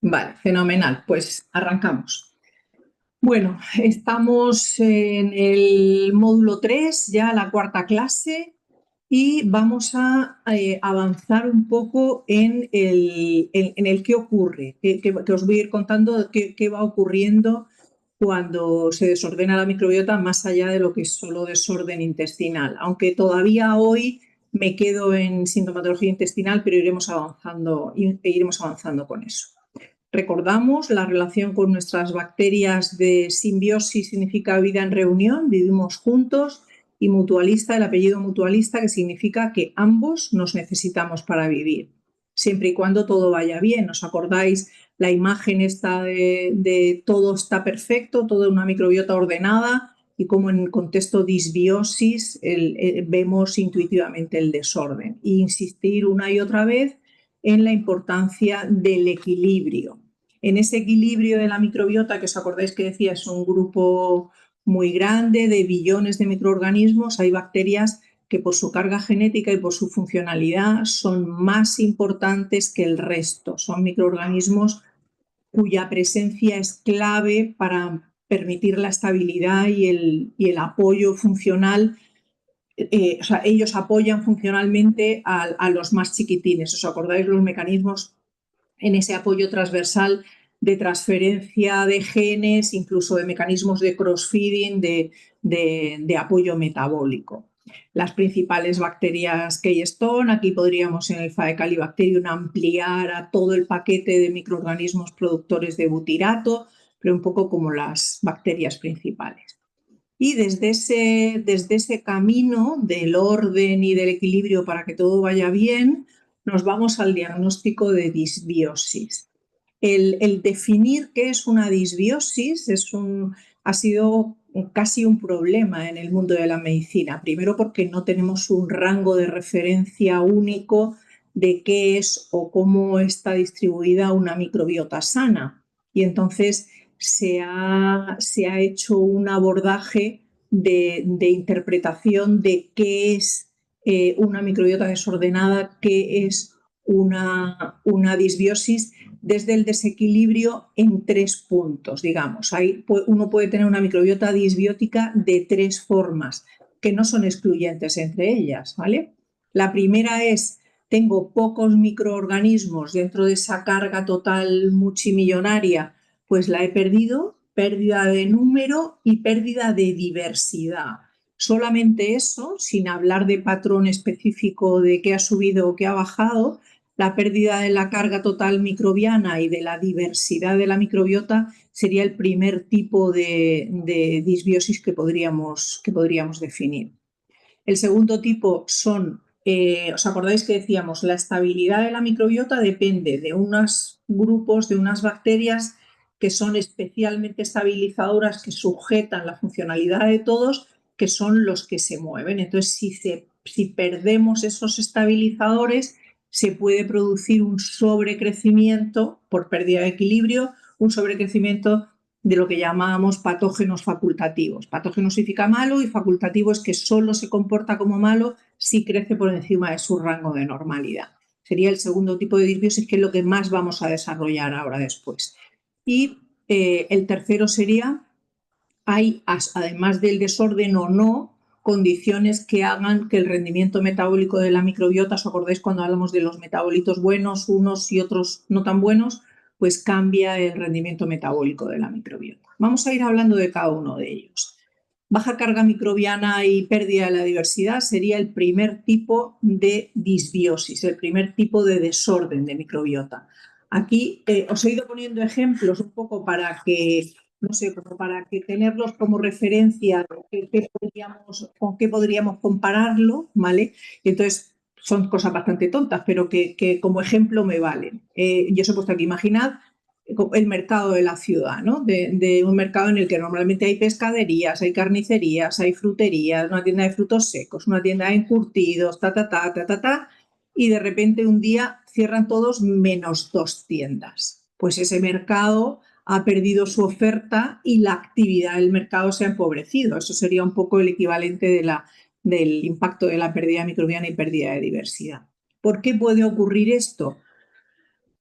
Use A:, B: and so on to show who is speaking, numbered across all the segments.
A: Vale, fenomenal. Pues arrancamos. Bueno, estamos en el módulo 3, ya la cuarta clase, y vamos a avanzar un poco en el qué ocurre, que os voy a ir contando qué va ocurriendo cuando se desordena la microbiota más allá de lo que es solo desorden intestinal. Aunque todavía hoy me quedo en sintomatología intestinal, pero iremos avanzando con eso. Recordamos la relación con nuestras bacterias de simbiosis, significa vida en reunión, vivimos juntos, y mutualista, el apellido mutualista, que significa que ambos nos necesitamos para vivir, siempre y cuando todo vaya bien. ¿Os acordáis la imagen esta de todo está perfecto, toda una microbiota ordenada, y cómo en el contexto disbiosis vemos intuitivamente el desorden? E insistir una y otra vez en la importancia del equilibrio. En ese equilibrio de la microbiota, que os acordáis que decía es un grupo muy grande de billones de microorganismos, hay bacterias que por su carga genética y por su funcionalidad son más importantes que el resto. Son microorganismos cuya presencia es clave para permitir la estabilidad y el apoyo funcional. O sea, ellos apoyan funcionalmente a los más chiquitines. ¿Os acordáis los mecanismos en ese apoyo transversal de transferencia de genes, incluso de mecanismos de cross-feeding, de apoyo metabólico? Las principales bacterias Keystone, aquí podríamos en el Faecalibacterium ampliar a todo el paquete de microorganismos productores de butirato, pero un poco como las bacterias principales. Y desde ese camino del orden y del equilibrio para que todo vaya bien, nos vamos al diagnóstico de disbiosis. El definir qué es una disbiosis ha sido casi un problema en el mundo de la medicina. Primero porque no tenemos un rango de referencia único de qué es o cómo está distribuida una microbiota sana. Y entonces se ha hecho un abordaje de interpretación de qué es una microbiota desordenada, qué es una disbiosis, desde el desequilibrio en 3 puntos, digamos. Uno puede tener una microbiota disbiótica de 3 formas, que no son excluyentes entre ellas, ¿vale? La primera es: tengo pocos microorganismos dentro de esa carga total multimillonaria, pues la he perdido, pérdida de número y pérdida de diversidad. Solamente eso, sin hablar de patrón específico de qué ha subido o qué ha bajado, la pérdida de la carga total microbiana y de la diversidad de la microbiota sería el primer tipo de disbiosis que podríamos definir. El segundo tipo son, ¿os acordáis que decíamos? La estabilidad de la microbiota depende de unos grupos, de unas bacterias que son especialmente estabilizadoras, que sujetan la funcionalidad de todos, que son los que se mueven. Entonces, si perdemos esos estabilizadores, se puede producir un sobrecrecimiento por pérdida de equilibrio, un sobrecrecimiento de lo que llamábamos patógenos facultativos. Patógeno significa malo y facultativo es que solo se comporta como malo si crece por encima de su rango de normalidad. Sería el segundo tipo de disbiosis, que es lo que más vamos a desarrollar ahora después. Y el tercero sería: hay, además del desorden o no, condiciones que hagan que el rendimiento metabólico de la microbiota, ¿os acordáis cuando hablamos de los metabolitos buenos, unos y otros no tan buenos? Pues cambia el rendimiento metabólico de la microbiota. Vamos a ir hablando de cada uno de ellos. Baja carga microbiana y pérdida de la diversidad sería el primer tipo de disbiosis, el primer tipo de desorden de microbiota. Aquí os he ido poniendo ejemplos un poco para que, no sé, como para que tenerlos como referencia con qué podríamos compararlo, ¿vale? Entonces, son cosas bastante tontas, pero que como ejemplo me valen. Yo os he puesto aquí: imaginad el mercado de la ciudad, ¿no? De un mercado en el que normalmente hay pescaderías, hay carnicerías, hay fruterías, una tienda de frutos secos, una tienda de encurtidos, y de repente un día cierran todos menos 2 tiendas. Pues ese mercado ha perdido su oferta y la actividad del mercado se ha empobrecido. Eso sería un poco el equivalente del impacto de la pérdida microbiana y pérdida de diversidad. ¿Por qué puede ocurrir esto?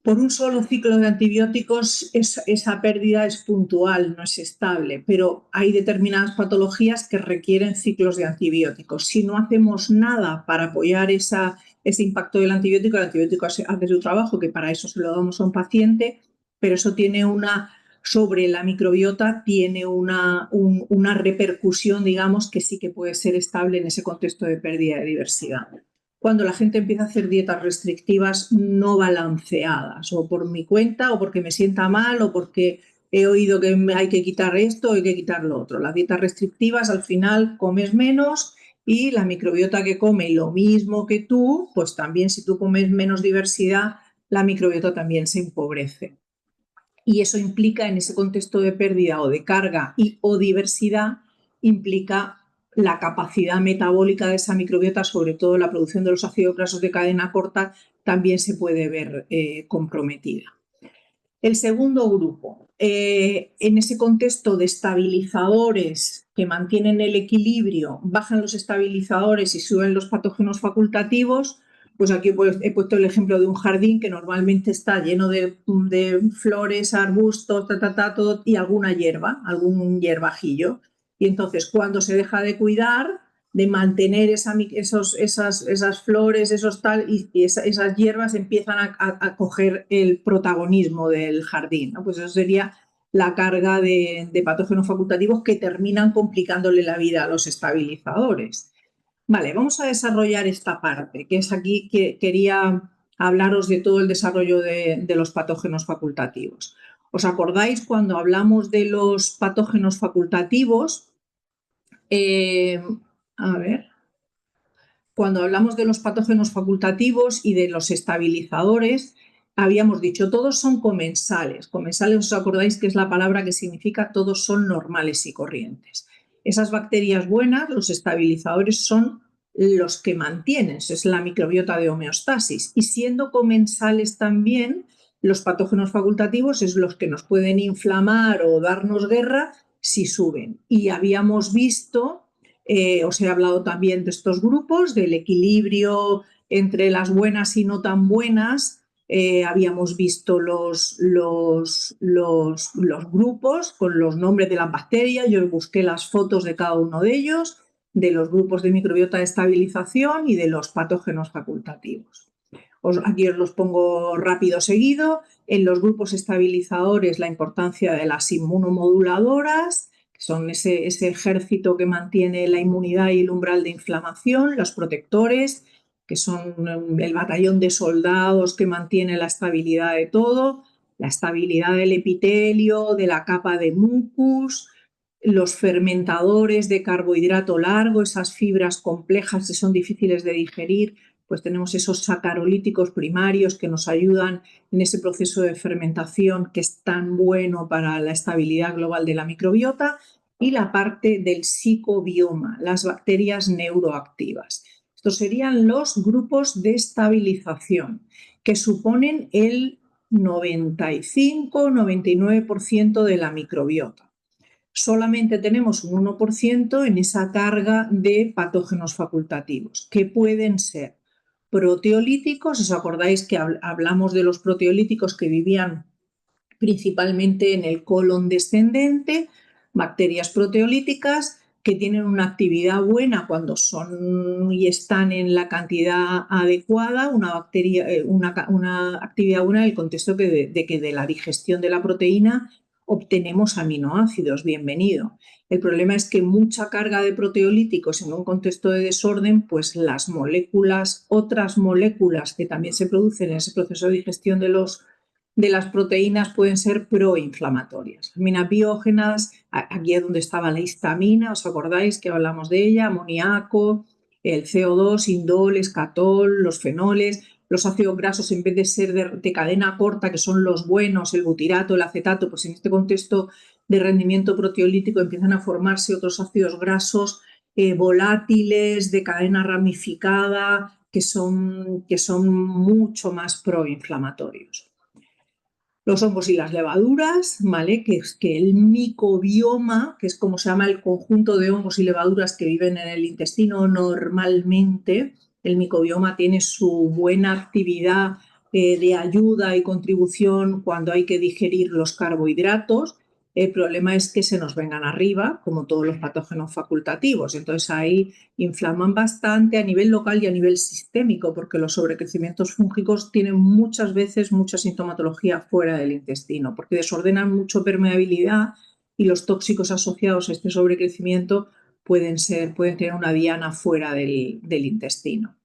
A: Por un solo ciclo de antibióticos esa pérdida es puntual, no es estable, pero hay determinadas patologías que requieren ciclos de antibióticos. Si no hacemos nada para apoyar ese impacto del antibiótico, el antibiótico hace su trabajo, que para eso se lo damos a un paciente, pero eso tiene sobre la microbiota tiene una repercusión, digamos, que sí que puede ser estable en ese contexto de pérdida de diversidad. Cuando la gente empieza a hacer dietas restrictivas no balanceadas, o por mi cuenta, o porque me sienta mal, o porque he oído que hay que quitar esto o hay que quitar lo otro. Las dietas restrictivas, al final comes menos y la microbiota que come lo mismo que tú, pues también si tú comes menos diversidad, la microbiota también se empobrece. Y eso implica, en ese contexto de pérdida o de carga o diversidad, implica la capacidad metabólica de esa microbiota, sobre todo la producción de los ácidos grasos de cadena corta, también se puede ver comprometida. El segundo grupo, en ese contexto de estabilizadores que mantienen el equilibrio, bajan los estabilizadores y suben los patógenos facultativos, pues aquí he puesto el ejemplo de un jardín que normalmente está lleno de flores, arbustos, todo, y alguna hierba, algún hierbajillo. Y entonces, cuando se deja de cuidar, de mantener esas flores, esas hierbas empiezan a coger el protagonismo del jardín, ¿no? Pues eso sería la carga de patógenos facultativos que terminan complicándole la vida a los estabilizadores. Vale, vamos a desarrollar esta parte, que es aquí que quería hablaros de todo el desarrollo de los patógenos facultativos. ¿Os acordáis cuando hablamos de los patógenos facultativos? Cuando hablamos de los patógenos facultativos y de los estabilizadores, habíamos dicho, todos son comensales. Comensales, ¿os acordáis que es la palabra que significa todos son normales y corrientes? Esas bacterias buenas, los estabilizadores, son los que mantienen, es la microbiota de homeostasis. Y siendo comensales también, los patógenos facultativos es los que nos pueden inflamar o darnos guerra si suben. Y habíamos visto... os he hablado también de estos grupos, del equilibrio entre las buenas y no tan buenas. Habíamos visto los grupos con los nombres de las bacterias. Yo busqué las fotos de cada uno de ellos, de los grupos de microbiota de estabilización y de los patógenos facultativos. Aquí os los pongo rápido seguido. En los grupos estabilizadores, la importancia de las inmunomoduladoras, que son ese ejército que mantiene la inmunidad y el umbral de inflamación, los protectores, que son el batallón de soldados que mantiene la estabilidad de todo, la estabilidad del epitelio, de la capa de mucus, los fermentadores de carbohidrato largo, esas fibras complejas que son difíciles de digerir, pues tenemos esos sacarolíticos primarios que nos ayudan en ese proceso de fermentación que es tan bueno para la estabilidad global de la microbiota, y la parte del psicobioma, las bacterias neuroactivas. Estos serían los grupos de estabilización, que suponen el 95-99% de la microbiota. Solamente tenemos un 1% en esa carga de patógenos facultativos, que pueden ser proteolíticos. ¿Os acordáis que hablamos de los proteolíticos que vivían principalmente en el colon descendente? Bacterias proteolíticas que tienen una actividad buena cuando son y están en la cantidad adecuada, una actividad buena en el contexto de que de la digestión de la proteína obtenemos aminoácidos, bienvenido. El problema es que mucha carga de proteolíticos en un contexto de desorden, pues las moléculas, otras moléculas que también se producen en ese proceso de digestión de las proteínas pueden ser proinflamatorias. Aminas biógenas, aquí es donde estaba la histamina, ¿os acordáis que hablamos de ella? Amoníaco, el CO2, indol, escatol, los fenoles. Los ácidos grasos, en vez de ser de cadena corta, que son los buenos, el butirato, el acetato, pues en este contexto de rendimiento proteolítico empiezan a formarse otros ácidos grasos volátiles, de cadena ramificada, que son mucho más proinflamatorios. Los hongos y las levaduras, ¿vale? Que es que el micobioma, que es como se llama el conjunto de hongos y levaduras que viven en el intestino normalmente, el micobioma tiene su buena actividad de ayuda y contribución cuando hay que digerir los carbohidratos. El problema es que se nos vengan arriba, como todos los patógenos facultativos. Entonces ahí inflaman bastante a nivel local y a nivel sistémico, porque los sobrecrecimientos fúngicos tienen muchas veces mucha sintomatología fuera del intestino, porque desordenan mucho permeabilidad y los tóxicos asociados a este sobrecrecimiento pueden tener una diana fuera del intestino.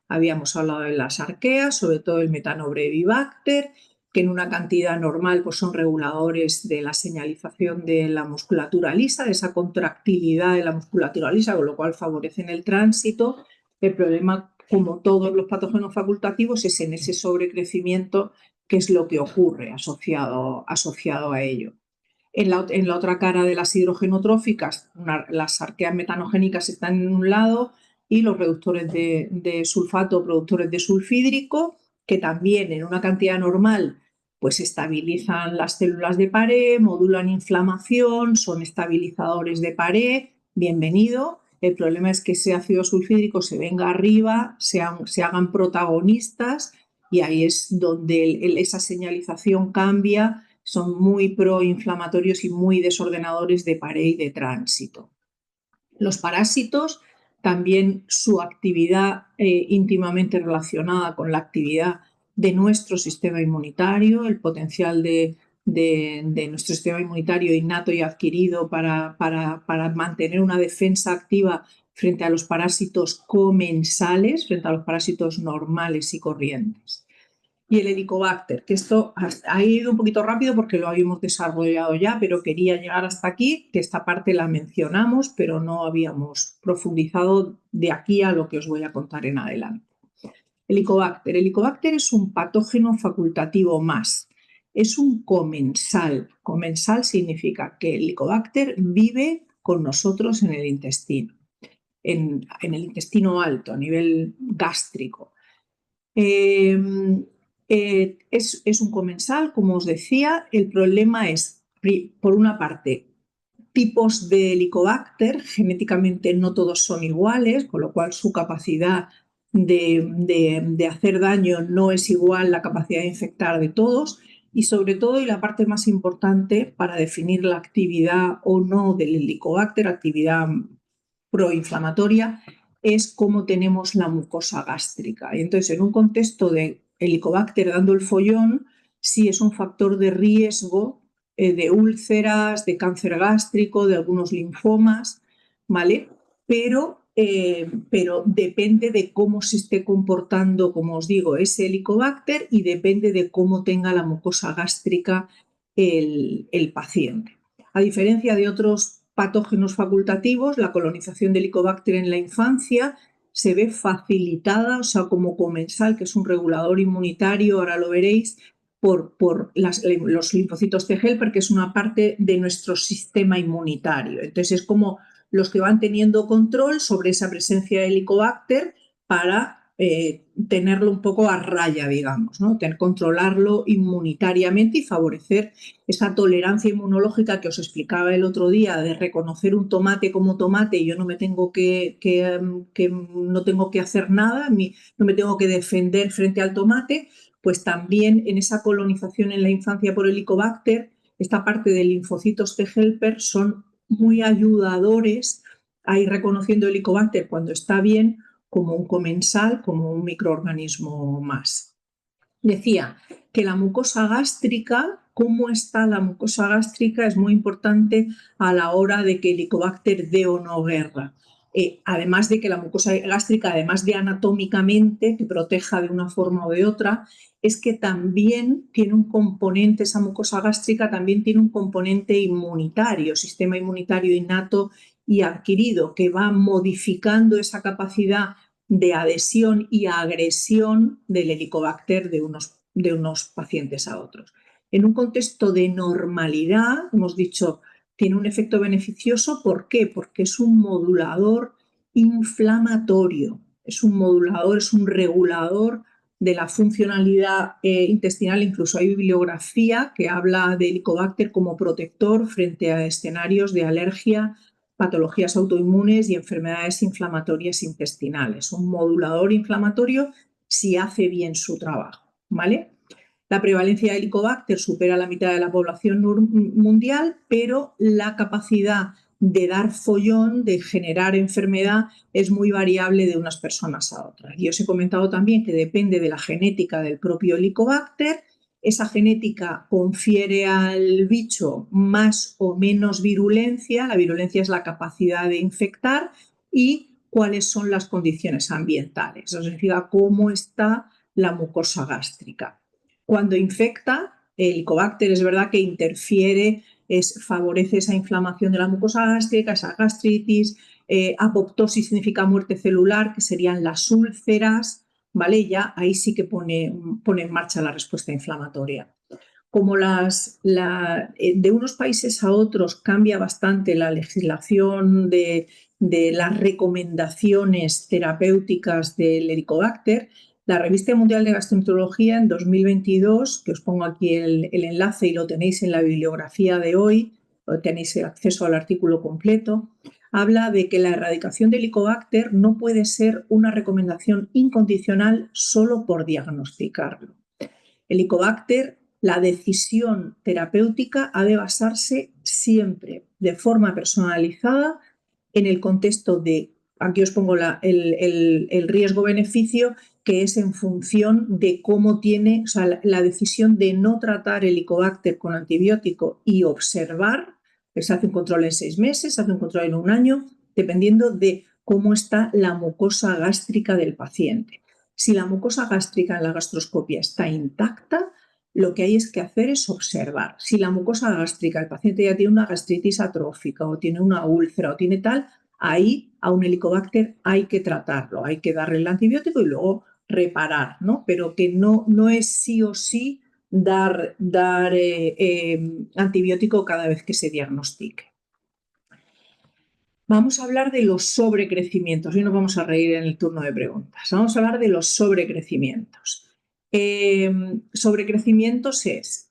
A: Habíamos hablado de las arqueas, sobre todo el Methanobrevibacter, que en una cantidad normal pues son reguladores de la señalización de la musculatura lisa, de esa contractilidad de la musculatura lisa, con lo cual favorecen el tránsito. El problema, como todos los patógenos facultativos, es en ese sobrecrecimiento, que es lo que ocurre asociado a ello. En la otra cara de las hidrogenotróficas, las arqueas metanogénicas están en un lado y los reductores de sulfato, productores de sulfídrico, que también en una cantidad normal pues estabilizan las células de pared, modulan inflamación, son estabilizadores de pared, bienvenido. El problema es que ese ácido sulfídrico se venga arriba, se hagan protagonistas, y ahí es donde esa señalización cambia, son muy proinflamatorios y muy desordenadores de pared y de tránsito. Los parásitos, también su actividad íntimamente relacionada con la actividad de nuestro sistema inmunitario, el potencial de nuestro sistema inmunitario innato y adquirido para mantener una defensa activa frente a los parásitos comensales, frente a los parásitos normales y corrientes. Y el Helicobacter, que esto ha ido un poquito rápido porque lo habíamos desarrollado ya, pero quería llegar hasta aquí, que esta parte la mencionamos, pero no habíamos profundizado de aquí a lo que os voy a contar en adelante. Helicobacter. Helicobacter es un patógeno facultativo más. Es un comensal. Comensal significa que el Helicobacter vive con nosotros en el intestino, en el intestino alto, a nivel gástrico. Es un comensal, como os decía. El problema es, por una parte, tipos de Helicobacter. Genéticamente no todos son iguales, con lo cual su capacidad de hacer daño no es igual la capacidad de infectar de todos. Y sobre todo, y la parte más importante para definir la actividad o no del Helicobacter, actividad proinflamatoria, es cómo tenemos la mucosa gástrica. Y entonces, en un contexto de Helicobacter dando el follón, sí es un factor de riesgo de úlceras, de cáncer gástrico, de algunos linfomas, ¿vale? Pero depende de cómo se esté comportando, como os digo, ese Helicobacter, y depende de cómo tenga la mucosa gástrica el paciente. A diferencia de otros patógenos facultativos, la colonización de Helicobacter en la infancia se ve facilitada, o sea, como comensal, que es un regulador inmunitario, ahora lo veréis, por los linfocitos T helper, que es una parte de nuestro sistema inmunitario. Entonces es como los que van teniendo control sobre esa presencia de Helicobacter para tenerlo un poco a raya, digamos, ¿no? Controlarlo inmunitariamente y favorecer esa tolerancia inmunológica que os explicaba el otro día, de reconocer un tomate como tomate y yo no me tengo no tengo que hacer nada, no me tengo que defender frente al tomate. Pues también en esa colonización en la infancia por Helicobacter, esta parte de linfocitos T helper son muy ayudadores a ir reconociendo Helicobacter cuando está bien como un comensal, como un microorganismo más. Decía que la mucosa gástrica, cómo está la mucosa gástrica, es muy importante a la hora de que Helicobacter dé o no guerra. Además de que la mucosa gástrica, además de anatómicamente que proteja de una forma o de otra, es que también tiene un componente, esa mucosa gástrica también tiene un componente inmunitario, sistema inmunitario innato y adquirido, que va modificando esa capacidad de adhesión y agresión del Helicobacter de unos pacientes a otros. En un contexto de normalidad, hemos dicho, tiene un efecto beneficioso. ¿Por qué? Porque es un modulador inflamatorio, es un modulador, es un regulador de la funcionalidad intestinal. Incluso hay bibliografía que habla de Helicobacter como protector frente a escenarios de alergia, patologías autoinmunes y enfermedades inflamatorias intestinales. Un modulador inflamatorio si hace bien su trabajo, ¿vale? La prevalencia de Helicobacter supera la mitad de la población mundial, pero la capacidad de dar follón, de generar enfermedad, es muy variable de unas personas a otras. Y os he comentado también que depende de la genética del propio Helicobacter. Esa genética confiere al bicho más o menos virulencia. La virulencia es la capacidad de infectar y cuáles son las condiciones ambientales. Eso significa cómo está la mucosa gástrica. Cuando infecta, el Helicobacter es verdad que interfiere, favorece esa inflamación de la mucosa gástrica, esa gastritis. Apoptosis significa muerte celular, que serían las úlceras, ¿vale? Ya ahí sí que pone en marcha la respuesta inflamatoria. Como de unos países a otros cambia bastante la legislación de las recomendaciones terapéuticas del Helicobacter, la Revista Mundial de Gastroenterología en 2022, que os pongo aquí el enlace y lo tenéis en la bibliografía de hoy, tenéis acceso al artículo completo, habla de que la erradicación del Helicobacter no puede ser una recomendación incondicional solo por diagnosticarlo. Helicobacter, la decisión terapéutica ha de basarse siempre de forma personalizada en el contexto de, aquí os pongo el riesgo-beneficio, que es en función de cómo tiene, o sea, la decisión de no tratar Helicobacter con antibiótico y observar, que se hace un control en 6 meses, se hace un control en 1 año, dependiendo de cómo está la mucosa gástrica del paciente. Si la mucosa gástrica en la gastroscopia está intacta, lo que hay es que hacer es observar. Si la mucosa gástrica, el paciente ya tiene una gastritis atrófica o tiene una úlcera o tiene tal, ahí a un Helicobacter hay que tratarlo, hay que darle el antibiótico y luego reparar, ¿no? Pero que no es sí o sí dar antibiótico cada vez que se diagnostique. Vamos a hablar de los sobrecrecimientos. Hoy nos vamos a reír en el turno de preguntas. Vamos a hablar de los sobrecrecimientos. Sobrecrecimientos es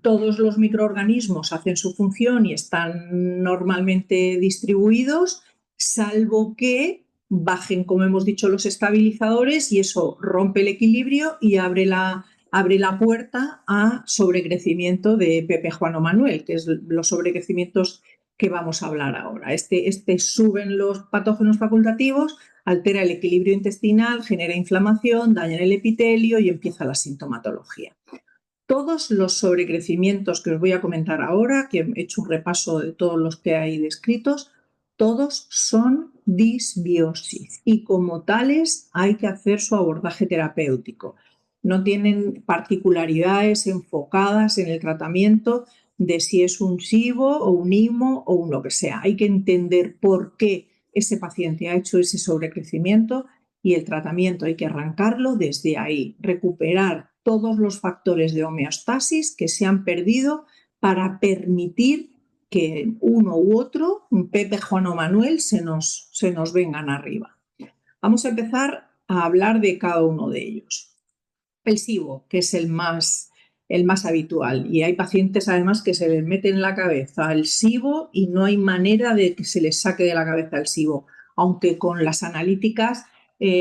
A: todos los microorganismos hacen su función y están normalmente distribuidos, salvo que bajen, como hemos dicho, los estabilizadores y eso rompe el equilibrio y abre la puerta a sobrecrecimiento de Pepe, Juan o Manuel, que es los sobrecrecimientos que vamos a hablar ahora. Suben los patógenos facultativos, altera el equilibrio intestinal, genera inflamación, daña el epitelio y empieza la sintomatología. Todos los sobrecrecimientos que os voy a comentar ahora, que he hecho un repaso de todos los que hay descritos, todos son disbiosis y como tales hay que hacer su abordaje terapéutico. No tienen particularidades enfocadas en el tratamiento de si es un SIBO o un IMO o un lo que sea. Hay que entender por qué ese paciente ha hecho ese sobrecrecimiento y el tratamiento hay que arrancarlo desde ahí, recuperar todos los factores de homeostasis que se han perdido para permitir que uno u otro, un Pepe, Juan o Manuel, se nos vengan arriba. Vamos a empezar a hablar de cada uno de ellos. El SIBO, que es el más habitual, y hay pacientes además que se les mete en la cabeza el SIBO y no hay manera de que se les saque de la cabeza el SIBO, aunque con las analíticas,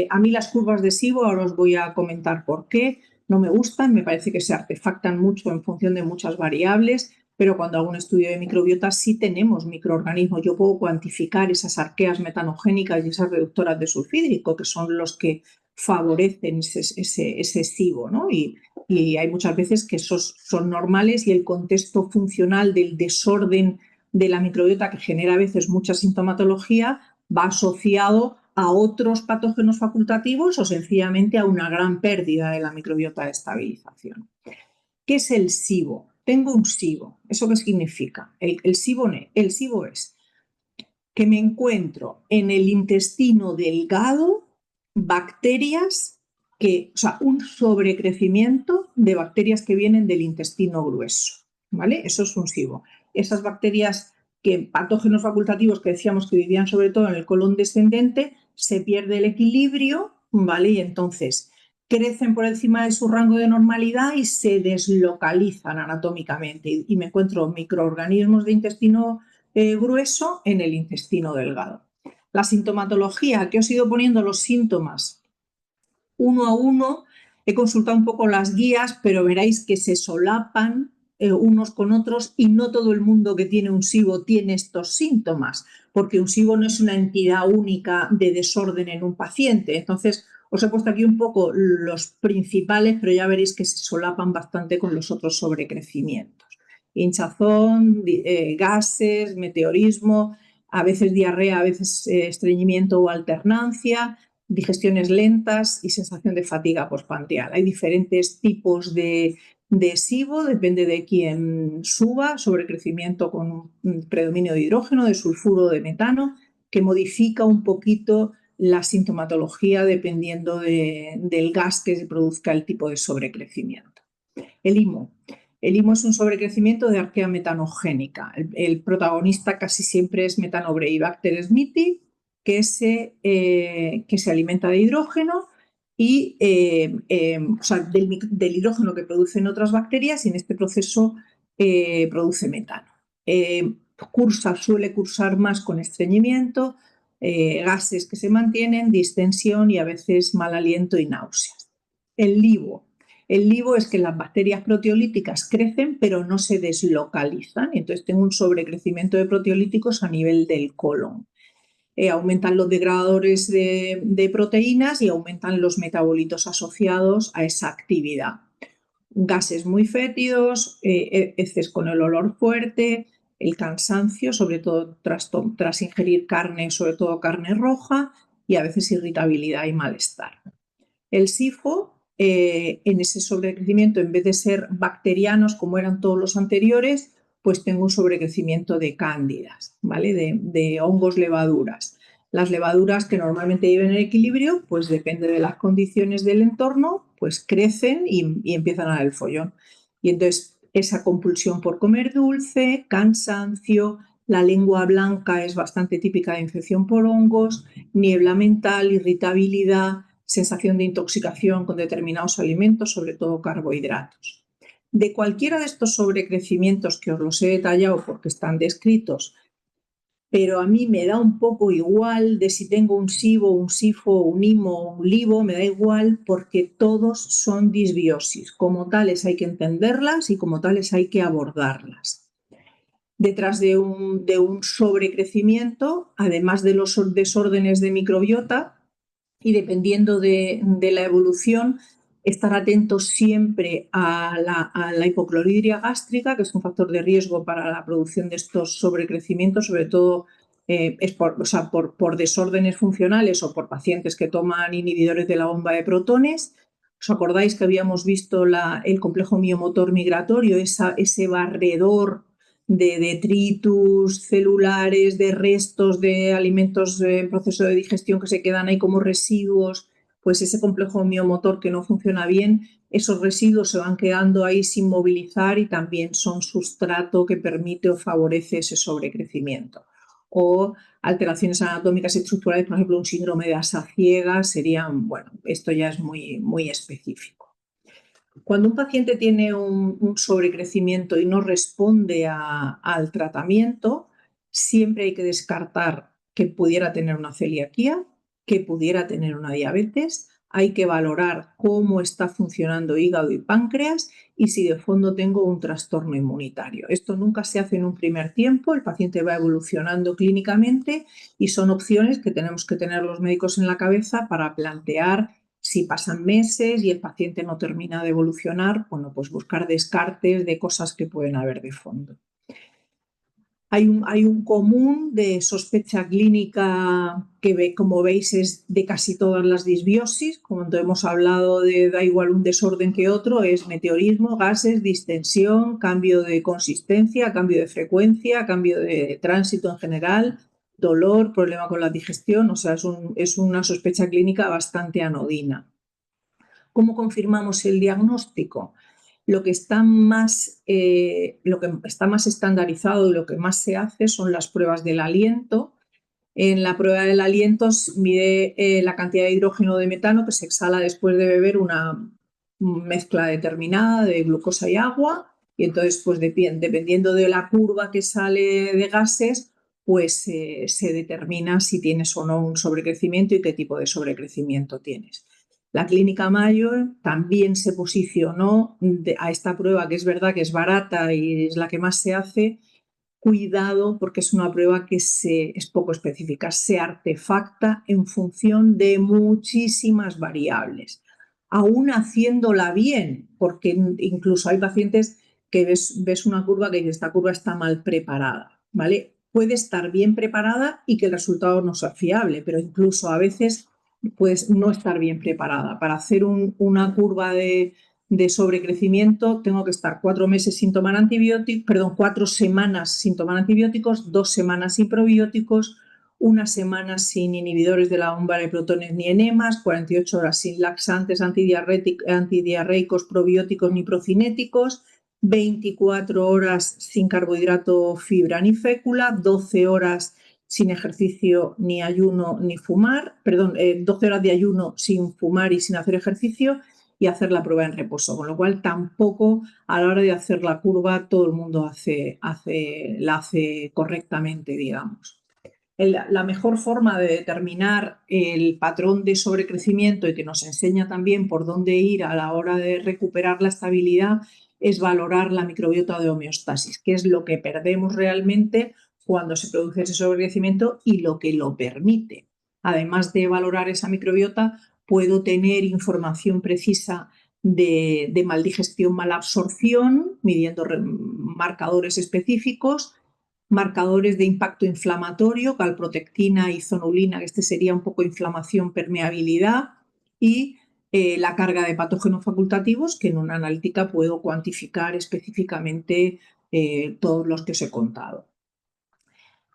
A: a mí las curvas de SIBO, ahora os voy a comentar por qué, no me gustan, me parece que se artefactan mucho en función de muchas variables, pero cuando hago un estudio de microbiota sí tenemos microorganismos, yo puedo cuantificar esas arqueas metanogénicas y esas reductoras de sulfídrico, que son los que favorecen ese SIBO, ¿no? Y hay muchas veces que esos son normales y el contexto funcional del desorden de la microbiota, que genera a veces mucha sintomatología, va asociado a otros patógenos facultativos o sencillamente a una gran pérdida de la microbiota de estabilización. ¿Qué es el SIBO? Tengo un SIBO. ¿Eso qué significa? El SIBO es que me encuentro en el intestino delgado bacterias o sea, un sobrecrecimiento de bacterias que vienen del intestino grueso, ¿vale? Eso es un SIBO. Esas bacterias, patógenos facultativos que decíamos que vivían sobre todo en el colon descendente, se pierde el equilibrio, ¿vale? Y entonces crecen por encima de su rango de normalidad y se deslocalizan anatómicamente. Y me encuentro microorganismos de intestino grueso en el intestino delgado. La sintomatología, que os he ido poniendo los síntomas uno a uno, he consultado un poco las guías, pero veréis que se solapan unos con otros y no todo el mundo que tiene un SIBO tiene estos síntomas, porque un SIBO no es una entidad única de desorden en un paciente. Entonces, os he puesto aquí un poco los principales, pero ya veréis que se solapan bastante con los otros sobrecrecimientos. Hinchazón, gases, meteorismo, a veces diarrea, a veces estreñimiento o alternancia, digestiones lentas y sensación de fatiga postprandial. Hay diferentes tipos de SIBO, depende de quién suba, sobrecrecimiento con un predominio de hidrógeno, de sulfuro, de metano, que modifica un poquito la sintomatología dependiendo del gas que se produzca el tipo de sobrecrecimiento. El IMO. El IMO es un sobrecrecimiento de arquea metanogénica. El protagonista casi siempre es Metanobreibacter smithii, que se alimenta de hidrógeno y o sea, del hidrógeno que producen otras bacterias y en este proceso produce metano. Suele cursar más con estreñimiento, gases que se mantienen, distensión y a veces mal aliento y náuseas. El LIBO. El LIBO es que las bacterias proteolíticas crecen pero no se deslocalizan, entonces tengo un sobrecrecimiento de proteolíticos a nivel del colon. Aumentan los degradadores de proteínas y aumentan los metabolitos asociados a esa actividad. Gases muy fétidos, heces con el olor fuerte, el cansancio, sobre todo tras ingerir carne, sobre todo carne roja, y a veces irritabilidad y malestar. El SIFO, en ese sobrecrecimiento, en vez de ser bacterianos como eran todos los anteriores, pues tengo un sobrecrecimiento de cándidas, ¿vale? De hongos levaduras. Las levaduras que normalmente viven en equilibrio, pues depende de las condiciones del entorno, pues crecen y empiezan a dar el follón. Y entonces esa compulsión por comer dulce, cansancio, la lengua blanca es bastante típica de infección por hongos, niebla mental, irritabilidad, sensación de intoxicación con determinados alimentos, sobre todo carbohidratos. De cualquiera de estos sobrecrecimientos que os los he detallado porque están descritos, pero a mí me da un poco igual de si tengo un SIBO, un SIFO, un IMO, un LIBO, me da igual porque todos son disbiosis. Como tales hay que entenderlas y como tales hay que abordarlas. Detrás de un sobrecrecimiento, además de los desórdenes de microbiota, y dependiendo de la evolución, estar atentos siempre a la hipocloridria gástrica, que es un factor de riesgo para la producción de estos sobrecrecimientos, sobre todo por desórdenes funcionales o por pacientes que toman inhibidores de la bomba de protones. ¿Os acordáis que habíamos visto el complejo miomotor migratorio, ese barredor de detritus celulares, de restos de alimentos en proceso de digestión que se quedan ahí como residuos? Pues ese complejo miomotor que no funciona bien, esos residuos se van quedando ahí sin movilizar y también son sustrato que permite o favorece ese sobrecrecimiento. O alteraciones anatómicas y estructurales, por ejemplo, un síndrome de asa ciega, serían, bueno, esto ya es muy, muy específico. Cuando un paciente tiene un sobrecrecimiento y no responde al tratamiento, siempre hay que descartar que pudiera tener una celiaquía, que pudiera tener una diabetes. Hay que valorar cómo está funcionando hígado y páncreas y si de fondo tengo un trastorno inmunitario. Esto nunca se hace en un primer tiempo, el paciente va evolucionando clínicamente y son opciones que tenemos que tener los médicos en la cabeza para plantear. Si pasan meses y el paciente no termina de evolucionar, bueno, pues buscar descartes de cosas que pueden haber de fondo. Hay un común de sospecha clínica que, como veis, es de casi todas las disbiosis. Cuando hemos hablado de da igual un desorden que otro, es meteorismo, gases, distensión, cambio de consistencia, cambio de frecuencia, cambio de tránsito en general, dolor, problema con la digestión. O sea, es una sospecha clínica bastante anodina. ¿Cómo confirmamos el diagnóstico? Lo que está más estandarizado y lo que más se hace son las pruebas del aliento, En la prueba del aliento mide la cantidad de hidrógeno o de metano que se exhala después de beber una mezcla determinada de glucosa y agua, y entonces pues dependiendo de la curva que sale de gases, pues se determina si tienes o no un sobrecrecimiento y qué tipo de sobrecrecimiento tienes. La Clínica Mayo también se posicionó a esta prueba, que es verdad que es barata y es la que más se hace. Cuidado, porque es una prueba que es poco específica, se artefacta en función de muchísimas variables, aún haciéndola bien, porque incluso hay pacientes que ves una curva que dice, esta curva está mal preparada, ¿vale? Puede estar bien preparada y que el resultado no sea fiable, pero incluso a veces puedes no estar bien preparada. Para hacer una curva de sobrecrecimiento, tengo que estar 4 meses sin tomar antibióticos, 4 semanas sin tomar antibióticos, 2 semanas sin probióticos, 1 semana sin inhibidores de la bomba de protones ni enemas, 48 horas sin laxantes, antidiarreicos, probióticos ni procinéticos, 24 horas sin carbohidrato, fibra ni fécula, 12 horas sin ejercicio ni ayuno ni fumar, 12 horas de ayuno sin fumar y sin hacer ejercicio, y hacer la prueba en reposo, con lo cual tampoco a la hora de hacer la curva todo el mundo la hace correctamente, digamos. La mejor forma de determinar el patrón de sobrecrecimiento y que nos enseña también por dónde ir a la hora de recuperar la estabilidad es valorar la microbiota de homeostasis, que es lo que perdemos realmente cuando se produce ese sobrecrecimiento y lo que lo permite. Además de valorar esa microbiota, puedo tener información precisa de maldigestión, malabsorción, midiendo marcadores específicos, marcadores de impacto inflamatorio, calprotectina y zonulina, que este sería un poco inflamación, permeabilidad, y la carga de patógenos facultativos, que en una analítica puedo cuantificar específicamente todos los que os he contado.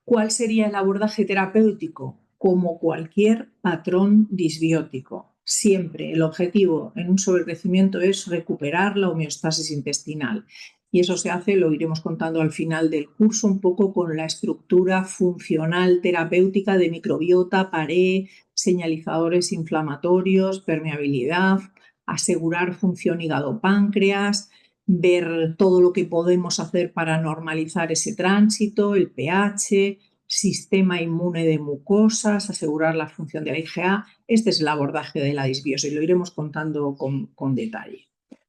A: ¿Cuál sería el abordaje terapéutico? Como cualquier patrón disbiótico. Siempre el objetivo en un sobrecrecimiento es recuperar la homeostasis intestinal. Y eso se hace, lo iremos contando al final del curso, un poco con la estructura funcional terapéutica de microbiota, pared, señalizadores inflamatorios, permeabilidad, asegurar función hígado-páncreas, ver todo lo que podemos hacer para normalizar ese tránsito, el pH, sistema inmune de mucosas, asegurar la función de la IgA. Este es el abordaje de la disbiosis, lo iremos contando con detalle.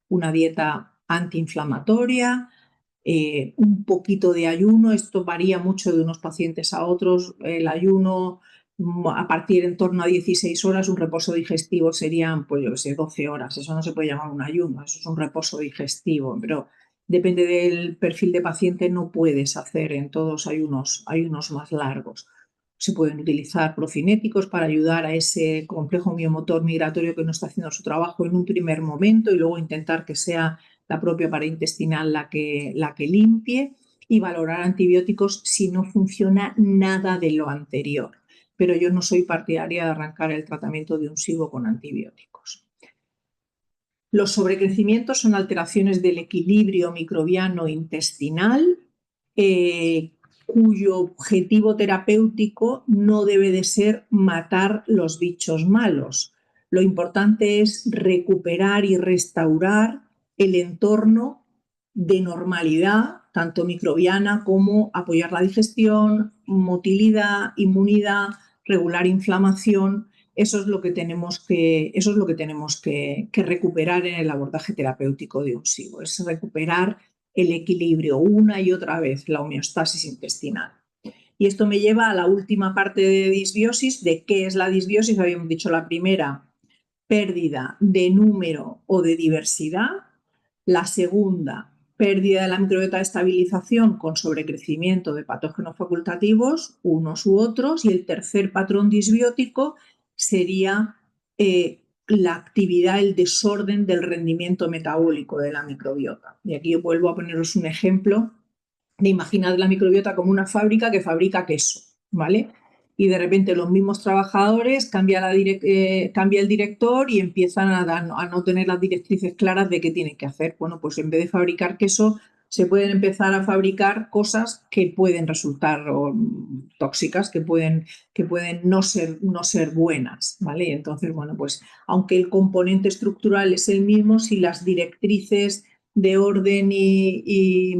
A: Una dieta antiinflamatoria, un poquito de ayuno, esto varía mucho de unos pacientes a otros, el ayuno a partir en torno a 16 horas, un reposo digestivo serían, pues yo que sé, 12 horas, eso no se puede llamar un ayuno, eso es un reposo digestivo, pero depende del perfil de paciente, no puedes hacer en todos ayunos más largos. Se pueden utilizar procinéticos para ayudar a ese complejo miomotor migratorio que no está haciendo su trabajo en un primer momento y luego intentar que sea la propia pared intestinal la que limpie, y valorar antibióticos si no funciona nada de lo anterior. Pero yo no soy partidaria de arrancar el tratamiento de un SIBO con antibióticos. Los sobrecrecimientos son alteraciones del equilibrio microbiano intestinal, cuyo objetivo terapéutico no debe de ser matar los bichos malos. Lo importante es recuperar y restaurar el entorno de normalidad, tanto microbiana como apoyar la digestión, motilidad, inmunidad, regular inflamación. Eso es lo que tenemos que recuperar en el abordaje terapéutico de un SIBO, es recuperar el equilibrio una y otra vez, la homeostasis intestinal. Y esto me lleva a la última parte de disbiosis. ¿De qué es la disbiosis? Habíamos dicho la primera, pérdida de número o de diversidad. La segunda, pérdida de la microbiota de estabilización con sobrecrecimiento de patógenos facultativos, unos u otros. Y el tercer patrón disbiótico sería la actividad, el desorden del rendimiento metabólico de la microbiota. Y aquí yo vuelvo a poneros un ejemplo de imaginar la microbiota como una fábrica que fabrica queso, ¿vale? Y de repente los mismos trabajadores cambia el director y empiezan a no tener las directrices claras de qué tienen que hacer. Bueno, pues en vez de fabricar queso, se pueden empezar a fabricar cosas que pueden resultar tóxicas, que pueden no ser buenas, ¿vale? Entonces, bueno, pues aunque el componente estructural es el mismo, si las directrices de orden y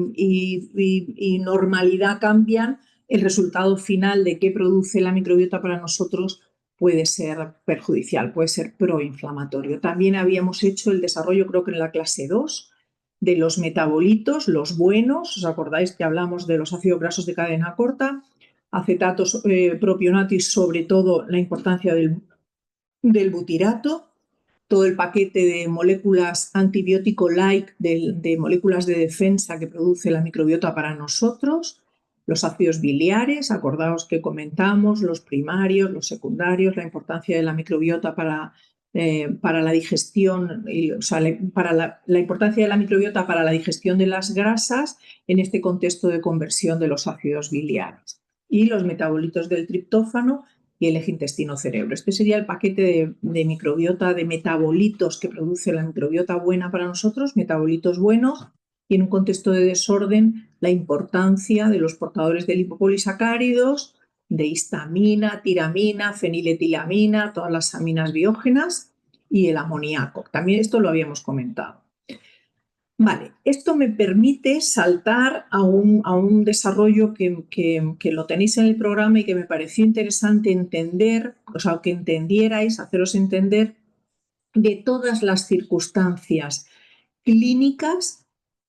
A: normalidad cambian, el resultado final de qué produce la microbiota para nosotros puede ser perjudicial, puede ser proinflamatorio. También habíamos hecho el desarrollo, creo que en la clase 2, de los metabolitos, los buenos. ¿Os acordáis que hablamos de los ácidos grasos de cadena corta, acetatos, propionato y sobre todo la importancia del butirato? Todo el paquete de moléculas antibiótico-like, de moléculas de defensa que produce la microbiota para nosotros, los ácidos biliares, acordaos que comentamos, los primarios, los secundarios, la importancia de la microbiota para la digestión, o sea, para la importancia de la microbiota para la digestión de las grasas en este contexto de conversión de los ácidos biliares. Y los metabolitos del triptófano y el eje intestino-cerebro. Este sería el paquete de microbiota, de metabolitos que produce la microbiota buena para nosotros, metabolitos buenos, y en un contexto de desorden, la importancia de los portadores de lipopolisacáridos, de histamina, tiramina, feniletilamina, todas las aminas biógenas y el amoníaco. También esto lo habíamos comentado. Vale, esto me permite saltar a un desarrollo que lo tenéis en el programa y que me pareció interesante entender, o sea, que entendierais, haceros entender de todas las circunstancias clínicas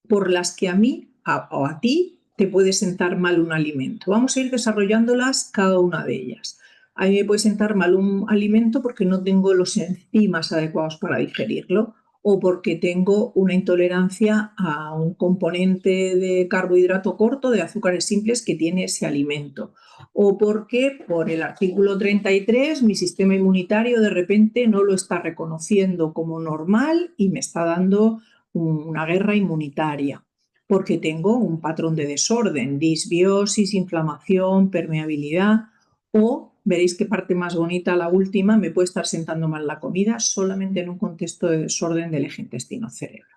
A: por las que a mí o a ti te puede sentar mal un alimento. Vamos a ir desarrollándolas cada una de ellas. A mí me puede sentar mal un alimento porque no tengo los enzimas adecuados para digerirlo, o porque tengo una intolerancia a un componente de carbohidrato corto, de azúcares simples que tiene ese alimento, o porque por el artículo 33 mi sistema inmunitario de repente no lo está reconociendo como normal y me está dando una guerra inmunitaria, porque tengo un patrón de desorden, disbiosis, inflamación, permeabilidad, o veréis qué parte más bonita, la última, me puede estar sentando mal la comida solamente en un contexto de desorden del eje intestino-cerebro.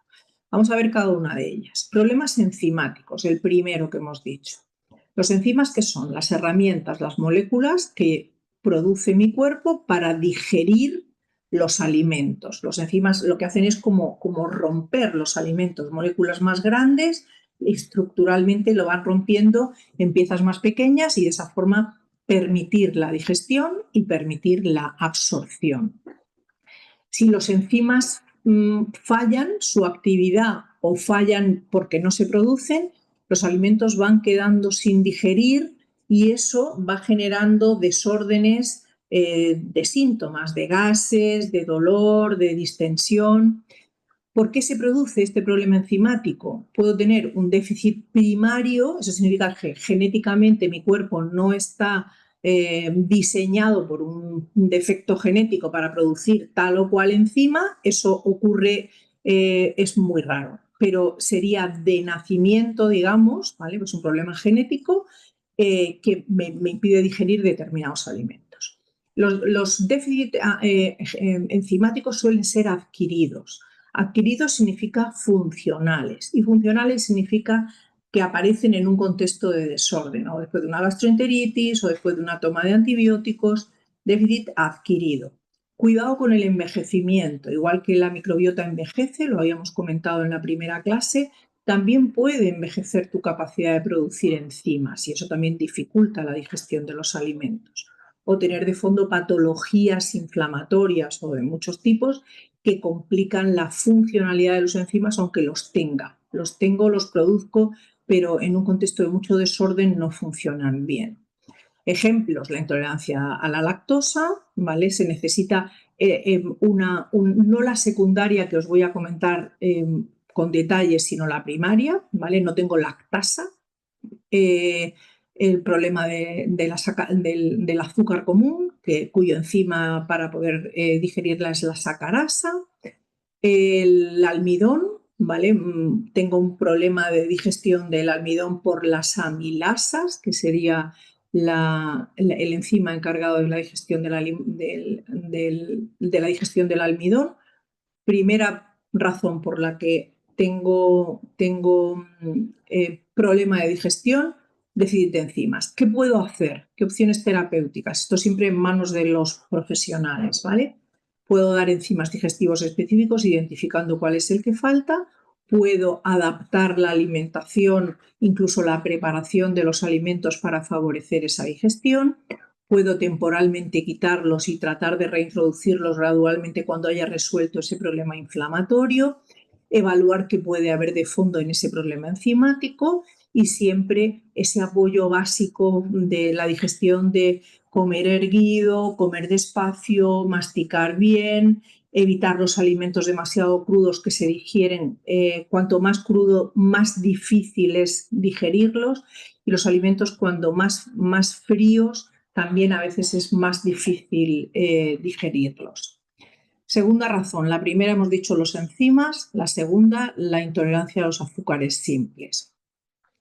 A: Vamos a ver cada una de ellas. Problemas enzimáticos, el primero que hemos dicho. Los enzimas, ¿qué son? Las herramientas, las moléculas que produce mi cuerpo para digerir los alimentos. Los enzimas lo que hacen es como romper los alimentos, moléculas más grandes, estructuralmente lo van rompiendo en piezas más pequeñas y de esa forma permitir la digestión y permitir la absorción. Si los enzimas fallan su actividad o fallan porque no se producen, los alimentos van quedando sin digerir y eso va generando desórdenes de síntomas, de gases, de dolor, de distensión. ¿Por qué se produce este problema enzimático? Puedo tener un déficit primario, eso significa que genéticamente mi cuerpo no está diseñado por un defecto genético para producir tal o cual enzima. Eso ocurre, es muy raro, pero sería de nacimiento, digamos, ¿vale? Pues un problema genético que me impide digerir determinados alimentos. Los déficits enzimáticos suelen ser adquiridos. Adquiridos significa funcionales y funcionales significa que aparecen en un contexto de desorden, o después de una gastroenteritis o después de una toma de antibióticos. Déficit adquirido. Cuidado con el envejecimiento, igual que la microbiota envejece, lo habíamos comentado en la primera clase, también puede envejecer tu capacidad de producir enzimas y eso también dificulta la digestión de los alimentos. O tener de fondo patologías inflamatorias o de muchos tipos que complican la funcionalidad de los enzimas, aunque los tenga. Los tengo, los produzco, pero en un contexto de mucho desorden no funcionan bien. Ejemplos, la intolerancia a la lactosa, ¿vale? Se necesita no la secundaria que os voy a comentar con detalles, sino la primaria, ¿vale? No tengo lactasa. El problema del azúcar común, cuyo enzima para poder digerirla es la sacarasa. El almidón, ¿vale? Tengo un problema de digestión del almidón por las amilasas, que sería el enzima encargado de la digestión de la digestión del almidón. Primera razón por la que tengo problema de digestión, déficit de enzimas. ¿Qué puedo hacer? ¿Qué opciones terapéuticas? Esto siempre en manos de los profesionales, ¿vale? Puedo dar enzimas digestivos específicos identificando cuál es el que falta. Puedo adaptar la alimentación, incluso la preparación de los alimentos para favorecer esa digestión. Puedo temporalmente quitarlos y tratar de reintroducirlos gradualmente cuando haya resuelto ese problema inflamatorio, evaluar qué puede haber de fondo en ese problema enzimático y siempre ese apoyo básico de la digestión de comer erguido, comer despacio, masticar bien, evitar los alimentos demasiado crudos que se digieren. Cuanto más crudo, más difícil es digerirlos, y los alimentos cuando más fríos también a veces es más difícil digerirlos. Segunda razón, la primera hemos dicho los enzimas, la segunda la intolerancia a los azúcares simples.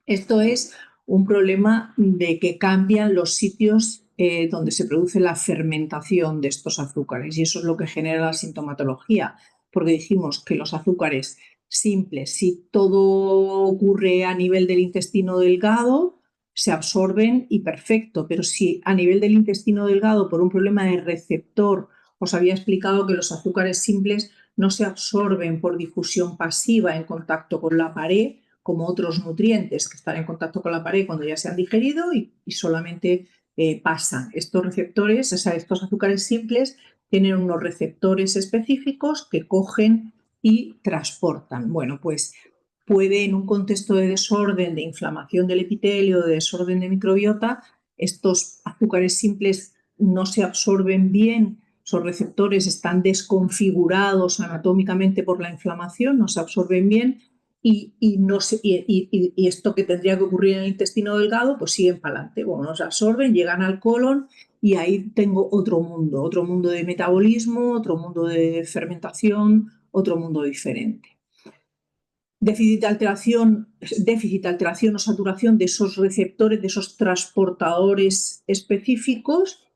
A: Esto es un problema de que cambian los sitios donde se produce la fermentación de estos azúcares, y eso es lo que genera la sintomatología, porque dijimos que los azúcares simples, si todo ocurre a nivel del intestino delgado, se absorben y perfecto, pero si a nivel del intestino delgado por un problema de receptor, os había explicado que los azúcares simples no se absorben por difusión pasiva en contacto con la pared, como otros nutrientes que están en contacto con la pared cuando ya se han digerido y solamente pasan. Estos receptores, o sea, estos azúcares simples, tienen unos receptores específicos que cogen y transportan. Bueno, pues puede, en un contexto de desorden, de inflamación del epitelio, de desorden de microbiota, estos azúcares simples no se absorben bien, esos receptores están desconfigurados anatómicamente por la inflamación, no se absorben bien, y esto que tendría que ocurrir en el intestino delgado, pues siguen para adelante. Bueno, no se absorben, llegan al colon y ahí tengo otro mundo de metabolismo, otro mundo de fermentación, otro mundo diferente. Déficit, alteración o saturación de esos receptores, de esos transportadores específicos.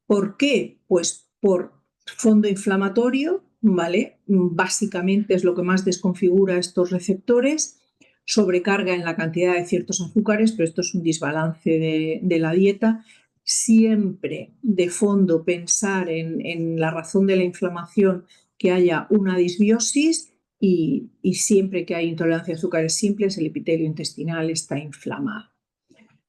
A: ¿Por qué? Pues por fondo inflamatorio, ¿vale? Básicamente es lo que más desconfigura estos receptores, sobrecarga en la cantidad de ciertos azúcares, pero esto es un desbalance de la dieta. Siempre de fondo pensar en la razón de la inflamación, que haya una disbiosis, y siempre que hay intolerancia a azúcares simples, el epitelio intestinal está inflamado.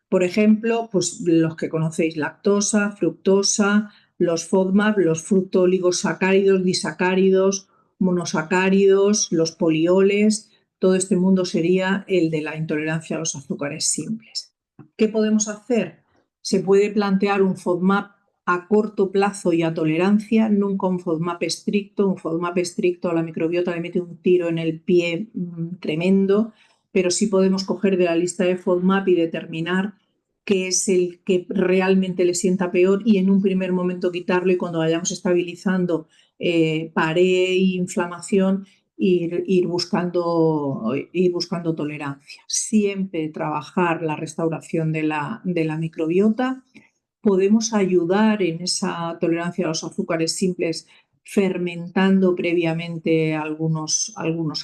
A: Por ejemplo, pues los que conocéis, lactosa, fructosa, los FODMAP, los fructooligosacáridos, disacáridos, monosacáridos, los polioles, todo este mundo sería el de la intolerancia a los azúcares simples. ¿Qué podemos hacer? Se puede plantear un FODMAP a corto plazo y a tolerancia, nunca un FODMAP estricto. Un FODMAP estricto a la microbiota le mete un tiro en el pie tremendo, pero sí podemos coger de la lista de FODMAP y determinar qué es el que realmente le sienta peor, y en un primer momento quitarlo, y cuando vayamos estabilizando pared e inflamación, ir buscando tolerancia. Siempre trabajar la restauración de la microbiota. Podemos ayudar en esa tolerancia a los azúcares simples fermentando previamente algunos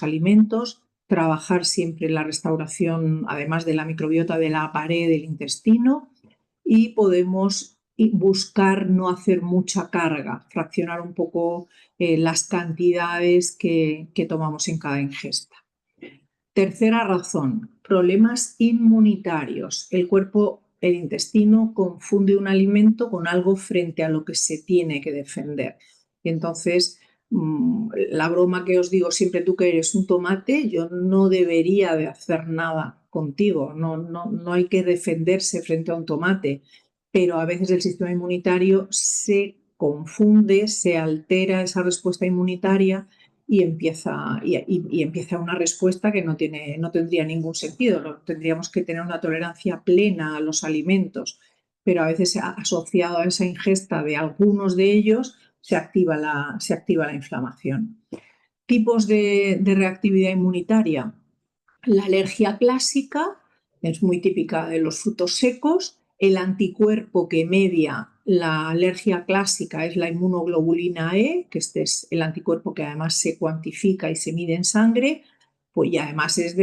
A: alimentos, trabajar siempre la restauración, además de la microbiota, de la pared del intestino, y podemos buscar no hacer mucha carga, fraccionar un poco las cantidades que tomamos en cada ingesta. Tercera razón, problemas inmunitarios. El cuerpo, el intestino, confunde un alimento con algo frente a lo que se tiene que defender. Y entonces, la broma que os digo siempre, tú que eres un tomate, yo no debería de hacer nada contigo, no hay que defenderse frente a un tomate, pero a veces el sistema inmunitario se confunde, se altera esa respuesta inmunitaria, y empieza una respuesta que no tendría ningún sentido. Tendríamos que tener una tolerancia plena a los alimentos, pero a veces asociado a esa ingesta de algunos de ellos se activa la inflamación. Tipos de reactividad inmunitaria. La alergia clásica es muy típica de los frutos secos. El anticuerpo que media la alergia clásica es la inmunoglobulina E, que este es el anticuerpo que además se cuantifica y se mide en sangre. Pues y además es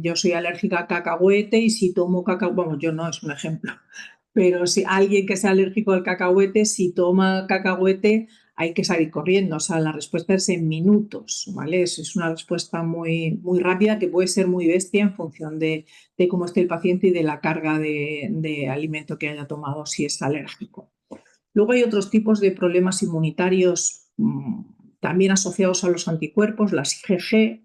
A: yo soy alérgica a cacahuete y si tomo cacahuete, bueno, yo no, es un ejemplo, pero si alguien que sea alérgico al cacahuete, si toma cacahuete hay que salir corriendo, o sea, la respuesta es en minutos, ¿vale? Es una respuesta muy, muy rápida que puede ser muy bestia en función de cómo esté el paciente y de la carga de alimento que haya tomado si es alérgico. Luego hay otros tipos de problemas inmunitarios también asociados a los anticuerpos, las IgG,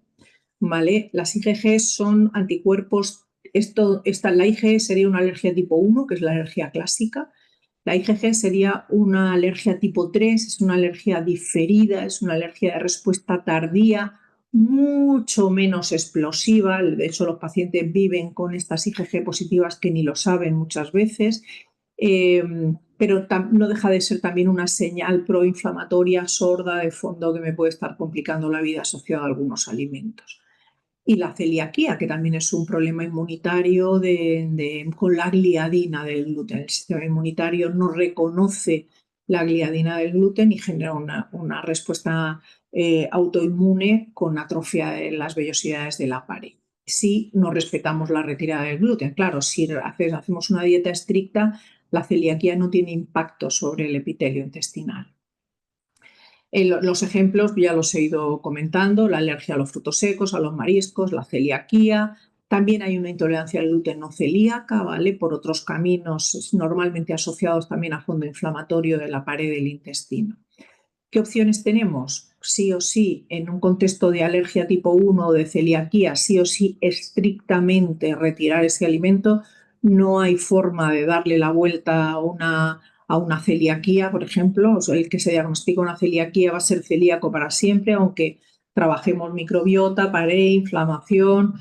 A: ¿vale? Las IgG son anticuerpos, la IgE sería una alergia tipo 1, que es la alergia clásica. La IgG sería una alergia tipo 3, es una alergia diferida, es una alergia de respuesta tardía, mucho menos explosiva. De hecho, los pacientes viven con estas IgG positivas que ni lo saben muchas veces, pero no deja de ser también una señal proinflamatoria sorda de fondo que me puede estar complicando la vida asociada a algunos alimentos. Y la celiaquía, que también es un problema inmunitario con la gliadina del gluten. El sistema inmunitario no reconoce la gliadina del gluten y genera una respuesta autoinmune con atrofia de las vellosidades de la pared. Si no respetamos la retirada del gluten, claro, si hacemos una dieta estricta, la celiaquía no tiene impacto sobre el epitelio intestinal. Los ejemplos ya los he ido comentando, la alergia a los frutos secos, a los mariscos, la celiaquía. También hay una intolerancia al gluten no celíaca, ¿vale? Por otros caminos normalmente asociados también a fondo inflamatorio de la pared del intestino. ¿Qué opciones tenemos? Sí o sí, en un contexto de alergia tipo 1 o de celiaquía, sí o sí estrictamente retirar ese alimento. No hay forma de darle la vuelta a una celiaquía, por ejemplo. O sea, el que se diagnostica una celiaquía va a ser celíaco para siempre, aunque trabajemos microbiota, pared, inflamación,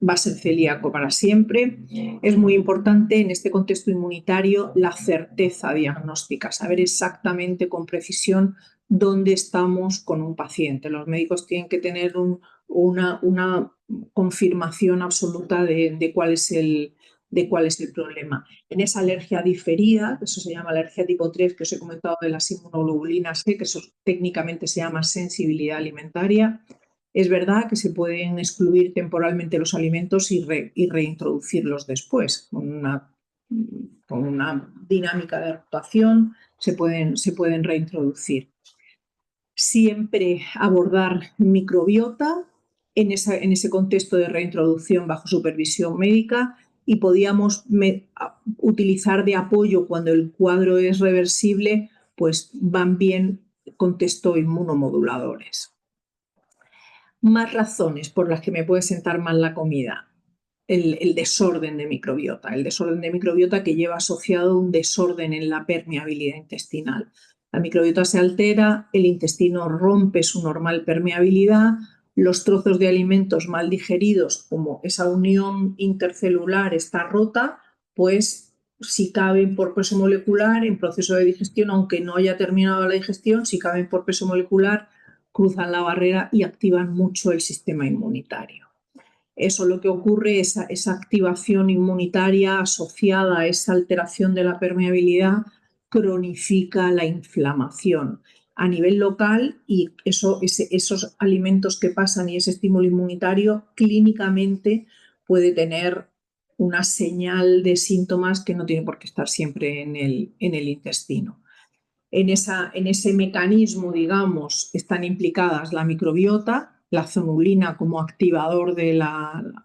A: va a ser celíaco para siempre. Es muy importante en este contexto inmunitario la certeza diagnóstica, saber exactamente con precisión dónde estamos con un paciente. Los médicos tienen que tener una confirmación absoluta de cuál es el problema. En esa alergia diferida, eso se llama alergia tipo 3, que os he comentado de las inmunoglobulinas C, que eso técnicamente se llama sensibilidad alimentaria, es verdad que se pueden excluir temporalmente los alimentos y reintroducirlos después. Con una dinámica de rotación se pueden reintroducir. Siempre abordar microbiota en ese contexto de reintroducción bajo supervisión médica y podíamos utilizar de apoyo cuando el cuadro es reversible, pues van bien contexto inmunomoduladores. Más razones por las que me puede sentar mal la comida. El desorden de microbiota. El desorden de microbiota que lleva asociado un desorden en la permeabilidad intestinal. La microbiota se altera, el intestino rompe su normal permeabilidad, los trozos de alimentos mal digeridos, como esa unión intercelular está rota, pues si caben por peso molecular en proceso de digestión, aunque no haya terminado la digestión, si caben por peso molecular, cruzan la barrera y activan mucho el sistema inmunitario. Eso lo que ocurre, esa activación inmunitaria asociada a esa alteración de la permeabilidad, cronifica la inflamación a nivel local y esos alimentos que pasan y ese estímulo inmunitario clínicamente puede tener una señal de síntomas que no tiene por qué estar siempre en el intestino. En ese mecanismo, digamos, están implicadas la microbiota, la zonulina como activador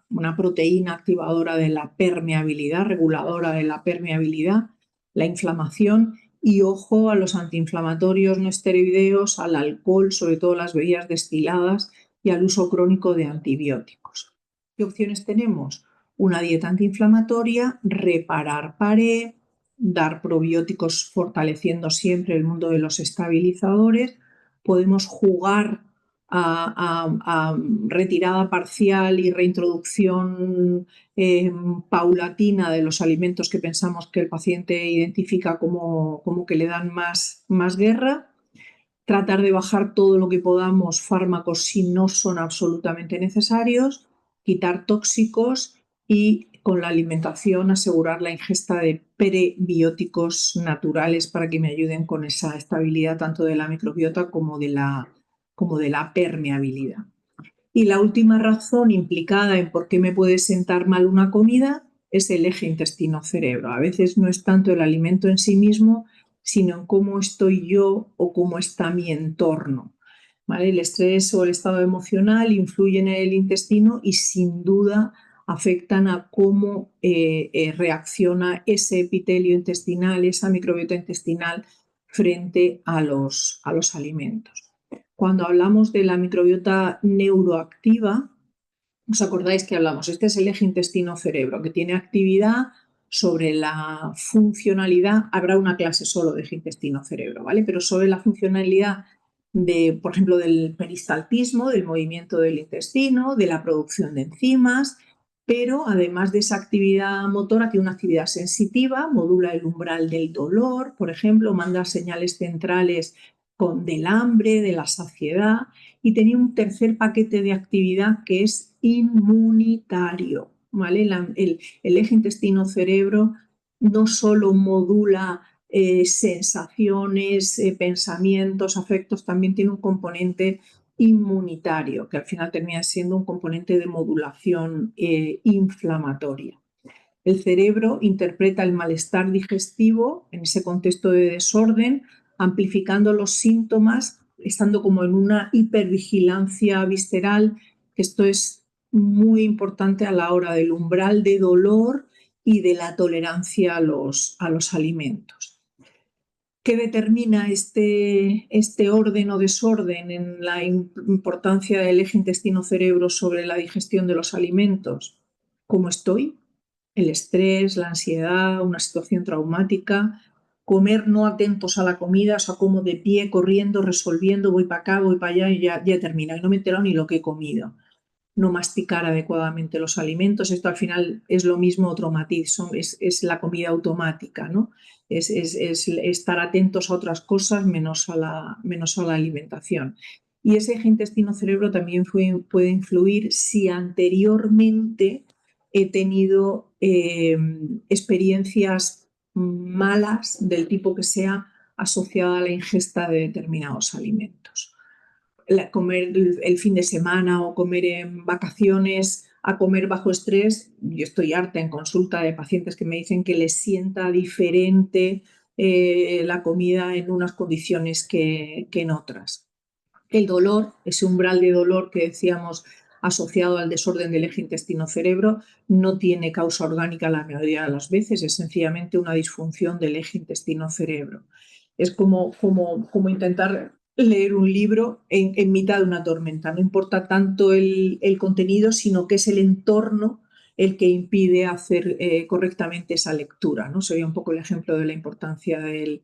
A: una proteína activadora de la permeabilidad, reguladora de la permeabilidad, la inflamación y ojo a los antiinflamatorios no esteroideos, al alcohol, sobre todo las bebidas destiladas y al uso crónico de antibióticos. ¿Qué opciones tenemos? Una dieta antiinflamatoria, reparar pared, dar probióticos fortaleciendo siempre el mundo de los estabilizadores, podemos jugar a retirada parcial y reintroducción paulatina de los alimentos que pensamos que el paciente identifica como que le dan más guerra, tratar de bajar todo lo que podamos fármacos si no son absolutamente necesarios, quitar tóxicos y con la alimentación asegurar la ingesta de prebióticos naturales para que me ayuden con esa estabilidad tanto de la microbiota como de la permeabilidad. Y la última razón implicada en por qué me puede sentar mal una comida es el eje intestino-cerebro. A veces no es tanto el alimento en sí mismo, sino en cómo estoy yo o cómo está mi entorno. ¿Vale? El estrés o el estado emocional influyen en el intestino y sin duda afectan a cómo reacciona ese epitelio intestinal, esa microbiota intestinal frente a los alimentos. Cuando hablamos de la microbiota neuroactiva, ¿os acordáis que hablamos? Este es el eje intestino-cerebro, que tiene actividad sobre la funcionalidad. Habrá una clase solo de eje intestino-cerebro, ¿vale? Pero sobre la funcionalidad de, por ejemplo, del peristaltismo, del movimiento del intestino, de la producción de enzimas, pero además de esa actividad motora, tiene una actividad sensitiva, modula el umbral del dolor, por ejemplo, manda señales centrales del hambre, de la saciedad, y tenía un tercer paquete de actividad que es inmunitario. ¿Vale? El eje intestino-cerebro no solo modula sensaciones, pensamientos, afectos, también tiene un componente inmunitario, que al final termina siendo un componente de modulación inflamatoria. El cerebro interpreta el malestar digestivo en ese contexto de desorden, amplificando los síntomas, estando como en una hipervigilancia visceral. Esto es muy importante a la hora del umbral de dolor y de la tolerancia a los alimentos. ¿Qué determina este orden o desorden en la importancia del eje intestino-cerebro sobre la digestión de los alimentos? ¿Cómo estoy? El estrés, la ansiedad, una situación traumática, comer no atentos a la comida, o sea, como de pie, corriendo, resolviendo, voy para acá, voy para allá y ya he terminado y no me he enterado ni lo que he comido. No masticar adecuadamente los alimentos, esto al final es lo mismo, otro matiz, es la comida automática, ¿no? Es estar atentos a otras cosas menos a la alimentación. Y ese eje intestino-cerebro también puede influir si anteriormente he tenido experiencias malas del tipo que sea asociada a la ingesta de determinados alimentos. Comer el fin de semana o comer en vacaciones a comer bajo estrés, yo estoy harta en consulta de pacientes que me dicen que les sienta diferente la comida en unas condiciones que en otras. El dolor, ese umbral de dolor que decíamos asociado al desorden del eje intestino-cerebro, no tiene causa orgánica la mayoría de las veces, es sencillamente una disfunción del eje intestino-cerebro. Es como intentar leer un libro en mitad de una tormenta. No importa tanto el contenido, sino que es el entorno el que impide hacer correctamente esa lectura, ¿no? Sería un poco el ejemplo de la importancia del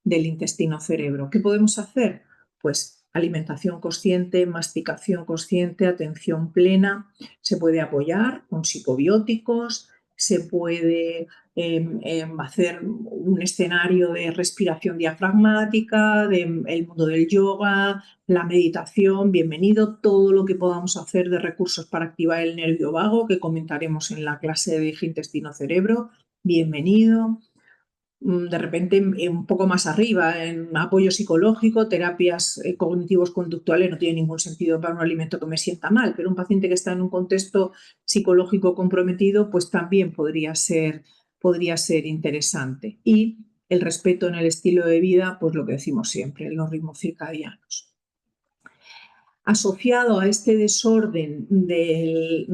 A: intestino-cerebro. ¿Qué podemos hacer? Pues alimentación consciente, masticación consciente, atención plena. Se puede apoyar con psicobióticos, se puede hacer un escenario de respiración diafragmática, del mundo del yoga, la meditación, bienvenido, todo lo que podamos hacer de recursos para activar el nervio vago, que comentaremos en la clase de eje intestino-cerebro, bienvenido. De repente un poco más arriba, en apoyo psicológico, terapias cognitivos conductuales, no tiene ningún sentido para un alimento que me sienta mal, pero un paciente que está en un contexto psicológico comprometido, pues también podría ser interesante. Y el respeto en el estilo de vida, pues lo que decimos siempre, los ritmos circadianos. Asociado a este desorden de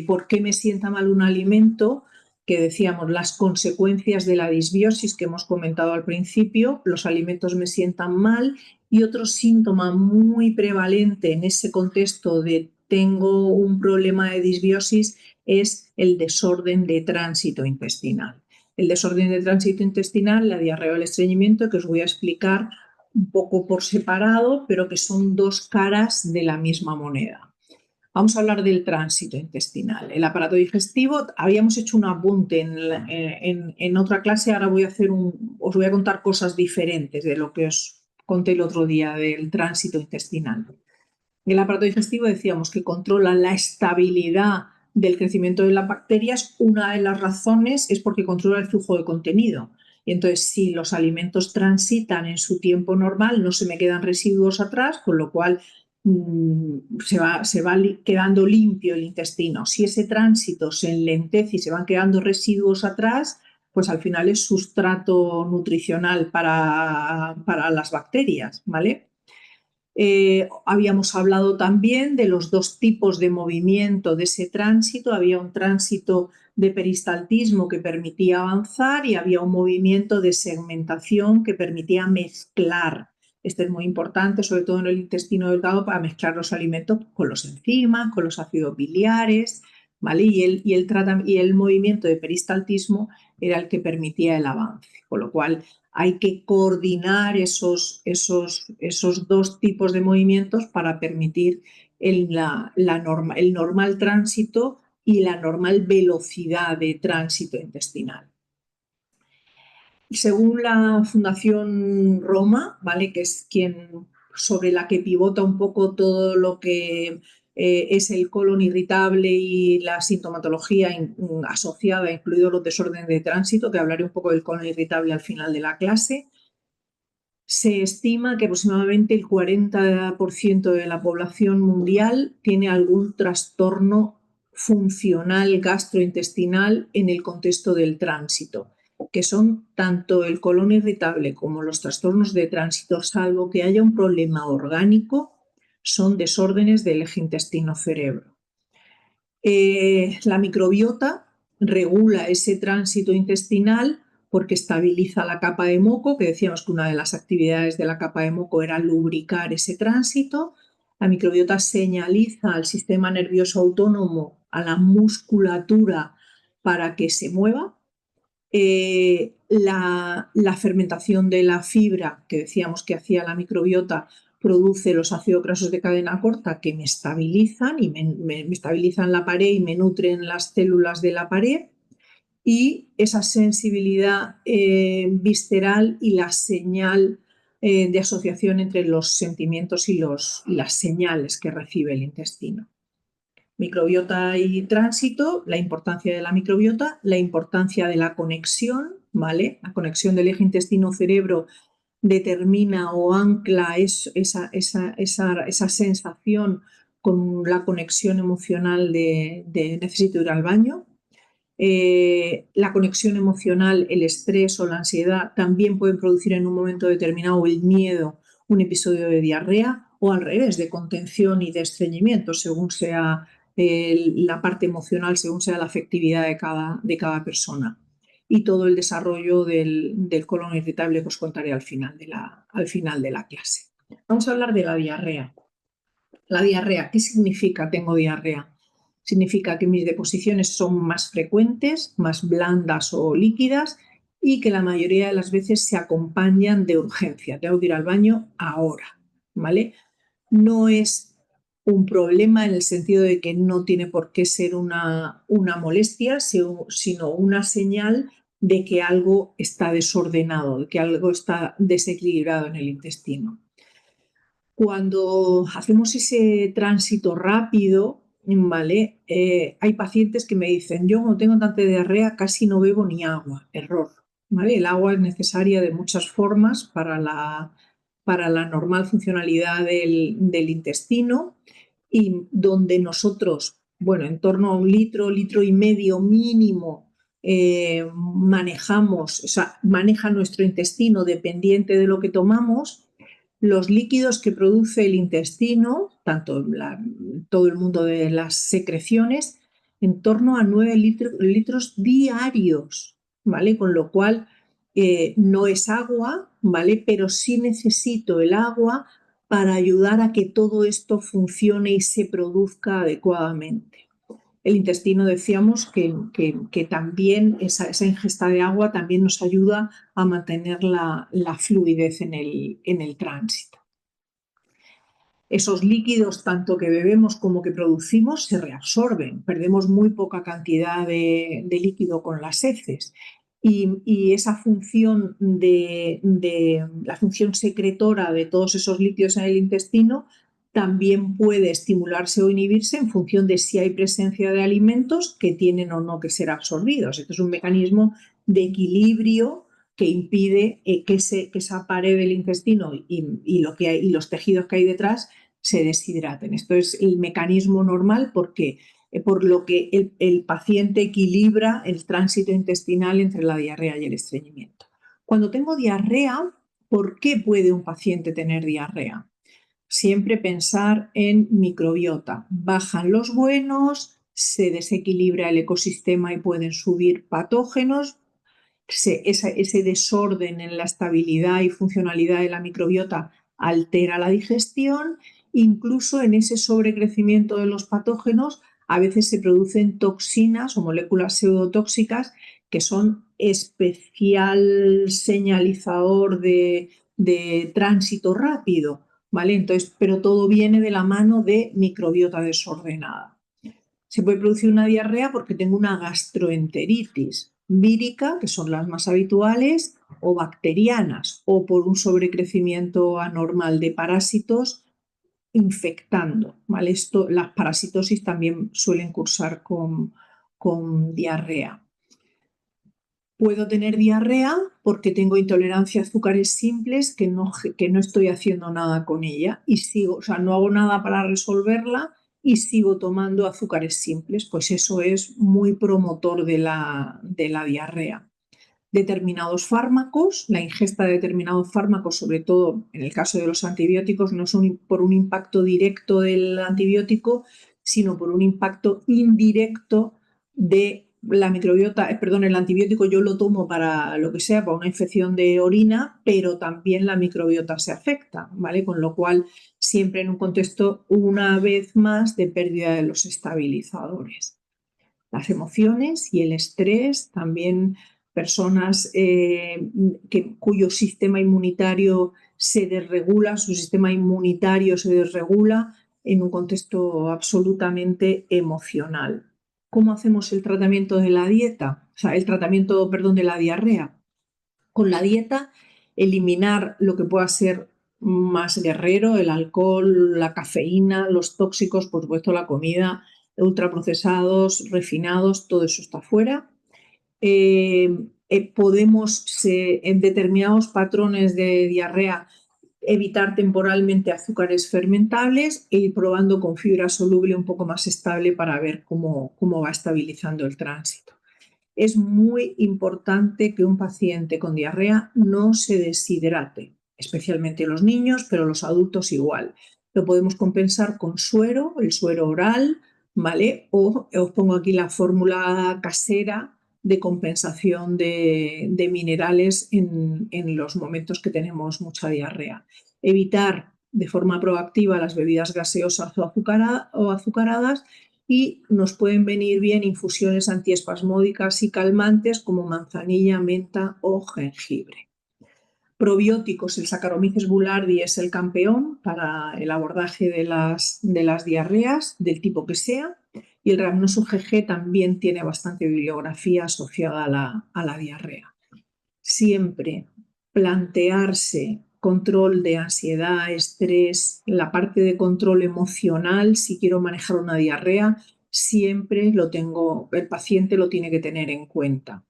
A: por qué me sienta mal un alimento, que decíamos las consecuencias de la disbiosis que hemos comentado al principio, los alimentos me sientan mal, y otro síntoma muy prevalente en ese contexto de tengo un problema de disbiosis es el desorden de tránsito intestinal. El desorden de tránsito intestinal, la diarrea o el estreñimiento, que os voy a explicar un poco por separado, pero que son dos caras de la misma moneda. Vamos a hablar del tránsito intestinal. El aparato digestivo, habíamos hecho un apunte en otra clase, ahora os voy a contar cosas diferentes de lo que os conté el otro día del tránsito intestinal. El aparato digestivo decíamos que controla la estabilidad del crecimiento de las bacterias. Una de las razones es porque controla el flujo de contenido. Y entonces, si los alimentos transitan en su tiempo normal, no se me quedan residuos atrás, con lo cual se va quedando limpio el intestino. Si ese tránsito se enlentece y se van quedando residuos atrás, pues al final es sustrato nutricional para las bacterias, ¿vale? Habíamos hablado también de los dos tipos de movimiento de ese tránsito. Había un tránsito de peristaltismo que permitía avanzar y había un movimiento de segmentación que permitía mezclar. Esto es muy importante, sobre todo en el intestino delgado, para mezclar los alimentos con los enzimas, con los ácidos biliares, ¿vale? Y el movimiento de peristaltismo era el que permitía el avance, con lo cual hay que coordinar esos dos tipos de movimientos para permitir el normal tránsito y la normal velocidad de tránsito intestinal. Según la Fundación Roma, ¿vale?, que es sobre la que pivota un poco todo lo que es el colon irritable y la sintomatología asociada, incluidos los desórdenes de tránsito, que hablaré un poco del colon irritable al final de la clase. Se estima que aproximadamente el 40% de la población mundial tiene algún trastorno funcional gastrointestinal en el contexto del tránsito, que son tanto el colon irritable como los trastornos de tránsito, salvo que haya un problema orgánico, son desórdenes del eje intestino-cerebro. La microbiota regula ese tránsito intestinal porque estabiliza la capa de moco, que decíamos que una de las actividades de la capa de moco era lubricar ese tránsito. La microbiota señaliza al sistema nervioso autónomo, a la musculatura, para que se mueva. La fermentación de la fibra, que decíamos que hacía la microbiota, produce los ácidos grasos de cadena corta que me estabilizan y me estabilizan la pared y me nutren las células de la pared. Y esa sensibilidad visceral y la señal de asociación entre los sentimientos y las señales que recibe el intestino. Microbiota y tránsito, la importancia de la microbiota, la importancia de la conexión, ¿vale? La conexión del eje intestino-cerebro determina o ancla esa sensación con la conexión emocional de necesito ir al baño. La conexión emocional, el estrés o la ansiedad también pueden producir en un momento determinado el miedo, un episodio de diarrea, o al revés, de contención y de estreñimiento, según sea la parte emocional, según sea la afectividad de cada persona. Y todo el desarrollo del colon irritable que os contaré al final de la clase. Vamos a hablar de la diarrea. La diarrea, ¿qué significa tengo diarrea? Significa que mis deposiciones son más frecuentes, más blandas o líquidas y que la mayoría de las veces se acompañan de urgencia. Tengo que ir al baño ahora, ¿vale? No es un problema en el sentido de que no tiene por qué ser una molestia, sino una señal de que algo está desordenado, de que algo está desequilibrado en el intestino. Cuando hacemos ese tránsito rápido, ¿vale? Hay pacientes que me dicen, yo cuando tengo tanta diarrea casi no bebo ni agua. Error, ¿vale? El agua es necesaria de muchas formas para la normal funcionalidad del intestino, y donde nosotros, bueno, en torno a 1 litro, litro y medio mínimo, manejamos, o sea, maneja nuestro intestino dependiente de lo que tomamos. Los líquidos que produce el intestino, tanto todo el mundo de las secreciones, en torno a 9 litros diarios, ¿vale? Con lo cual no es agua, ¿vale? Pero sí necesito el agua para ayudar a que todo esto funcione y se produzca adecuadamente. El intestino, decíamos que también esa ingesta de agua también nos ayuda a mantener la fluidez en el tránsito. Esos líquidos, tanto que bebemos como que producimos, se reabsorben. Perdemos muy poca cantidad de líquido con las heces. Y esa función la función secretora de todos esos líquidos en el intestino también puede estimularse o inhibirse en función de si hay presencia de alimentos que tienen o no que ser absorbidos. Esto es un mecanismo de equilibrio que impide que esa pared del intestino y los tejidos que hay detrás se deshidraten. Esto es el mecanismo normal porque por lo que el paciente equilibra el tránsito intestinal entre la diarrea y el estreñimiento. Cuando tengo diarrea, ¿por qué puede un paciente tener diarrea? Siempre pensar en microbiota. Bajan los buenos, se desequilibra el ecosistema y pueden subir patógenos. Ese desorden en la estabilidad y funcionalidad de la microbiota altera la digestión. Incluso en ese sobrecrecimiento de los patógenos a veces se producen toxinas o moléculas pseudotóxicas que son especial señalizador de tránsito rápido, ¿vale? Entonces, pero todo viene de la mano de microbiota desordenada. Se puede producir una diarrea porque tengo una gastroenteritis vírica, que son las más habituales, o bacterianas, o por un sobrecrecimiento anormal de parásitos infectando, ¿vale? Las parasitosis también suelen cursar con diarrea. Puedo tener diarrea porque tengo intolerancia a azúcares simples que no estoy haciendo nada con ella y sigo, o sea, no hago nada para resolverla y sigo tomando azúcares simples, pues eso es muy promotor de la diarrea. Determinados fármacos, la ingesta de determinados fármacos, sobre todo en el caso de los antibióticos, no son por un impacto directo del antibiótico, sino por un impacto indirecto de la microbiota, perdón, el antibiótico yo lo tomo para lo que sea, para una infección de orina, pero también la microbiota se afecta, ¿vale? Con lo cual, siempre en un contexto, una vez más, de pérdida de los estabilizadores. Las emociones y el estrés, también personas cuyo sistema inmunitario se desregula, su sistema inmunitario se desregula en un contexto absolutamente emocional. ¿Cómo hacemos el tratamiento de la dieta? O sea, el tratamiento, perdón, de la diarrea. Con la dieta, eliminar lo que pueda ser más guerrero, el alcohol, la cafeína, los tóxicos, por supuesto la comida, ultraprocesados, refinados, todo eso está fuera. Podemos, en determinados patrones de diarrea, evitar temporalmente azúcares fermentables e ir probando con fibra soluble un poco más estable para ver cómo va estabilizando el tránsito. Es muy importante que un paciente con diarrea no se deshidrate, especialmente los niños, pero los adultos igual. Lo podemos compensar con suero, el suero oral, ¿vale? O os pongo aquí la fórmula casera de compensación de minerales en los momentos que tenemos mucha diarrea. Evitar de forma proactiva las bebidas gaseosas o azucaradas y nos pueden venir bien infusiones antiespasmódicas y calmantes como manzanilla, menta o jengibre. Probióticos, el Saccharomyces boulardii es el campeón para el abordaje de las diarreas, del tipo que sea, y el Rhamnosus GG también tiene bastante bibliografía asociada a la diarrea. Siempre plantearse control de ansiedad, estrés, la parte de control emocional, si quiero manejar una diarrea, siempre el paciente lo tiene que tener en cuenta.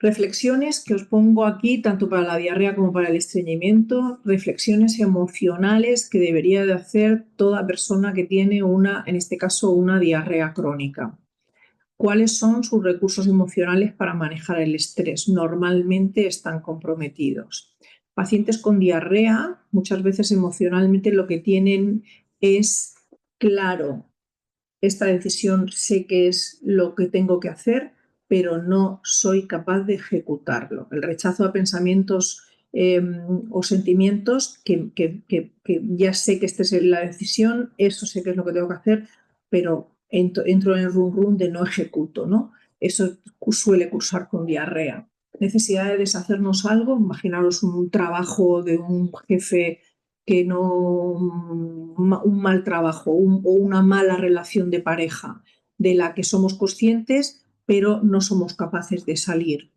A: Reflexiones que os pongo aquí, tanto para la diarrea como para el estreñimiento, reflexiones emocionales que debería de hacer toda persona que tiene en este caso, una diarrea crónica. ¿Cuáles son sus recursos emocionales para manejar el estrés? Normalmente están comprometidos. Pacientes con diarrea, muchas veces emocionalmente lo que tienen es claro, esta decisión sé que es lo que tengo que hacer, pero no soy capaz de ejecutarlo. El rechazo a pensamientos o sentimientos que ya sé que esta es la decisión, eso sé que es lo que tengo que hacer, pero entro en el rum de no ejecuto, ¿no? Eso suele cursar con diarrea. Necesidad de deshacernos algo, imaginaros un trabajo de un jefe que no, un mal trabajo o una mala relación de pareja de la que somos conscientes, pero no somos capaces de salir.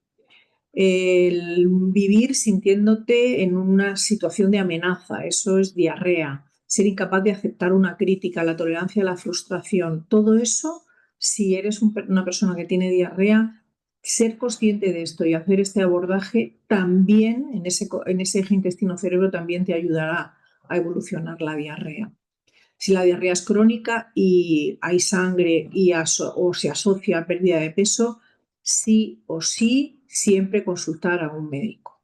A: El vivir sintiéndote en una situación de amenaza, eso es diarrea. Ser incapaz de aceptar una crítica, la tolerancia a la frustración, todo eso, si eres una persona que tiene diarrea, ser consciente de esto y hacer este abordaje también en ese eje intestino-cerebro también te ayudará a evolucionar la diarrea. Si la diarrea es crónica y hay sangre o se asocia a pérdida de peso, sí o sí, siempre consultar a un médico.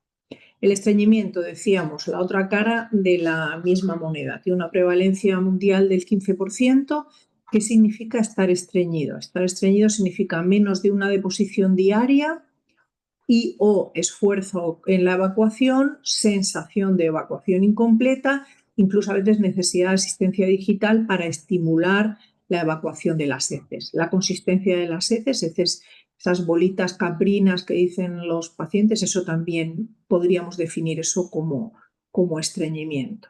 A: El estreñimiento, decíamos, la otra cara de la misma moneda. Tiene una prevalencia mundial del 15%. ¿Qué significa estar estreñido? Estar estreñido significa menos de una deposición diaria y o esfuerzo en la evacuación, sensación de evacuación incompleta, incluso a veces necesidad de asistencia digital para estimular la evacuación de las heces. La consistencia de las heces, esas bolitas caprinas que dicen los pacientes, eso también podríamos definir eso como estreñimiento.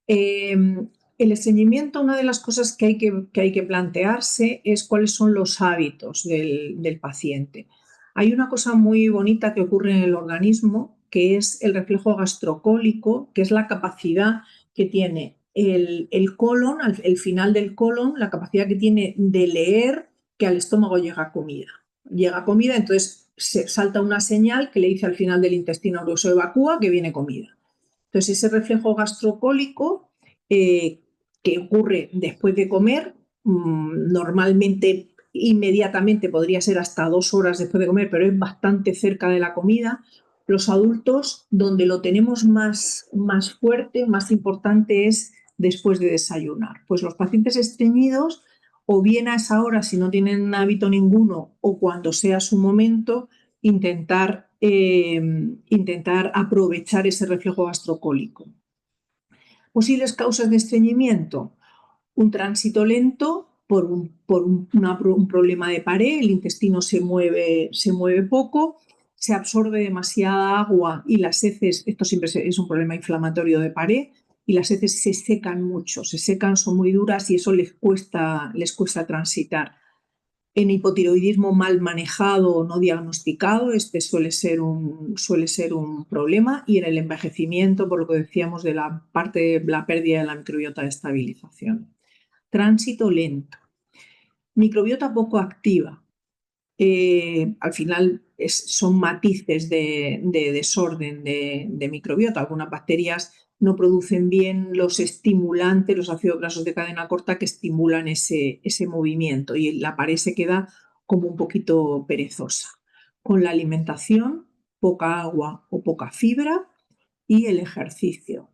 A: El estreñimiento, una de las cosas que hay que plantearse es cuáles son los hábitos del paciente. Hay una cosa muy bonita que ocurre en el organismo, que es el reflejo gastrocólico, que es la capacidad que tiene el colon, el final del colon, la capacidad que tiene de leer que al estómago llega comida. Llega comida, entonces se salta una señal que le dice al final del intestino grueso evacúa que viene comida. Entonces, ese reflejo gastrocólico que ocurre después de comer, normalmente inmediatamente podría ser hasta 2 horas después de comer, pero es bastante cerca de la comida. Los adultos, donde lo tenemos más fuerte, más importante es después de desayunar. Pues los pacientes estreñidos, o bien a esa hora si no tienen hábito ninguno, o cuando sea su momento, intentar aprovechar ese reflejo gastrocólico. Posibles causas de estreñimiento: un tránsito lento por un problema de pared, el intestino se mueve poco, se absorbe demasiada agua y las heces, esto siempre es un problema inflamatorio de pared, y las heces se secan mucho, son muy duras y eso les cuesta transitar. En hipotiroidismo mal manejado o no diagnosticado, este suele ser un problema, y en el envejecimiento, por lo que decíamos de la pérdida de la microbiota de estabilización. Tránsito lento. Microbiota poco activa. Al final son matices de desorden de microbiota. Algunas bacterias no producen bien los estimulantes, los ácidos grasos de cadena corta que estimulan ese movimiento, y la pared se queda como un poquito perezosa. Con la alimentación, poca agua o poca fibra, y el ejercicio.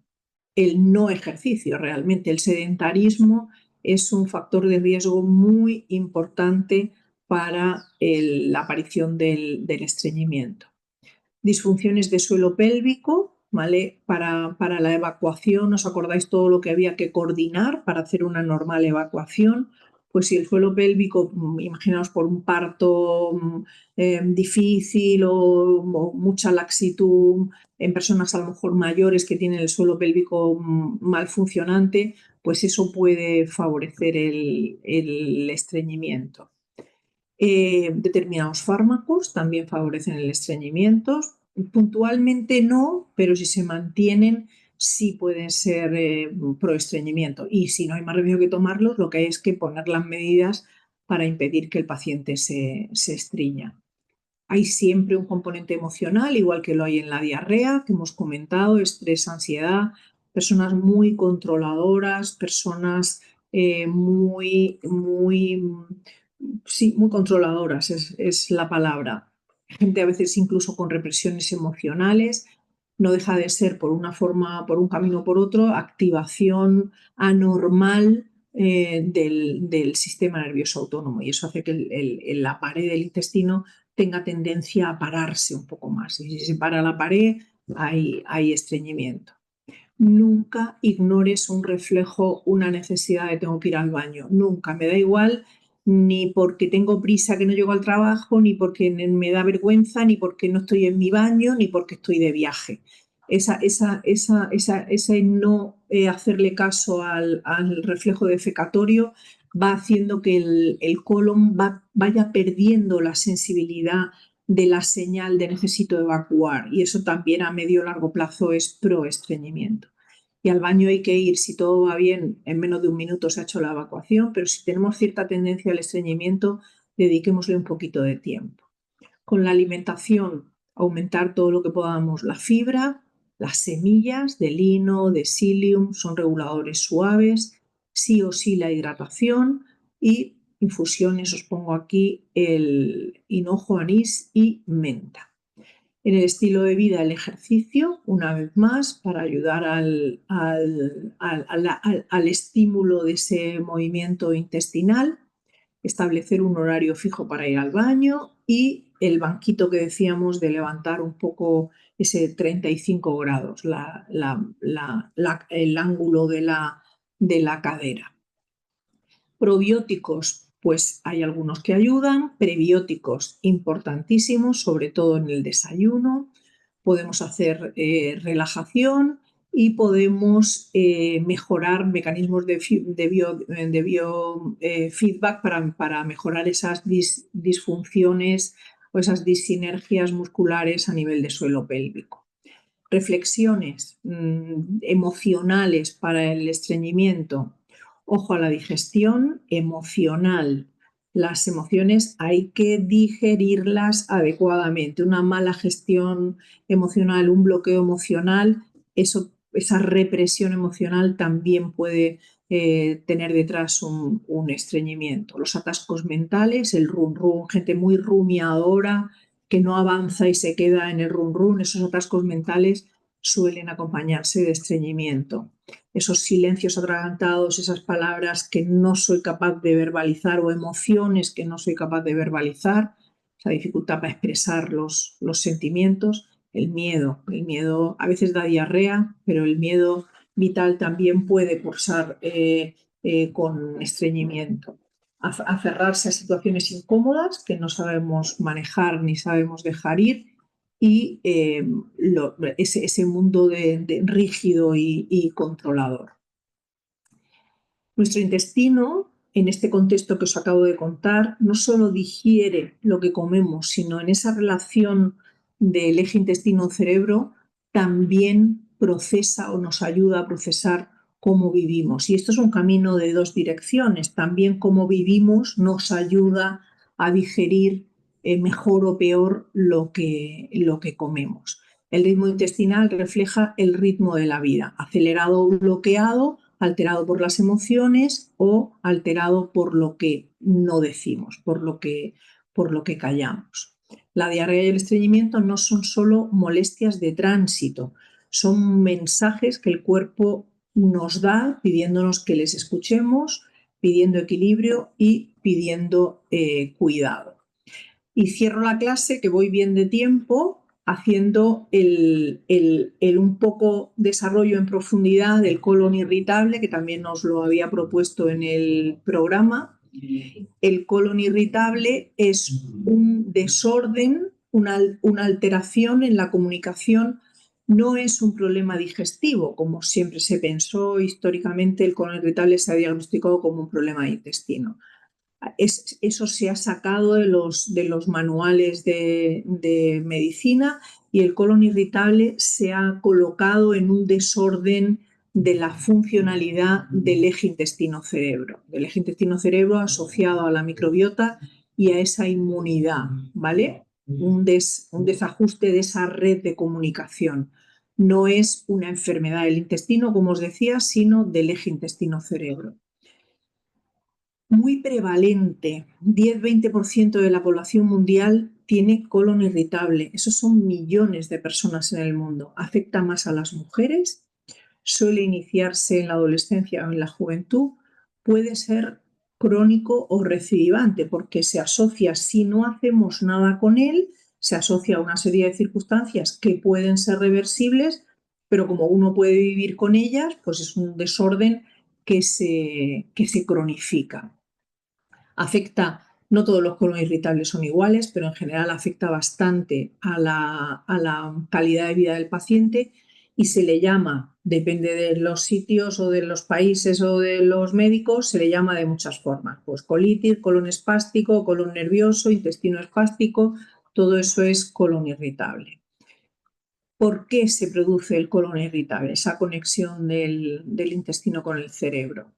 A: El no ejercicio, realmente el sedentarismo es un factor de riesgo muy importante para la aparición del estreñimiento. Disfunciones de suelo pélvico, ¿vale? Para la evacuación, ¿os acordáis todo lo que había que coordinar para hacer una normal evacuación? Pues si el suelo pélvico, imaginaos por un parto difícil o mucha laxitud en personas a lo mejor mayores que tienen el suelo pélvico mal funcionante, pues eso puede favorecer el estreñimiento. Determinados fármacos también favorecen el estreñimiento. Puntualmente no, pero si se mantienen sí pueden ser proestreñimiento. Y si no hay más remedio que tomarlos, lo que hay es que poner las medidas para impedir que el paciente se estreña. Hay siempre un componente emocional, igual que lo hay en la diarrea, que hemos comentado: estrés, ansiedad, personas muy controladoras, personas muy controladoras es la palabra. Gente a veces incluso con represiones emocionales. No deja de ser, por una forma, por un camino o por otro, activación anormal del sistema nervioso autónomo, y eso hace que la pared del intestino tenga tendencia a pararse un poco más, y si se para la pared hay estreñimiento. Nunca ignores un reflejo, una necesidad de tengo que ir al baño. Nunca, me da igual, ni porque tengo prisa que no llego al trabajo, ni porque me da vergüenza, ni porque no estoy en mi baño, ni porque estoy de viaje. Ese no hacerle caso al reflejo defecatorio va haciendo que el colon vaya perdiendo la sensibilidad de la señal de necesito evacuar, y eso también a medio o largo plazo es proestreñimiento. Y al baño hay que ir, si todo va bien, en menos de un minuto se ha hecho la evacuación, pero si tenemos cierta tendencia al estreñimiento, dediquémosle un poquito de tiempo. Con la alimentación, aumentar todo lo que podamos la fibra, Las semillas de lino, de psyllium, son reguladores suaves, sí o sí la hidratación y infusiones, os pongo aquí el hinojo, anís y menta. En el estilo de vida, el ejercicio, una vez más, para ayudar al estímulo de ese movimiento intestinal, establecer un horario fijo para ir al baño y el banquito que decíamos de levantar un poco ese 35 grados, el ángulo de la cadera. Probióticos, pues hay algunos que ayudan, prebióticos importantísimos, sobre todo en el desayuno. Podemos hacer relajación y podemos mejorar mecanismos de biofeedback para mejorar esas disfunciones o esas disinergias musculares a nivel de suelo pélvico. Reflexiones emocionales para el estreñimiento. Ojo a la digestión emocional. Las emociones hay que digerirlas adecuadamente. Una mala gestión emocional, un bloqueo emocional, esa represión emocional también puede tener detrás un estreñimiento. Los atascos mentales, el run run, gente muy rumiadora que no avanza y se queda en el run run, esos atascos mentales suelen acompañarse de estreñimiento. Esos silencios atragantados, esas palabras que no soy capaz de verbalizar o emociones que no soy capaz de verbalizar, esa dificultad para expresar los sentimientos, el miedo a veces da diarrea, pero el miedo vital también puede cursar con estreñimiento. Aferrarse a situaciones incómodas que no sabemos manejar ni sabemos dejar ir y ese mundo de rígido y controlador. Nuestro intestino, en este contexto que os acabo de contar, no solo digiere lo que comemos, sino en esa relación del eje intestino-cerebro también procesa o nos ayuda a procesar cómo vivimos. Y esto es un camino de dos direcciones. También cómo vivimos nos ayuda a digerir mejor o peor lo que comemos. El ritmo intestinal refleja el ritmo de la vida, acelerado o bloqueado, alterado por las emociones o alterado por lo que no decimos, por lo que callamos. La diarrea y el estreñimiento no son solo molestias de tránsito, son mensajes que el cuerpo nos da pidiéndonos que les escuchemos, pidiendo equilibrio y pidiendo cuidado. Y cierro la clase, que voy bien de tiempo, haciendo un poco desarrollo en profundidad del colon irritable, que también os lo había propuesto en el programa. El colon irritable es un desorden, una alteración en la comunicación. No es un problema digestivo, como siempre se pensó históricamente. El colon irritable se ha diagnosticado como un problema de intestino. Eso se ha sacado de los manuales de medicina y el colon irritable se ha colocado en un desorden de la funcionalidad del eje intestino-cerebro, asociado a la microbiota y a esa inmunidad, ¿vale? Un desajuste de esa red de comunicación. No es una enfermedad del intestino, como os decía, sino del eje intestino-cerebro. Muy prevalente, 10-20% de la población mundial tiene colon irritable. Esos son millones de personas en el mundo. Afecta más a las mujeres, suele iniciarse en la adolescencia o en la juventud, puede ser crónico o recidivante porque se asocia, si no hacemos nada con él, se asocia a una serie de circunstancias que pueden ser reversibles, pero como uno puede vivir con ellas, pues es un desorden que se cronifica. Afecta, no todos los colon irritables son iguales, pero en general afecta bastante a la calidad de vida del paciente y se le llama, depende de los sitios o de los países o de los médicos, se le llama de muchas formas. Pues colitis, colon espástico, colon nervioso, intestino espástico, todo eso es colon irritable. ¿Por qué se produce el colon irritable? Esa conexión del intestino con el cerebro.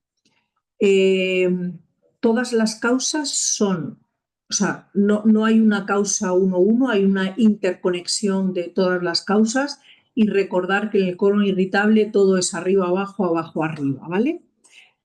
A: Todas las causas son, o sea, no hay una causa 1-1, hay una interconexión de todas las causas y recordar que en el colon irritable todo es arriba, abajo, arriba, ¿vale?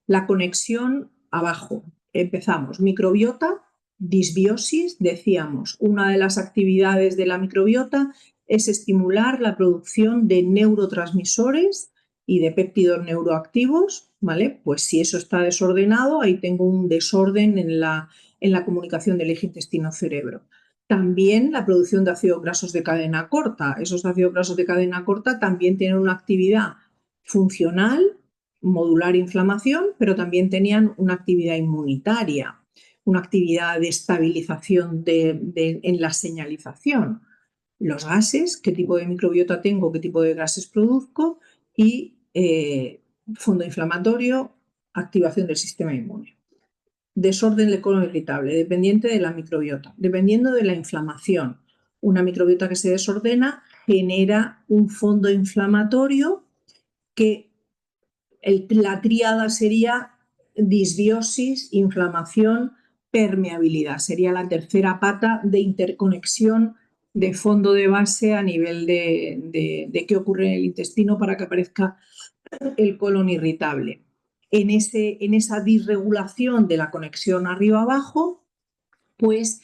A: La conexión abajo. Empezamos. Microbiota, disbiosis, decíamos, una de las actividades de la microbiota es estimular la producción de neurotransmisores y de péptidos neuroactivos, ¿vale? Pues si eso está desordenado, ahí tengo un desorden en la comunicación del eje intestino-cerebro. También la producción de ácidos grasos de cadena corta. Esos ácidos grasos de cadena corta también tienen una actividad funcional, modular inflamación, pero también tenían una actividad inmunitaria, una actividad de estabilización en la señalización. Los gases, qué tipo de microbiota tengo, qué tipo de gases produzco y fondo inflamatorio, activación del sistema inmune. Desorden del colon irritable, dependiente de la microbiota, dependiendo de la inflamación. Una microbiota que se desordena genera un fondo inflamatorio que la tríada sería disbiosis, inflamación, permeabilidad. Sería la tercera pata de interconexión de fondo de base a nivel de qué ocurre en el intestino para que aparezca el colon irritable. En esa disregulación de la conexión arriba-abajo, pues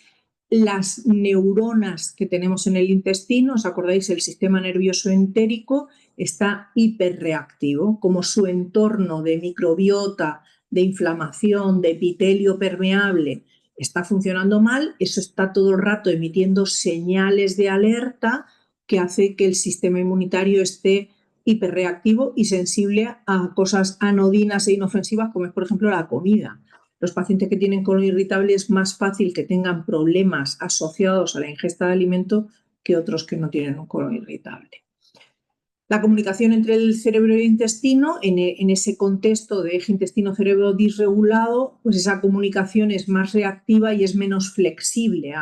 A: las neuronas que tenemos en el intestino, ¿os acordáis? El sistema nervioso entérico está hiperreactivo, como su entorno de microbiota, de inflamación, de epitelio permeable está funcionando mal, eso está todo el rato emitiendo señales de alerta que hace que el sistema inmunitario esté hiperreactivo y sensible a cosas anodinas e inofensivas, como es, por ejemplo, la comida. Los pacientes que tienen colon irritable es más fácil que tengan problemas asociados a la ingesta de alimento que otros que no tienen un colon irritable. La comunicación entre el cerebro y el intestino, en ese contexto de eje intestino-cerebro disregulado, pues esa comunicación es más reactiva y es menos flexible.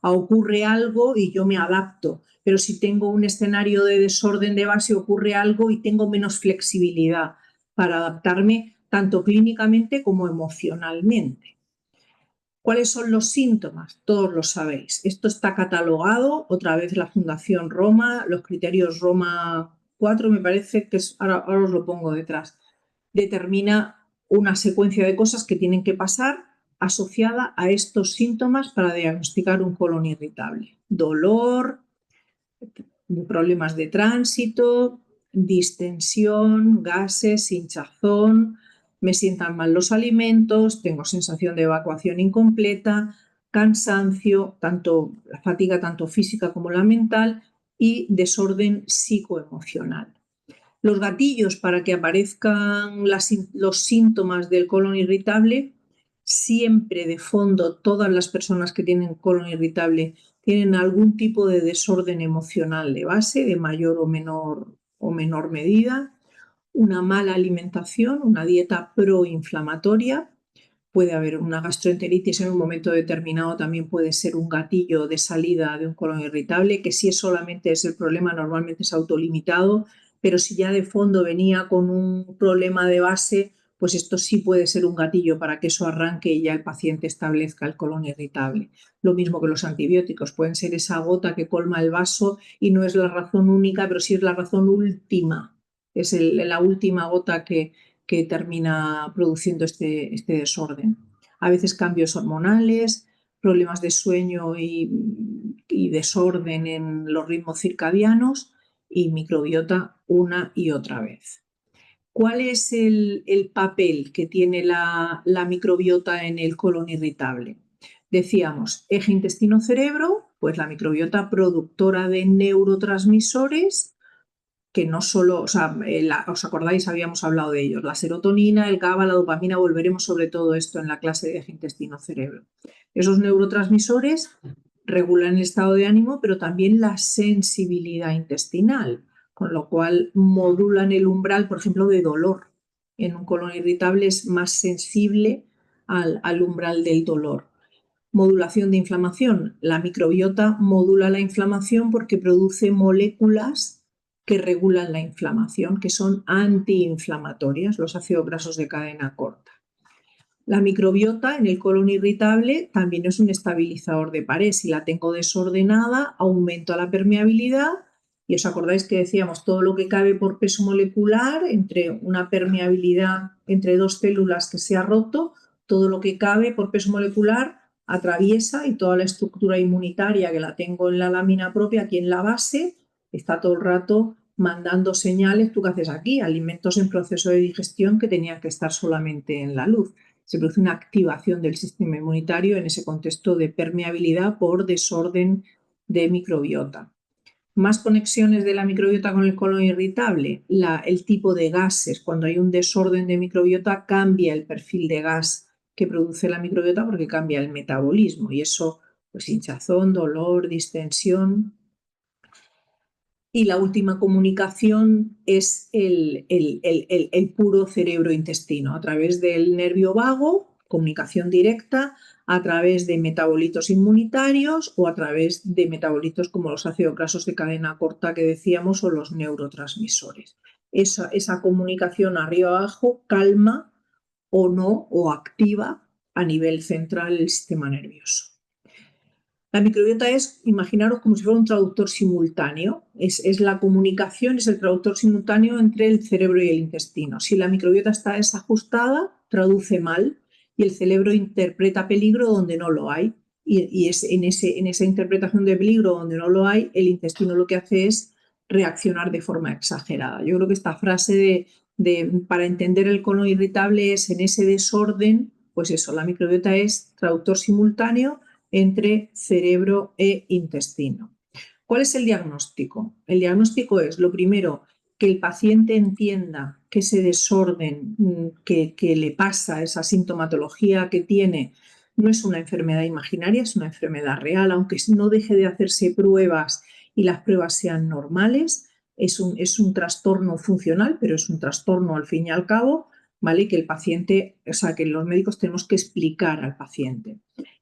A: Ocurre algo y yo me adapto, pero si tengo un escenario de desorden de base ocurre algo y tengo menos flexibilidad para adaptarme tanto clínicamente como emocionalmente. ¿Cuáles son los síntomas? Todos lo sabéis. Esto está catalogado, otra vez la Fundación Roma, los criterios Roma 4, me parece que es, ahora os lo pongo detrás, determina una secuencia de cosas que tienen que pasar asociada a estos síntomas para diagnosticar un colon irritable. Dolor, problemas de tránsito, distensión, gases, hinchazón, me sientan mal los alimentos, tengo sensación de evacuación incompleta, cansancio, tanto la fatiga tanto física como la mental y desorden psicoemocional. Los gatillos para que aparezcan los síntomas del colon irritable, siempre de fondo todas las personas que tienen colon irritable tienen algún tipo de desorden emocional de base, de mayor o menor medida, una mala alimentación, una dieta proinflamatoria, puede haber una gastroenteritis en un momento determinado, también puede ser un gatillo de salida de un colon irritable, que si es solamente es el problema, normalmente es autolimitado, pero si ya de fondo venía con un problema de base, pues esto sí puede ser un gatillo para que eso arranque y ya el paciente establezca el colon irritable. Lo mismo que los antibióticos, pueden ser esa gota que colma el vaso y no es la razón única, pero sí es la razón última, es la última gota que termina produciendo este desorden. A veces cambios hormonales, problemas de sueño y desorden en los ritmos circadianos y microbiota una y otra vez. ¿Cuál es el papel que tiene la microbiota en el colon irritable? Decíamos, eje intestino-cerebro, pues la microbiota productora de neurotransmisores que no solo, o sea, ¿os acordáis? Habíamos hablado de ellos, la serotonina, el GABA, la dopamina, volveremos sobre todo esto en la clase de eje intestino-cerebro. Esos neurotransmisores regulan el estado de ánimo, pero también la sensibilidad intestinal, con lo cual modulan el umbral, por ejemplo, de dolor. En un colon irritable es más sensible al umbral del dolor. Modulación de inflamación. La microbiota modula la inflamación porque produce moléculas que regulan la inflamación, que son antiinflamatorias, los ácidos grasos de cadena corta. La microbiota en el colon irritable también es un estabilizador de pared. Si la tengo desordenada, aumento la permeabilidad Y os acordáis que decíamos todo lo que cabe por peso molecular, entre una permeabilidad entre dos células que se ha roto, todo lo que cabe por peso molecular atraviesa y toda la estructura inmunitaria que la tengo en la lámina propia, aquí en la base, está todo el rato mandando señales. ¿Tú qué haces aquí? Alimentos en proceso de digestión que tenían que estar solamente en la luz. Se produce una activación del sistema inmunitario en ese contexto de permeabilidad por desorden de microbiota. Más conexiones de la microbiota con el colon irritable. El tipo de gases. Cuando hay un desorden de microbiota cambia el perfil de gas que produce la microbiota porque cambia el metabolismo y eso, pues hinchazón, dolor, distensión. Y la última comunicación es el puro cerebro-intestino, a través del nervio vago, comunicación directa, a través de metabolitos inmunitarios o a través de metabolitos como los ácidos grasos de cadena corta que decíamos o los neurotransmisores. Esa comunicación arriba-abajo calma o no o activa a nivel central el sistema nervioso. La microbiota es, imaginaros como si fuera un traductor simultáneo, es la comunicación, es el traductor simultáneo entre el cerebro y el intestino. Si la microbiota está desajustada, traduce mal y el cerebro interpreta peligro donde no lo hay. Y es en esa interpretación de peligro donde no lo hay, el intestino lo que hace es reaccionar de forma exagerada. Yo creo que esta frase para entender el colon irritable es en ese desorden, pues eso, la microbiota es traductor simultáneo entre cerebro e intestino. ¿Cuál es el diagnóstico? El diagnóstico es, lo primero, que el paciente entienda que ese desorden que le pasa, esa sintomatología que tiene, no es una enfermedad imaginaria, es una enfermedad real, aunque no deje de hacerse pruebas y las pruebas sean normales. Es un trastorno funcional, pero es un trastorno al fin y al cabo, ¿vale? Que el paciente, o sea, que los médicos tenemos que explicar al paciente.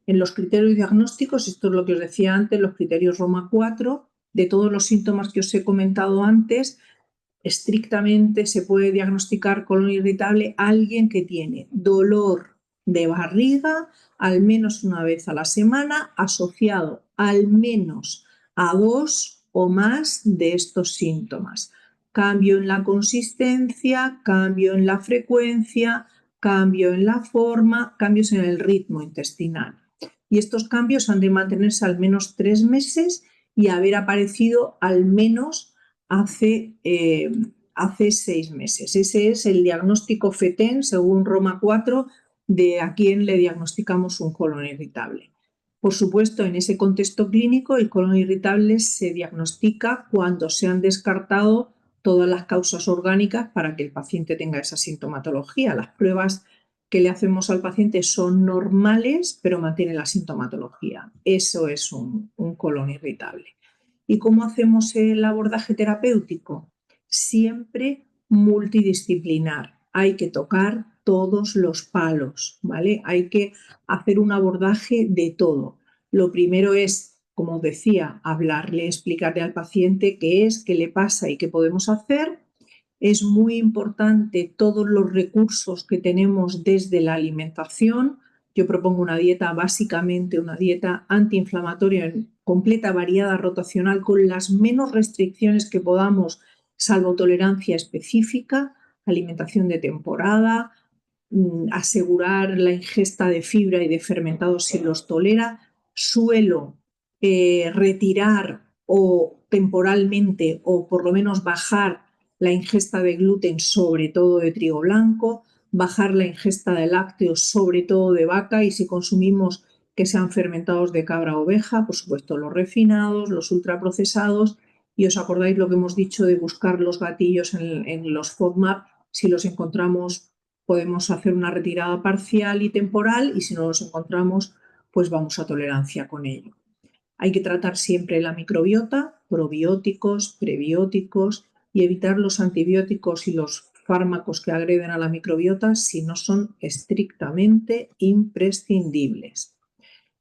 A: En los criterios diagnósticos, esto es lo que os decía antes, los criterios Roma 4, de todos los síntomas que os he comentado antes, estrictamente se puede diagnosticar colon irritable a alguien que tiene dolor de barriga al menos una vez a la semana, asociado al menos a 2 o más de estos síntomas. Cambio en la consistencia, cambio en la frecuencia, cambio en la forma, cambios en el ritmo intestinal. Y estos cambios han de mantenerse al menos 3 meses y haber aparecido al menos hace 6 meses. Ese es el diagnóstico FETEN, según Roma 4, de a quién le diagnosticamos un colon irritable. Por supuesto, en ese contexto clínico, el colon irritable se diagnostica cuando se han descartado todas las causas orgánicas para que el paciente tenga esa sintomatología. Las pruebas que le hacemos al paciente son normales, pero mantienen la sintomatología. Eso es un colon irritable. ¿Y cómo hacemos el abordaje terapéutico? Siempre multidisciplinar. Hay que tocar todos los palos, ¿vale? Hay que hacer un abordaje de todo. Lo primero es, como os decía, hablarle, explicarle al paciente qué es, qué le pasa y qué podemos hacer. Es muy importante todos los recursos que tenemos desde la alimentación. Yo propongo una dieta, básicamente una dieta antiinflamatoria en completa variada rotacional con las menos restricciones que podamos, salvo tolerancia específica, alimentación de temporada, asegurar la ingesta de fibra y de fermentados si los tolera. Suelo retirar o temporalmente o por lo menos bajar la ingesta de gluten, sobre todo de trigo blanco, bajar la ingesta de lácteos, sobre todo de vaca, y si consumimos que sean fermentados de cabra o oveja, por supuesto los refinados, los ultraprocesados, y os acordáis lo que hemos dicho de buscar los gatillos en los FODMAP, si los encontramos podemos hacer una retirada parcial y temporal y si no los encontramos, pues vamos a tolerancia con ello. Hay que tratar siempre la microbiota, probióticos, prebióticos y evitar los antibióticos y los fármacos que agreden a la microbiota si no son estrictamente imprescindibles.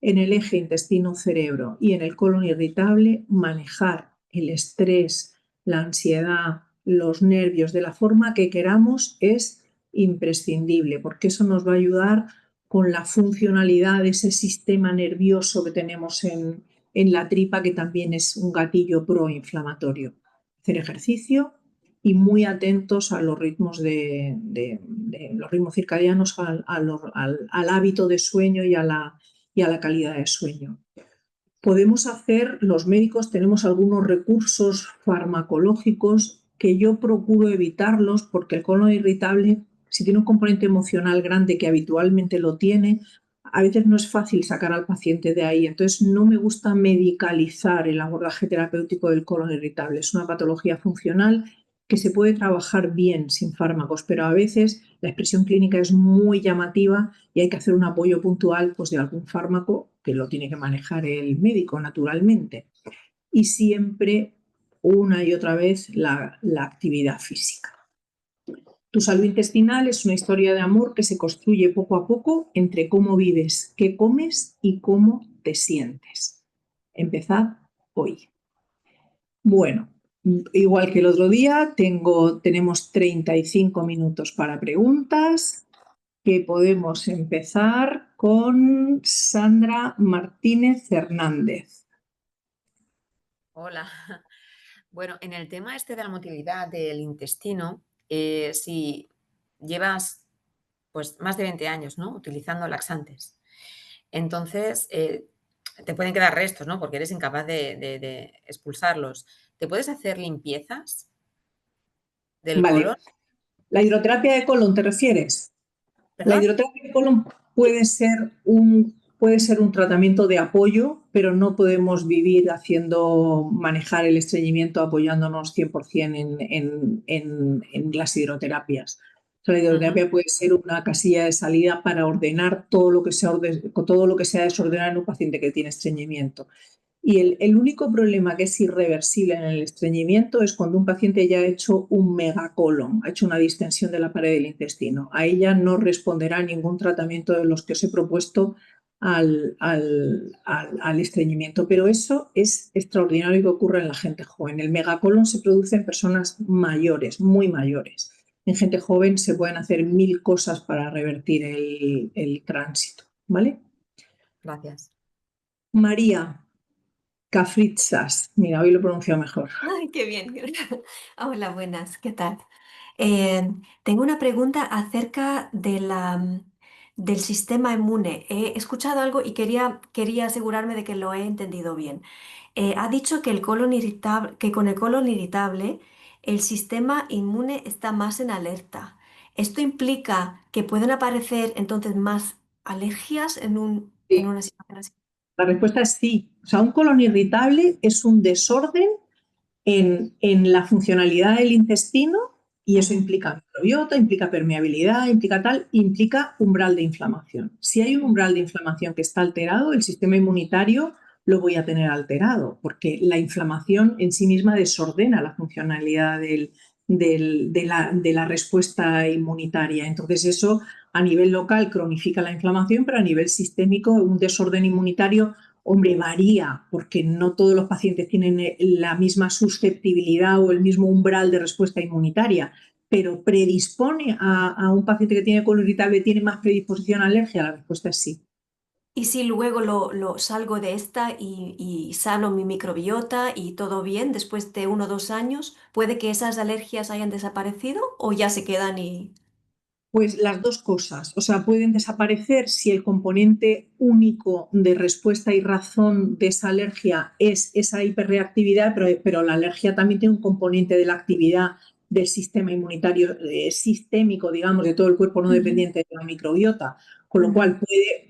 A: En el eje intestino-cerebro y en el colon irritable, manejar el estrés, la ansiedad, los nervios de la forma que queramos es imprescindible, porque eso nos va a ayudar con la funcionalidad de ese sistema nervioso que tenemos en la tripa, que también es un gatillo proinflamatorio. hacer ejercicio y muy atentos a los ritmos los ritmos circadianos, al hábito de sueño y a la calidad de sueño. Podemos hacer, los médicos tenemos algunos recursos farmacológicos que yo procuro evitarlos porque el colon irritable, si tiene un componente emocional grande que habitualmente lo tiene, a veces no es fácil sacar al paciente de ahí. Entonces no me gusta medicalizar el abordaje terapéutico del colon irritable. Es una patología funcional que se puede trabajar bien sin fármacos, pero a veces la expresión clínica es muy llamativa y hay que hacer un apoyo puntual pues, de algún fármaco que lo tiene que manejar el médico naturalmente. Y siempre, una y otra vez, la actividad física. Tu salud intestinal es una historia de amor que se construye poco a poco entre cómo vives, qué comes y cómo te sientes. Empezad hoy. Bueno, igual que el otro día, tenemos 35 minutos para preguntas, que podemos empezar con Sandra Martínez Hernández.
B: Hola. Bueno, en el tema este de la motilidad del intestino, si llevas pues más de 20 años, ¿no?, utilizando laxantes, entonces te pueden quedar restos, ¿no?, porque eres incapaz de expulsarlos. ¿Te puedes hacer limpiezas del colon?
A: Vale, ¿la hidroterapia de colon te refieres? La
B: ¿Perdón?
A: hidroterapia de colon puede ser un tratamiento de apoyo, pero no podemos vivir manejar el estreñimiento apoyándonos 100% en las hidroterapias. O sea, la
B: Ujú.
A: hidroterapia puede ser una casilla de salida para ordenar todo lo que todo lo que sea desordenado en un paciente que tiene estreñimiento. Y el único problema que es irreversible en el estreñimiento es cuando un paciente ya ha hecho un megacolon, ha hecho una distensión de la pared del intestino. A ella no responderá ningún tratamiento de los que os he propuesto al estreñimiento. Pero eso es extraordinario que ocurra en la gente joven. El megacolon se produce en personas mayores, muy mayores. En gente joven se pueden hacer 1000 cosas para revertir el tránsito. ¿Vale?
B: Gracias.
A: María Cafritzas. Mira, hoy lo pronuncio mejor.
C: Ay, qué bien. Hola, buenas, ¿qué tal? Tengo una pregunta acerca del sistema inmune. He escuchado algo y quería asegurarme de que lo he entendido bien. Ha dicho que que con el colon irritable el sistema inmune está más en alerta. ¿Esto implica que pueden aparecer entonces más alergias en
A: Sí.
C: una situación así?
A: La respuesta es sí. O sea, un colon irritable es un desorden en la funcionalidad del intestino y eso
C: Ujú.
A: implica microbiota, implica permeabilidad, implica umbral de inflamación. Si hay un umbral de inflamación que está alterado, el sistema inmunitario lo voy a tener alterado, porque la inflamación en sí misma desordena la funcionalidad de la respuesta inmunitaria. Entonces eso a nivel local cronifica la inflamación, pero a nivel sistémico un desorden inmunitario, hombre, varía, porque no todos los pacientes tienen la misma susceptibilidad o el mismo umbral de respuesta inmunitaria, pero predispone a un paciente que tiene colon irritable, ¿tiene más predisposición a alergia? La respuesta es sí.
C: Y si luego lo salgo de esta y sano mi microbiota y todo bien, después de 1 o 2 años, ¿puede que esas alergias hayan desaparecido o ya se quedan y...
A: Pues las dos cosas, o sea, pueden desaparecer si el componente único de respuesta y razón de esa alergia es esa hiperreactividad, pero la alergia también tiene un componente de la actividad del sistema inmunitario sistémico, digamos, de todo el cuerpo no
C: Ujú,
A: dependiente de la microbiota, con lo
C: ujú.
A: cual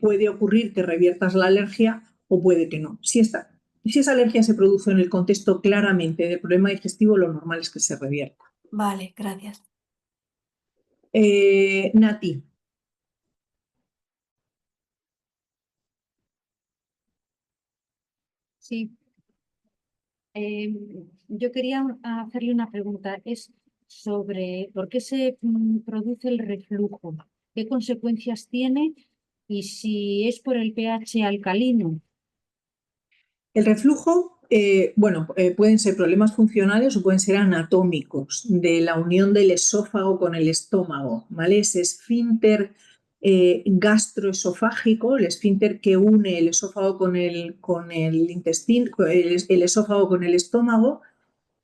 A: puede ocurrir que reviertas la alergia o puede que no. Si esa alergia se produce en el contexto claramente del problema digestivo, lo normal es que se revierta.
C: Vale, gracias.
A: Nati.
D: Sí, yo quería hacerle una pregunta. Es sobre por qué se produce el reflujo, qué consecuencias tiene y si es por el pH alcalino.
A: El reflujo, pueden ser problemas funcionales o pueden ser anatómicos de la unión del esófago con el estómago, ¿vale? Ese esfínter gastroesofágico, el esfínter que une el esófago con el intestino, el esófago con el estómago,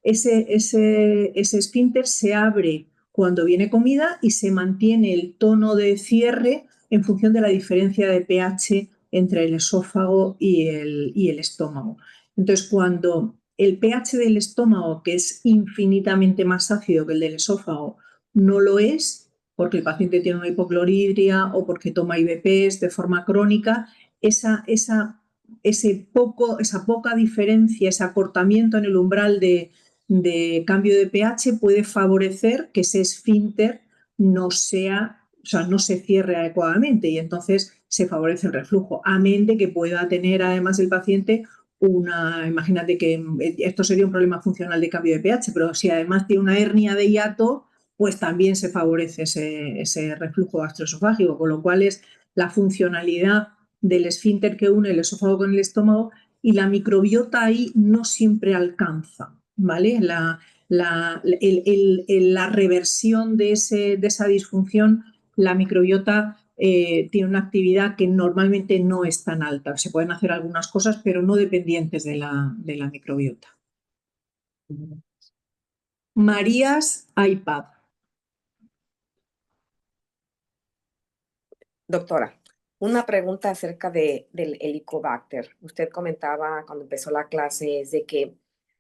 A: ese esfínter se abre cuando viene comida y se mantiene el tono de cierre en función de la diferencia de pH entre el esófago y el estómago. Entonces, cuando el pH del estómago, que es infinitamente más ácido que el del esófago, no lo es, porque el paciente tiene una hipocloridria o porque toma IVPs de forma crónica, esa poca diferencia, ese acortamiento en el umbral de cambio de pH puede favorecer que ese esfínter no se cierre adecuadamente y entonces se favorece el reflujo, amén de que pueda tener además el paciente imagínate que esto sería un problema funcional de cambio de pH, pero si además tiene una hernia de hiato, pues también se favorece ese reflujo gastroesofágico, con lo cual es la funcionalidad del esfínter que une el esófago con el estómago y la microbiota ahí no siempre alcanza, ¿vale? La reversión de esa disfunción, la microbiota tiene una actividad que normalmente no es tan alta. Se pueden hacer algunas cosas, pero no dependientes de la microbiota. Marías iPad.
E: Doctora, una pregunta acerca del Helicobacter. Usted comentaba cuando empezó la clase es de que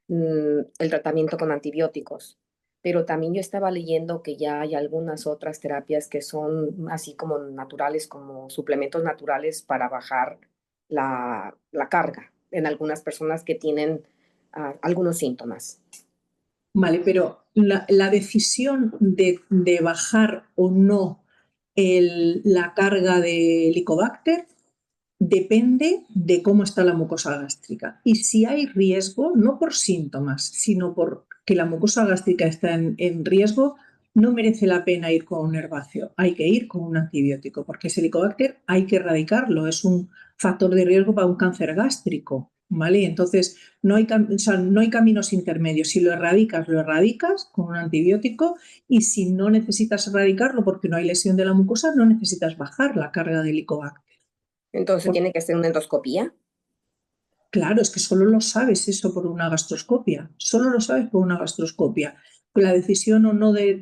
E: el tratamiento con antibióticos, pero también yo estaba leyendo que ya hay algunas otras terapias que son así como naturales, como suplementos naturales para bajar la carga en algunas personas que tienen algunos síntomas.
A: Vale, pero la decisión de bajar o no la carga de Helicobacter depende de cómo está la mucosa gástrica. Y si hay riesgo, no por síntomas, sino porque la mucosa gástrica está en riesgo, no merece la pena ir con un herbáceo. Hay que ir con un antibiótico, porque ese Helicobacter hay que erradicarlo. Es un factor de riesgo para un cáncer gástrico, ¿vale? Entonces, no hay caminos intermedios. Si lo erradicas con un antibiótico y si no necesitas erradicarlo porque no hay lesión de la mucosa, no necesitas bajar la carga de Helicobacter.
E: Entonces, ¿tiene que ser una endoscopía?
A: Claro, es que solo lo sabes eso por una gastroscopia, solo lo sabes por una gastroscopia. La decisión o no de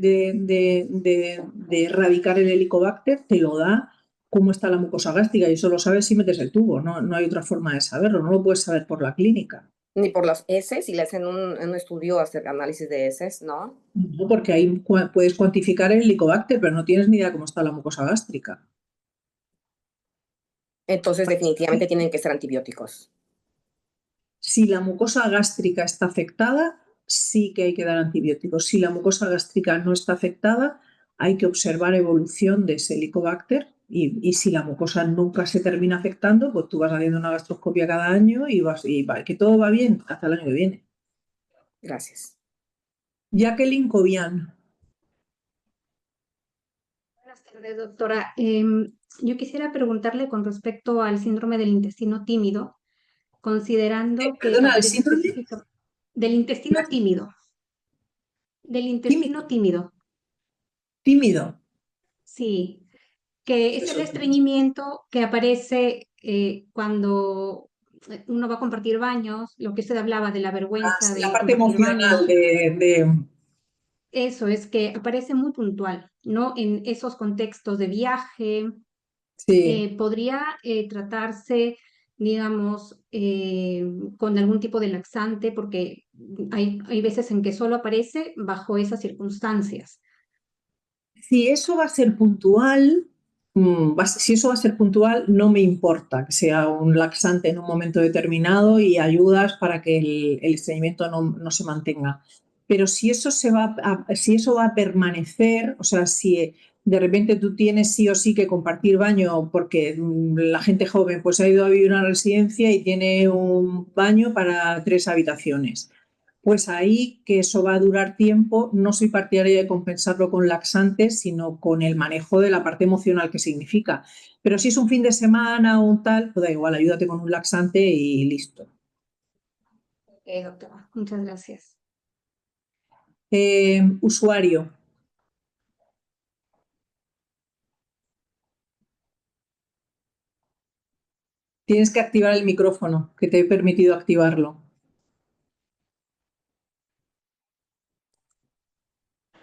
A: erradicar el Helicobacter te lo da cómo está la mucosa gástrica y eso lo sabes si metes el tubo, no hay otra forma de saberlo, no lo puedes saber por la clínica.
E: Ni por las heces, si le hacen un estudio, hacer análisis de heces, ¿no?
A: No, porque ahí puedes cuantificar el Helicobacter, pero no tienes ni idea cómo está la mucosa gástrica.
E: Entonces, definitivamente tienen que ser antibióticos.
A: Si la mucosa gástrica está afectada, sí que hay que dar antibióticos. Si la mucosa gástrica no está afectada, hay que observar evolución de ese Helicobacter y si la mucosa nunca se termina afectando, pues tú vas haciendo una gastroscopia cada año y que todo va bien hasta el año que viene.
E: Gracias.
A: Jacqueline Cobian.
F: Buenas tardes, doctora. Yo quisiera preguntarle con respecto al síndrome del intestino tímido, considerando que
A: Perdona, ¿el
F: aparece
A: síndrome?
F: específico del intestino tímido, del intestino tímido,
A: Tímido.
F: sí, que es el
A: Eso.
F: estreñimiento que aparece cuando uno va a compartir baños, lo que usted hablaba de la vergüenza
A: La
F: de
A: parte
F: compartir
A: emocional
F: baños.
A: de...
F: Eso es que aparece muy puntual, ¿no? En esos contextos de viaje.
A: Sí.
F: Podría tratarse, digamos, con algún tipo de laxante, porque hay veces en que solo aparece bajo esas circunstancias.
A: Si eso va a ser puntual, si eso va a ser puntual, no me importa que sea un laxante en un momento determinado y ayudas para que el estreñimiento no se mantenga. Pero si eso va a permanecer, o sea, si de repente tú tienes sí o sí que compartir baño porque la gente joven pues ha ido a vivir a una residencia y tiene un baño para 3 habitaciones, pues ahí que eso va a durar tiempo, no soy partidaria de compensarlo con laxantes, sino con el manejo de la parte emocional que significa. Pero si es un fin de semana o un tal, pues da igual, ayúdate con un laxante y listo.
F: Ok, doctora, muchas gracias.
A: Usuario. Tienes que activar el micrófono, que te he permitido activarlo.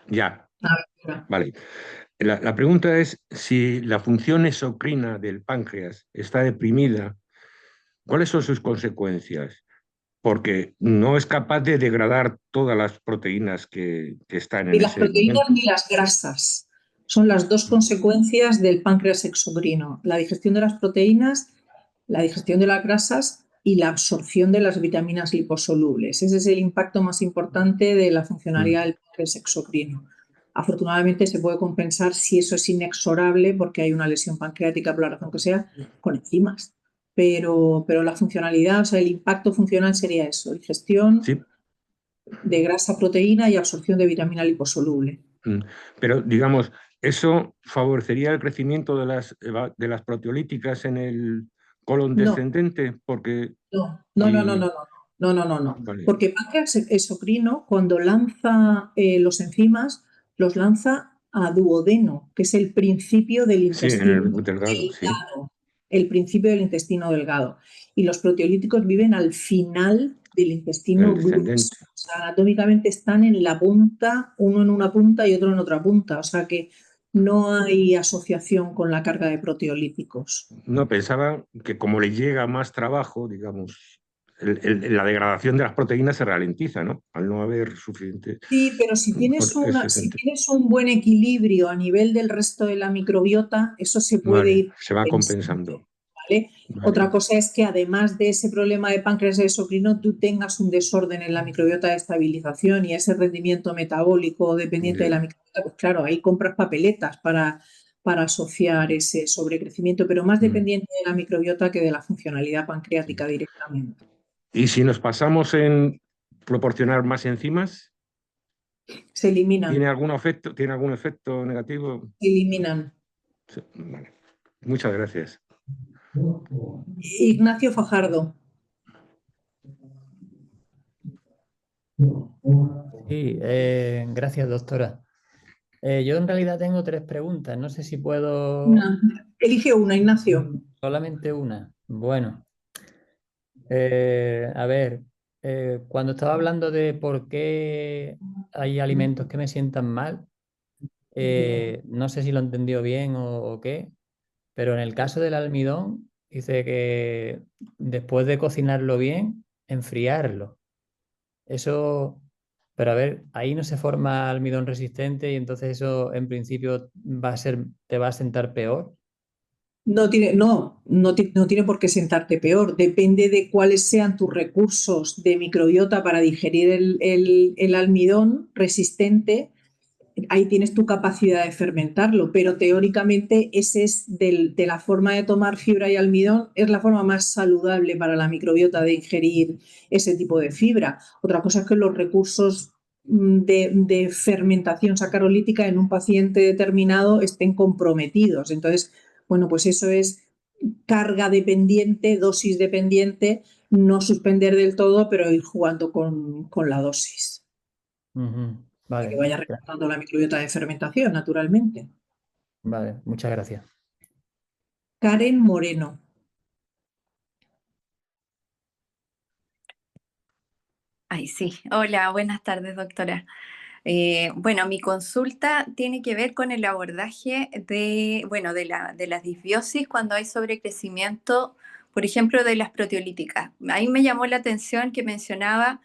G: Ya,
A: Ahora,
G: vale. La pregunta es si la función exocrina del páncreas está deprimida, ¿cuáles son sus consecuencias? Porque no es capaz de degradar todas las proteínas que están
A: Ni
G: en
A: las
G: ese
A: proteínas
G: momento.
A: ni las grasas. Son las dos consecuencias del páncreas exocrino. La digestión de las proteínas, la digestión de las grasas y la absorción de las vitaminas liposolubles. Ese es el impacto más importante de la funcionalidad del páncreas exocrino. Afortunadamente se puede compensar si eso es inexorable porque hay una lesión pancreática, por la razón que sea, con enzimas. Pero la funcionalidad, o sea, el impacto funcional sería eso, digestión
G: Sí,
A: de grasa, proteína y absorción de vitamina liposoluble.
G: pero digamos, ¿eso favorecería el crecimiento de las proteolíticas en el colon
A: No,
G: descendente? Porque,
A: no.
G: vale,
A: Porque páncreas exocrino, cuando lanza los enzimas, los lanza a duodeno, que es el principio del
G: sí, en
A: intestino
G: el delgado, sí,
A: delgado. El principio del intestino delgado. Y los proteolíticos viven al final del
G: el
A: intestino grueso.
G: descendente.
A: O sea, anatómicamente están en la punta, uno en una punta y otro en otra punta. O sea que no hay asociación con la carga de proteolíticos.
G: No, pensaba que como le llega más trabajo, digamos, la degradación de las proteínas se ralentiza, ¿no? Al no haber suficiente
A: Sí, pero si tienes,
G: por ese
A: si
G: sentido.
A: tienes un buen equilibrio a nivel del resto de la microbiota, eso se puede
G: Vale,
A: ir
G: se va
A: compensando,
G: compensando.
A: ¿vale? Otra
G: Vale,
A: cosa es que además de ese problema de páncreas exocrino, tú tengas un desorden en la microbiota de estabilización y ese rendimiento metabólico dependiente de la
G: ya.
A: microbiota, pues claro, ahí compras papeletas para asociar ese sobrecrecimiento, pero más
G: Mm.
A: dependiente de la microbiota que de la funcionalidad pancreática directamente.
G: Y si nos pasamos en proporcionar más enzimas,
A: Se eliminan,
G: ¿tiene algún efecto negativo?
A: se eliminan.
G: Sí, vale. Muchas gracias.
A: Ignacio Fajardo.
H: Sí, gracias, doctora. Yo en realidad tengo tres preguntas. No sé si puedo
A: Elige una, Ignacio.
H: solamente una. Bueno, a ver, cuando estaba hablando de por qué hay alimentos que me sientan mal, no sé si lo entendió bien o qué, pero en el caso del almidón, dice que después de cocinarlo bien, enfriarlo. Eso, pero a ver, ahí no se forma almidón resistente y entonces eso en principio te va a sentar peor.
A: No tiene por qué sentarte peor. Depende de cuáles sean tus recursos de microbiota para digerir el almidón resistente. Ahí tienes tu capacidad de fermentarlo, pero teóricamente ese es de la forma de tomar fibra y almidón, es la forma más saludable para la microbiota de ingerir ese tipo de fibra. Otra cosa es que los recursos de fermentación sacarolítica en un paciente determinado estén comprometidos. Entonces, bueno, pues eso es carga dependiente, dosis dependiente, no suspender del todo, pero ir jugando con la dosis.
H: Ujú.
A: Para que
H: Vale,
A: vaya recuperando la microbiota de fermentación, naturalmente.
H: vale, muchas gracias.
A: Karen Moreno.
I: Ay, sí. Hola, buenas tardes, doctora. Bueno, mi consulta tiene que ver con el abordaje de las disbiosis cuando hay sobrecrecimiento, por ejemplo, de las proteolíticas. Ahí me llamó la atención que mencionaba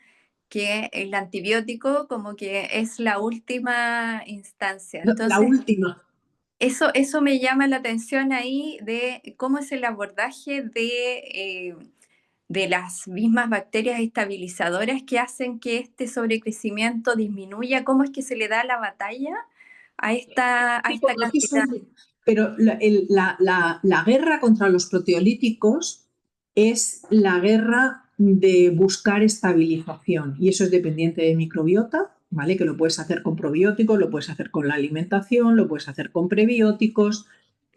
I: que el antibiótico como que es la última instancia.
A: La
I: Entonces,
A: última.
I: eso me llama la atención ahí de cómo es el abordaje de las mismas bacterias estabilizadoras que hacen que este sobrecrecimiento disminuya. ¿Cómo es que se le da la batalla a esta cantidad?
A: Pero la guerra contra los proteolíticos es la guerra de buscar estabilización y eso es dependiente de microbiota, ¿vale? Que lo puedes hacer con probióticos, lo puedes hacer con la alimentación, lo puedes hacer con prebióticos,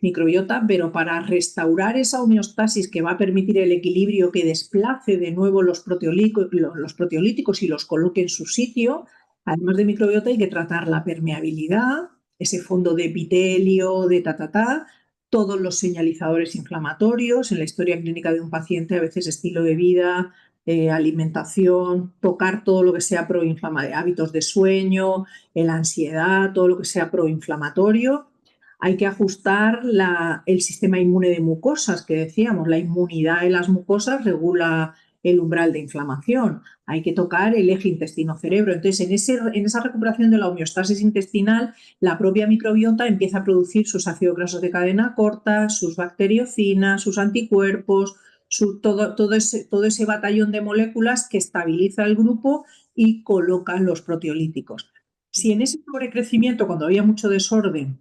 A: microbiota, pero para restaurar esa homeostasis que va a permitir el equilibrio que desplace de nuevo los proteolíticos y los coloque en su sitio, además de microbiota hay que tratar la permeabilidad, ese fondo de epitelio, de todos los señalizadores inflamatorios en la historia clínica de un paciente, a veces estilo de vida, alimentación, tocar todo lo que sea proinflamatorio, hábitos de sueño, la ansiedad, todo lo que sea proinflamatorio. Hay que ajustar el sistema inmune de mucosas, que decíamos, la inmunidad de las mucosas regula el umbral de inflamación. Hay que tocar el eje intestino-cerebro. Entonces, en esa recuperación de la homeostasis intestinal, la propia microbiota empieza a producir sus ácidos grasos de cadena corta, sus bacteriocinas, sus anticuerpos, todo ese batallón de moléculas que estabiliza el grupo y coloca los proteolíticos. Si en ese sobrecrecimiento, cuando había mucho desorden,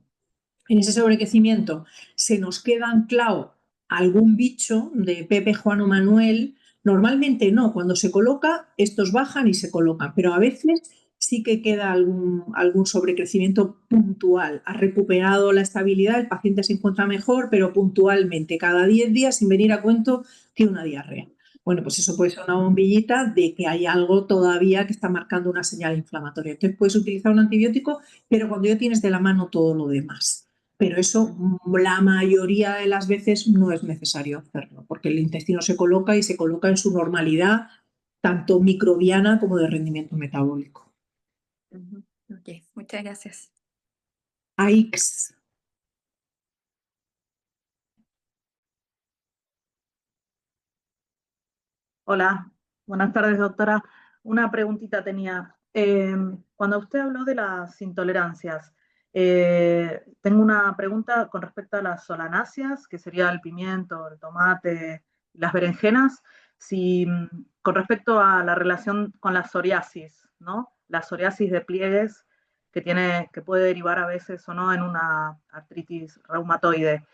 A: en ese sobrecrecimiento se nos queda anclado algún bicho de Pepe, Juan o Manuel, normalmente no, cuando se coloca, estos bajan y se colocan, pero a veces sí que queda algún sobrecrecimiento puntual. Ha recuperado la estabilidad, el paciente se encuentra mejor, pero puntualmente, cada 10 días, sin venir a cuento, tiene una diarrea. Bueno, pues eso puede ser una bombillita de que hay algo todavía que está marcando una señal inflamatoria. Entonces puedes utilizar un antibiótico, pero cuando ya tienes de la mano todo lo demás. Pero eso la mayoría de las veces no es necesario hacerlo, porque el intestino se coloca y se coloca en su normalidad, tanto microbiana como de rendimiento metabólico.
I: Ok, muchas gracias.
A: AIX.
J: Hola, buenas tardes, doctora. Una preguntita tenía. Cuando usted habló de las intolerancias, tengo una pregunta con respecto a las solanáceas, que sería el pimiento, el tomate, las berenjenas, con respecto a la relación con la psoriasis, ¿no? La psoriasis de pliegues que puede derivar a veces o no en una artritis reumatoide.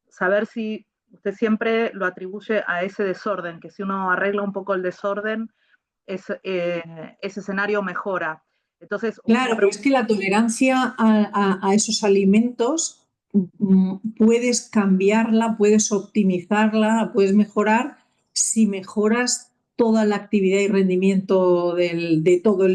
J: Saber si usted siempre lo atribuye a ese desorden, que si uno arregla un poco el desorden, ese escenario mejora. Entonces,
A: claro, pero es que la tolerancia a esos alimentos puedes cambiarla, puedes optimizarla, puedes mejorar si mejoras toda la actividad y rendimiento de todo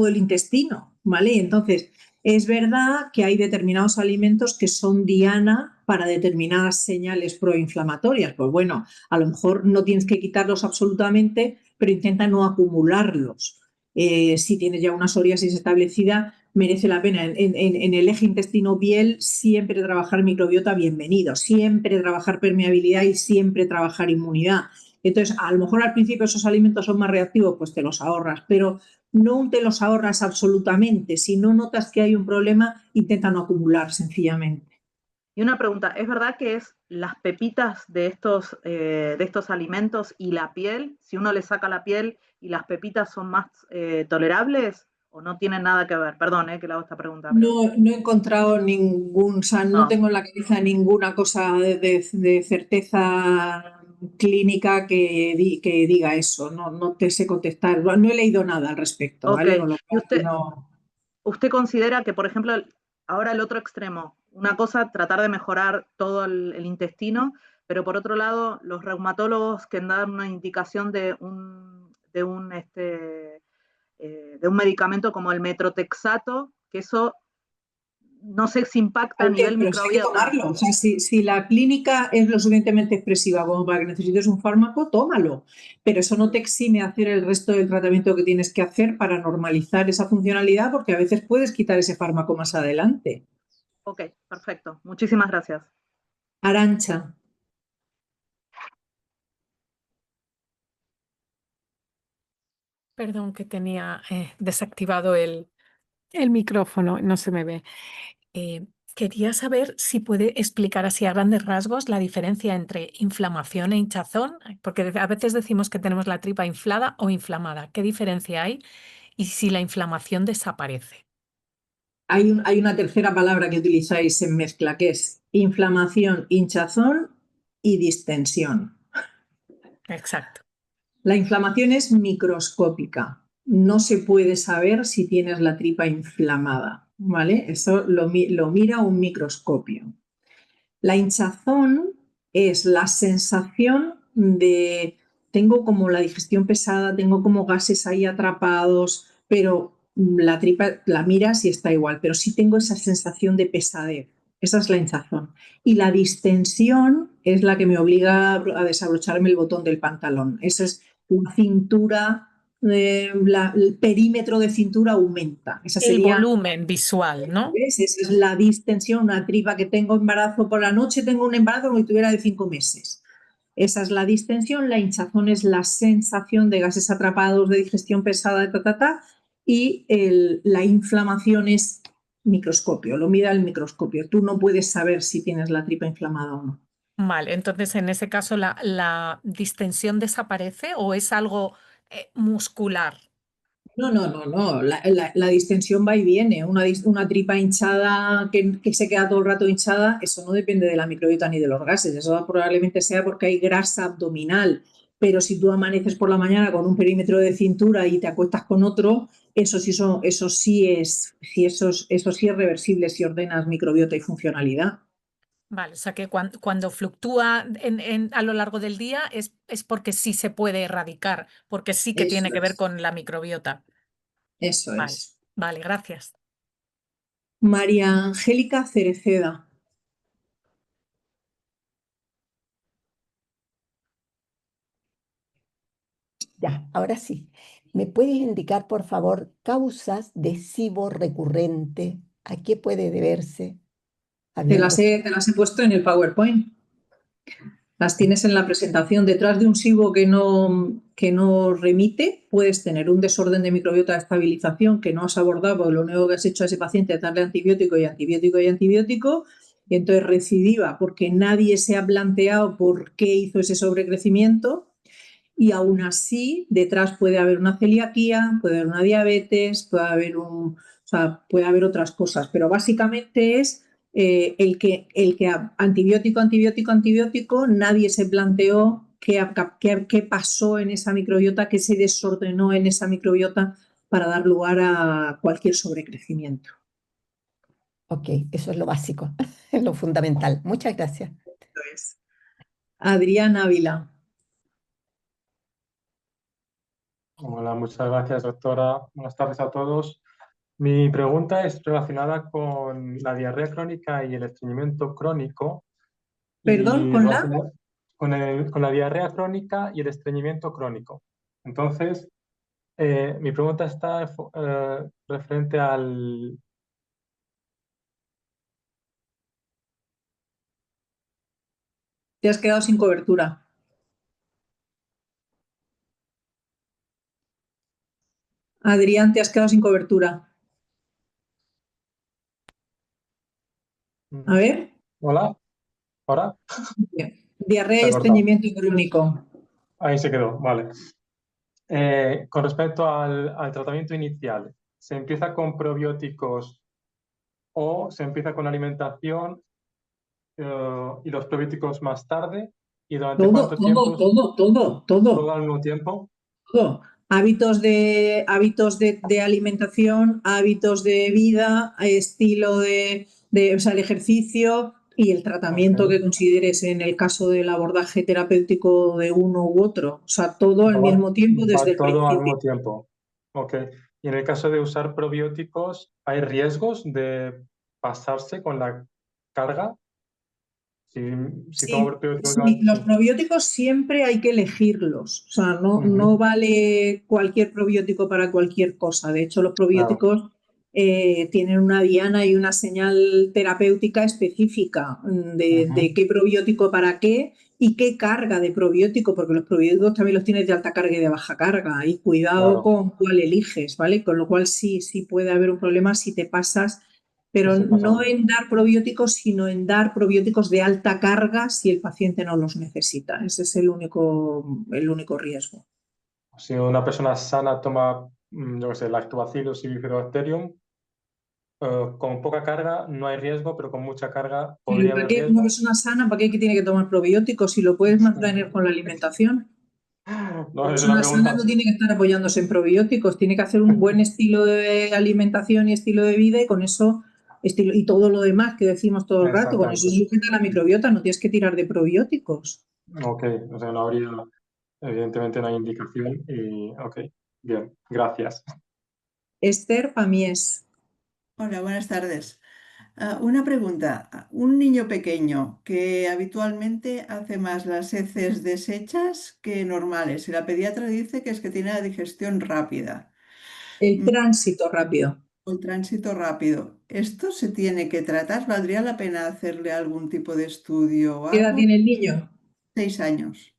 A: el intestino, ¿vale? Entonces, es verdad que hay determinados alimentos que son diana para determinadas señales proinflamatorias. Pues bueno, a lo mejor no tienes que quitarlos absolutamente, pero intenta no acumularlos. Si tienes ya una psoriasis establecida, merece la pena. En el eje intestino-piel siempre trabajar microbiota, bienvenido. Siempre trabajar permeabilidad y siempre trabajar inmunidad. Entonces, a lo mejor al principio esos alimentos son más reactivos, pues te los ahorras, pero no te los ahorras absolutamente. Si no notas que hay un problema, intenta no acumular sencillamente.
J: Y una pregunta, ¿es verdad que es las pepitas de estos alimentos y la piel? Si uno le saca la piel y las pepitas son más tolerables o no tienen nada que ver. Perdón, que le hago esta pregunta.
A: No he encontrado o sea, no tengo en la cabeza ninguna cosa de certeza clínica que diga eso. No te sé contestar. No he leído nada al respecto, ¿vale?
J: Ok.
A: Con lo
J: ¿Y
A: cual no.
J: usted considera que, por ejemplo, ahora el otro extremo, una cosa, tratar de mejorar todo el intestino, pero por otro lado, los reumatólogos que dan una indicación de un medicamento como el metrotexato, que eso no sé si impacta a nivel
A: Pero sí hay que
J: microbiota.
A: tomarlo. O sea, si la clínica es lo suficientemente expresiva como para que necesites un fármaco, tómalo. Pero eso no te exime a hacer el resto del tratamiento que tienes que hacer para normalizar esa funcionalidad, porque a veces puedes quitar ese fármaco más adelante.
J: Ok, perfecto. Muchísimas gracias.
A: Arantxa.
K: Perdón que tenía desactivado el micrófono, no se me ve. Quería saber si puede explicar así a grandes rasgos la diferencia entre inflamación e hinchazón, porque a veces decimos que tenemos la tripa inflada o inflamada. ¿Qué diferencia hay? Y si la inflamación desaparece.
A: Hay una tercera palabra que utilizáis en mezcla, que es inflamación, hinchazón y distensión.
K: Exacto.
A: La inflamación es microscópica. No se puede saber si tienes la tripa inflamada, ¿vale? Eso lo mira un microscopio. La hinchazón es la sensación de tengo como la digestión pesada, tengo como gases ahí atrapados, pero la tripa la miras y está igual, pero sí tengo esa sensación de pesadez. Esa es la hinchazón. Y la distensión es la que me obliga a desabrocharme el botón del pantalón. Esa es la cintura, el perímetro de cintura aumenta. Esa
K: El
A: sería,
K: volumen visual, ¿no?
A: ¿ves? Esa es la distensión, una tripa que tengo embarazo por la noche, tengo un embarazo como si tuviera de 5 meses. Esa es la distensión, la hinchazón es la sensación de gases atrapados, de digestión pesada, y la inflamación es microscopio, lo mira el microscopio. Tú no puedes saber si tienes la tripa inflamada o no.
K: Vale, entonces en ese caso la distensión desaparece o es algo muscular.
A: No. La distensión va y viene. Una tripa hinchada que se queda todo el rato hinchada, eso no depende de la microbiota ni de los gases. Eso probablemente sea porque hay grasa abdominal. Pero si tú amaneces por la mañana con un perímetro de cintura y te acuestas con otro, eso sí es reversible si ordenas microbiota y funcionalidad.
K: Vale, o sea que cuando fluctúa a lo largo del día es porque sí se puede erradicar, porque sí que tiene
A: Eso
K: que ver
A: es.
K: con la microbiota.
A: Eso
K: Vale,
A: es.
K: vale, gracias.
A: María Angélica Cereceda.
L: Ya, ahora sí. ¿Me puedes indicar, por favor, causas de SIBO recurrente? ¿A qué puede deberse?
A: Te las he puesto en el PowerPoint. Las tienes en la presentación. Detrás de un SIBO que no remite, puedes tener un desorden de microbiota de estabilización que no has abordado porque lo único que has hecho a ese paciente es darle antibiótico y antibiótico y antibiótico. Y entonces recidiva porque nadie se ha planteado por qué hizo ese sobrecrecimiento. Y aún así, detrás puede haber una celiaquía, puede haber una diabetes, puede haber otras cosas, pero básicamente es el que antibiótico, nadie se planteó qué pasó en esa microbiota, qué se desordenó en esa microbiota para dar lugar a cualquier sobrecrecimiento.
L: Ok, eso es lo básico, lo fundamental. Muchas gracias.
A: Entonces, Adrián Ávila.
M: Hola, muchas gracias, doctora. Buenas tardes a todos. Mi pregunta es relacionada con la diarrea crónica y el estreñimiento crónico.
A: Perdón,
M: Y
A: ¿con la?
M: con la diarrea crónica y el estreñimiento crónico. Entonces, mi pregunta está referente al...
A: Te has quedado sin cobertura. Adrián, te has quedado sin cobertura. A ver.
M: Hola, ¿ahora?
A: Diarrea
M: Se
A: y
M: ha cortado.
A: estreñimiento crónico.
M: Ahí se quedó, vale. Con respecto al tratamiento inicial, ¿se empieza con probióticos o se empieza con alimentación y los probióticos más tarde? ¿Y durante cuánto tiempo?
A: Todo.
M: ¿Todo al mismo tiempo?
A: Todo. Hábitos de alimentación, hábitos de vida, estilo o sea, el ejercicio y el tratamiento
M: Ok.
A: que consideres en el caso del abordaje terapéutico de uno u otro. O sea, todo al mismo tiempo desde el
M: todo al
A: principio.
M: mismo tiempo. Ok. Y en el caso de usar probióticos, ¿hay riesgos de pasarse con la carga? Si tomo probióticos...
A: Sí, los
M: sí.
A: probióticos siempre hay que elegirlos. O sea, no
M: Ujú.
A: vale cualquier probiótico para cualquier cosa. De hecho, los
M: Claro.
A: probióticos tienen una diana y una señal terapéutica específica de qué probiótico para qué y qué carga de probiótico, porque los probióticos también los tienes de alta carga y de baja carga. Y cuidado
M: Claro.
A: con cuál eliges, ¿vale? Con lo cual sí puede haber un problema si te pasas. Pero
M: Sí, pasa.
A: no en dar probióticos, sino en dar probióticos de alta carga si el paciente no los necesita. Ese es el único riesgo.
M: Si una persona sana toma, yo qué sé, Lactobacillus y Bifidobacterium, con poca carga no hay riesgo, pero con mucha carga podría
A: ¿Para
M: haber
A: qué una
M: riesgo.
A: persona sana, para qué tiene que tomar probióticos si lo puedes mantener con la alimentación?
M: No,
A: Una
M: es una
A: persona sana
M: pregunta.
A: no tiene que estar apoyándose en probióticos, tiene que hacer un buen estilo de alimentación y estilo de vida y con eso, y todo lo demás que decimos todo el rato, con eso se
M: Exactamente.
A: sujeta la microbiota, no tienes que tirar de probióticos.
M: Ok, o sea, no habría, evidentemente, no hay indicación. Y, ok, bien, gracias.
A: Esther Pamies.
N: Hola, buenas tardes. Una pregunta. Un niño pequeño que habitualmente hace más las heces deshechas que normales y la pediatra dice que es que tiene la digestión rápida.
A: El tránsito rápido.
N: El tránsito rápido. ¿Esto se tiene que tratar? ¿Valdría la pena hacerle algún tipo de estudio o
A: ¿Qué edad
N: algo?
A: tiene el niño?
N: 6 años.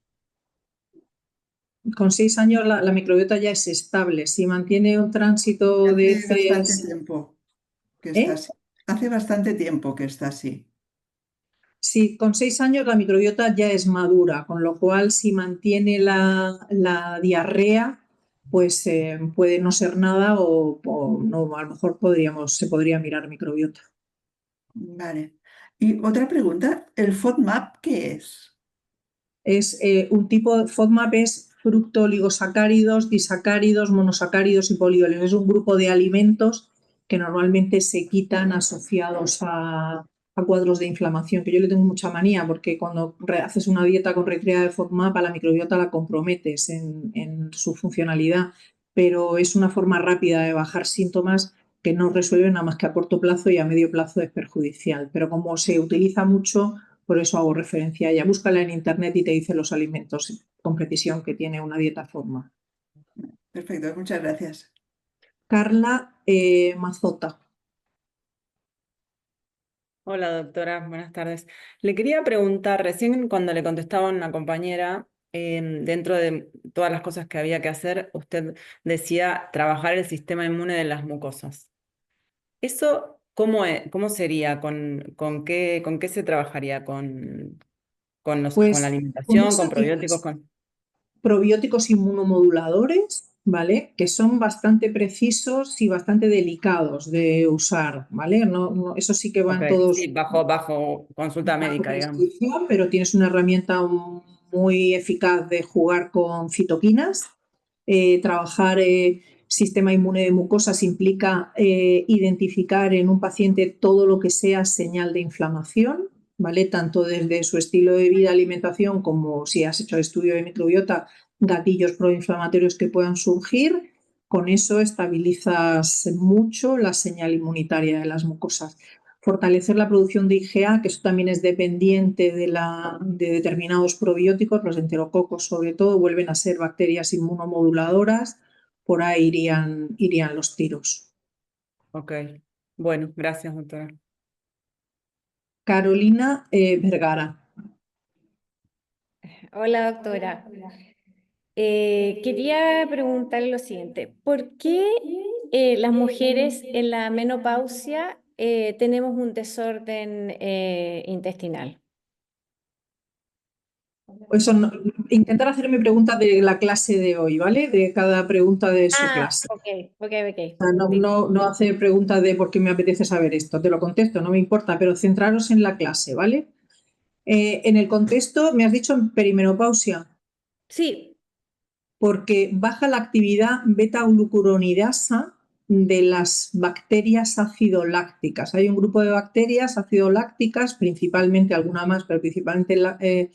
A: Con 6 años la microbiota ya es estable. Si mantiene un tránsito de
N: Hace bastante
A: heces...
N: tiempo que está así. Hace bastante tiempo que está así.
A: Sí, con 6 años la microbiota ya es madura, con lo cual si mantiene la diarrea, pues puede no ser nada o no, a lo mejor se podría mirar microbiota.
N: Vale. Y otra pregunta, ¿el FODMAP qué es?
A: Es un tipo de FODMAP, es fructooligosacáridos, disacáridos, monosacáridos y polióleos. Es un grupo de alimentos que normalmente se quitan asociados a cuadros de inflamación, que yo le tengo mucha manía porque cuando haces una dieta con retirada de FODMAP a la microbiota la comprometes en su funcionalidad, pero es una forma rápida de bajar síntomas que no resuelven nada más que a corto plazo, y a medio plazo es perjudicial. Pero como se utiliza mucho, por eso hago referencia a ella. Búscala en internet y te dice los alimentos con precisión que tiene una dieta FODMAP.
N: Perfecto, muchas gracias.
A: Carla Mazota.
O: Hola doctora, buenas tardes. Le quería preguntar, recién cuando le contestaba a una compañera, dentro de todas las cosas que había que hacer, usted decía trabajar el sistema inmune de las mucosas. ¿Eso cómo sería? ¿Con qué se trabajaría? ¿Con la
A: Pues con
O: alimentación,
A: eso
O: con probióticos?
A: probióticos inmunomoduladores, ¿vale? Que son bastante precisos y bastante delicados de usar, ¿vale? Eso sí que van
O: Ok,
A: todos
O: sí, bajo consulta
A: bajo
O: médica, digamos.
A: prescripción, pero tienes una herramienta muy eficaz de jugar con citoquinas. Trabajar sistema inmune de mucosas implica identificar en un paciente todo lo que sea señal de inflamación, ¿vale? Tanto desde su estilo de vida, alimentación, como si has hecho el estudio de microbiota, gatillos proinflamatorios que puedan surgir. Con eso estabilizas mucho la señal inmunitaria de las mucosas. Fortalecer la producción de IgA, que eso también es dependiente de determinados probióticos, los enterococos sobre todo, vuelven a ser bacterias inmunomoduladoras, por ahí irían los tiros.
O: Ok, bueno, gracias doctora.
A: Carolina Vergara.
P: Hola, doctora. Quería preguntarle lo siguiente. ¿Por qué las mujeres en la menopausia tenemos un desorden intestinal?
A: Eso intentar hacerme preguntas de la clase de hoy, ¿vale? De cada pregunta de su clase.
P: Ok.
A: O sea, no hacer preguntas de por qué me apetece saber esto. Te lo contesto, no me importa, pero centraros en la clase, ¿vale? En el contexto, me has dicho en perimenopausia.
P: Sí.
A: Porque baja la actividad beta-glucuronidasa de las bacterias acidolácticas. Hay un grupo de bacterias acidolácticas, principalmente alguna más, pero principalmente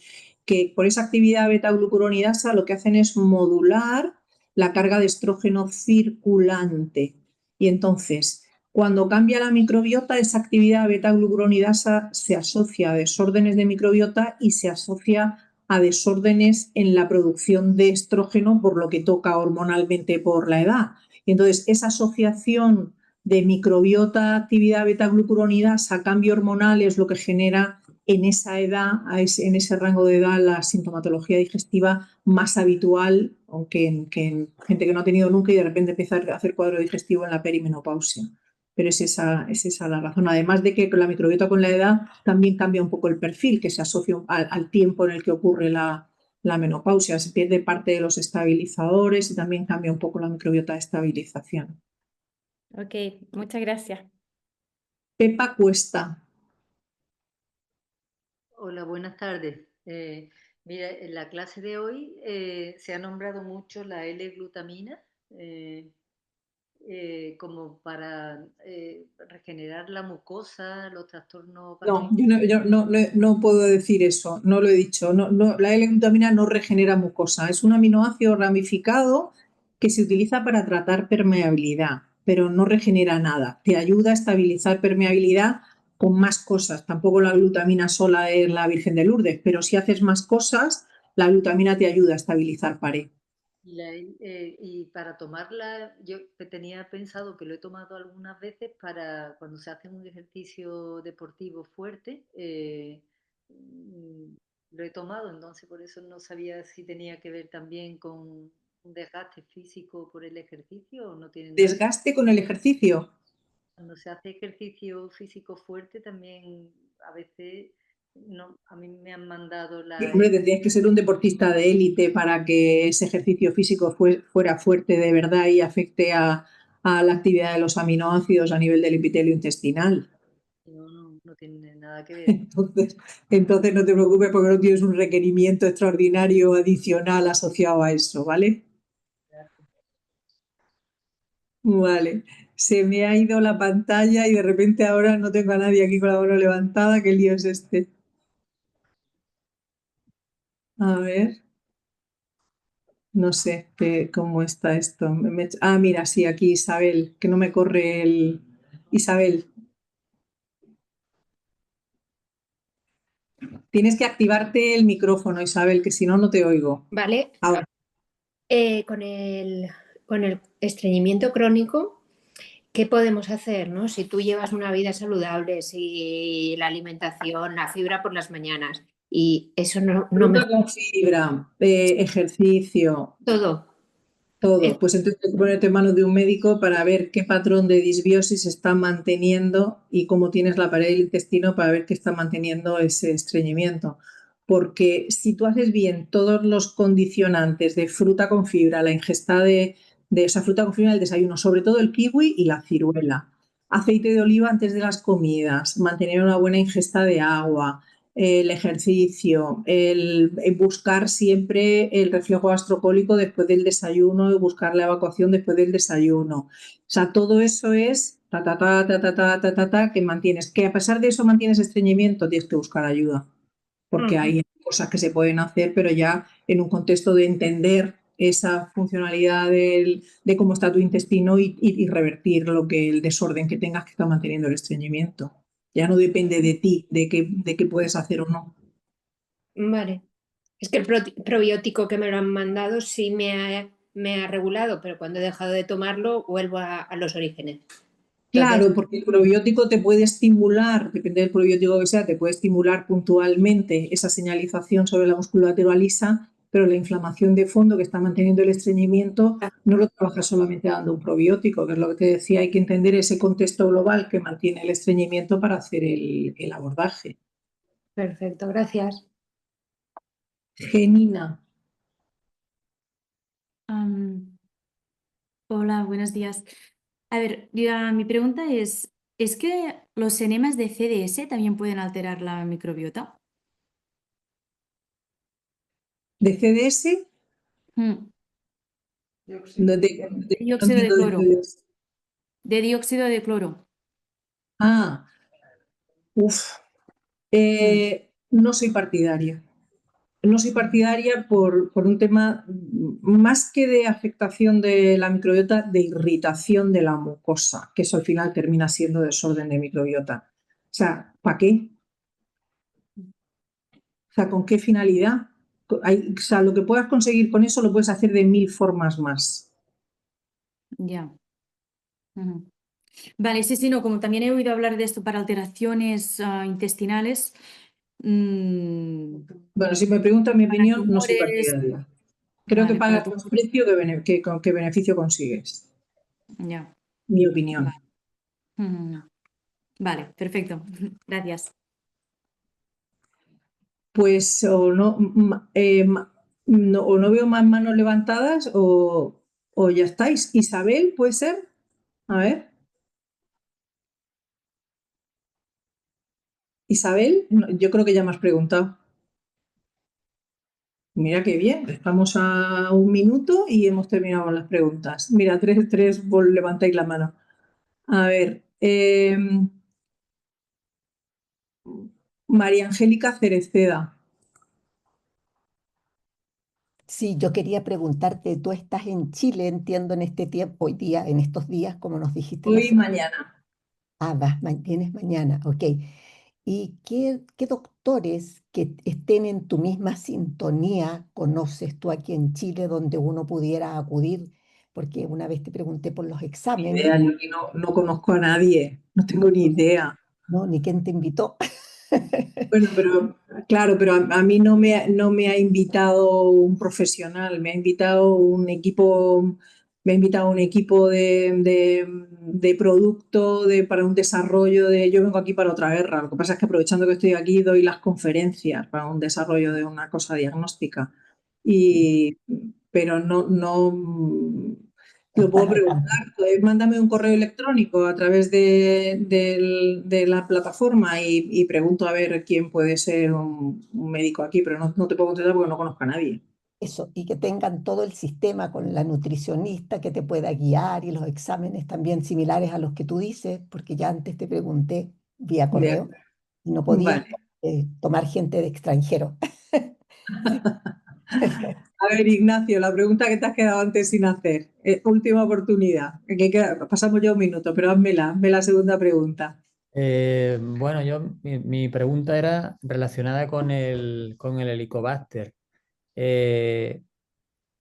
A: que por esa actividad beta-glucuronidasa lo que hacen es modular la carga de estrógeno circulante. Y entonces, cuando cambia la microbiota, esa actividad beta-glucuronidasa se asocia a desórdenes de microbiota y se asocia a desórdenes en la producción de estrógeno, por lo que toca hormonalmente por la edad. Y entonces, esa asociación de microbiota, actividad beta-glucuronidasa, cambio hormonal es lo que genera en esa edad, en ese rango de edad, la sintomatología digestiva más habitual, aunque en gente que no ha tenido nunca y de repente empieza a hacer cuadro digestivo en la perimenopausia. Pero es esa la razón. Además de que la microbiota con la edad también cambia un poco el perfil, que se asocia al tiempo en el que ocurre la menopausia. Se pierde parte de los estabilizadores y también cambia un poco la microbiota de estabilización.
P: Ok, muchas gracias.
A: Pepa Cuesta.
Q: Hola, buenas tardes. Mira, en la clase de hoy se ha nombrado mucho la L-glutamina como para regenerar la mucosa, los trastornos.
A: No, yo no puedo decir eso, no lo he dicho. La L-glutamina no regenera mucosa, es un aminoácido ramificado que se utiliza para tratar permeabilidad, pero no regenera nada. Te ayuda a estabilizar permeabilidad con más cosas. Tampoco la glutamina sola es la Virgen de Lourdes, pero si haces más cosas, la glutamina te ayuda a estabilizar pared.
Q: Y para tomarla, yo tenía pensado que lo he tomado algunas veces para cuando se hace un ejercicio deportivo fuerte, lo he tomado, entonces por eso no sabía si tenía que ver también con un desgaste físico por el ejercicio o no tiene nada.
A: ¿Desgaste con el ejercicio?
Q: Cuando se hace ejercicio físico fuerte también a veces no, a mí me han mandado
A: Y, hombre, tendrías que ser un deportista de élite para que ese ejercicio físico fuera fuerte de verdad y afecte a la actividad de los aminoácidos a nivel del epitelio intestinal.
Q: No tiene nada que ver.
A: Entonces no te preocupes porque no tienes un requerimiento extraordinario adicional asociado a eso, ¿vale? Vale, se me ha ido la pantalla y de repente ahora no tengo a nadie aquí con la mano levantada. ¿Qué lío es este? A ver, no sé cómo está esto. Mira, sí, aquí Isabel, que no me corre el... Isabel. Tienes que activarte el micrófono, Isabel, que si no, no te oigo.
R: Vale.
A: Ahora.
R: Con el estreñimiento crónico, ¿qué podemos hacer, no? Si tú llevas una vida saludable, si la alimentación, la fibra por las mañanas, y eso no me...
A: Fruta con fibra, ejercicio.
R: Todo.
A: Todo. Pues entonces hay que ponerte en manos de un médico para ver qué patrón de disbiosis está manteniendo y cómo tienes la pared del intestino para ver qué está manteniendo ese estreñimiento. Porque si tú haces bien todos los condicionantes de fruta con fibra, la ingesta de esa fruta con fibra del desayuno, sobre todo el kiwi y la ciruela, aceite de oliva antes de las comidas, mantener una buena ingesta de agua, el ejercicio, el buscar siempre el reflejo gastrocólico después del desayuno y buscar la evacuación después del desayuno. O sea, todo eso es que mantienes. Que a pesar de eso mantienes estreñimiento, tienes que buscar ayuda. Porque hay cosas que se pueden hacer, pero ya en un contexto de entender esa funcionalidad de cómo está tu intestino y revertir el desorden que tengas que está manteniendo el estreñimiento. Ya no depende de ti, de qué puedes hacer o no.
R: Vale. Es que el probiótico que me lo han mandado sí me ha regulado, pero cuando he dejado de tomarlo vuelvo a los orígenes.
A: Claro, porque el probiótico te puede estimular, depende del probiótico que sea, te puede estimular puntualmente esa señalización sobre la musculatura lisa, pero la inflamación de fondo que está manteniendo el estreñimiento no lo trabaja solamente dando un probiótico, que es lo que te decía, hay que entender ese contexto global que mantiene el estreñimiento para hacer el abordaje.
R: Perfecto, gracias.
A: Genina.
S: Hola, buenos días. A ver, mi pregunta es que los enemas de CDS también pueden alterar la microbiota?
A: ¿De CDS?
S: Dióxido de cloro. De dióxido de cloro.
A: No soy partidaria. No soy partidaria por un tema más que de afectación de la microbiota, de irritación de la mucosa, que eso al final termina siendo desorden de microbiota. O sea, ¿para qué? O sea, ¿con qué finalidad? O sea, lo que puedas conseguir con eso lo puedes hacer de 1000 formas más.
S: Ya. Ujú. Vale, sí, no, como también he oído hablar de esto para alteraciones intestinales.
A: Bueno, si me preguntan mi opinión, no soy partidaria. Creo que pagas más precio que beneficio consigues.
S: Ya.
A: Mi opinión.
S: Vale, perfecto. Gracias.
A: Pues o no veo más manos levantadas o ya estáis. Isabel, ¿puede ser? A ver. Isabel, yo creo que ya me has preguntado. Mira qué bien, estamos a 1 minuto y hemos terminado con las preguntas. Mira, tres levantáis la mano. A ver, María Angélica Cereceda.
L: Sí, yo quería preguntarte, tú estás en Chile, entiendo, en este tiempo, hoy día, en estos días, como nos dijiste.
A: Hoy y mañana.
L: Tienes mañana, ok. ¿Y qué doctores que estén en tu misma sintonía conoces tú aquí en Chile donde uno pudiera acudir? Porque una vez te pregunté por los exámenes,
A: Idea, yo que no conozco a nadie, no tengo ni idea.
L: ¿no? Ni quién te invitó.
A: Bueno, pero claro, pero a mí no me ha invitado un profesional, me ha invitado un equipo, de producto para un desarrollo de. Yo vengo aquí para otra guerra. Lo que pasa es que aprovechando que estoy aquí, doy las conferencias para un desarrollo de una cosa diagnóstica. Pero no lo puedo preguntar. Mándame un correo electrónico a través de la plataforma y pregunto a ver quién puede ser un médico aquí, pero no te puedo contestar porque no conozco a nadie.
L: Eso, y que tengan todo el sistema con la nutricionista que te pueda guiar y los exámenes también similares a los que tú dices, porque ya antes te pregunté vía correo y no podías
A: Vale.
L: tomar gente de extranjero.
A: A ver, Ignacio, la pregunta que te has quedado antes sin hacer. Última oportunidad. Pasamos ya un minuto, pero hazme la segunda pregunta.
H: Bueno, mi pregunta era relacionada con el Helicobacter.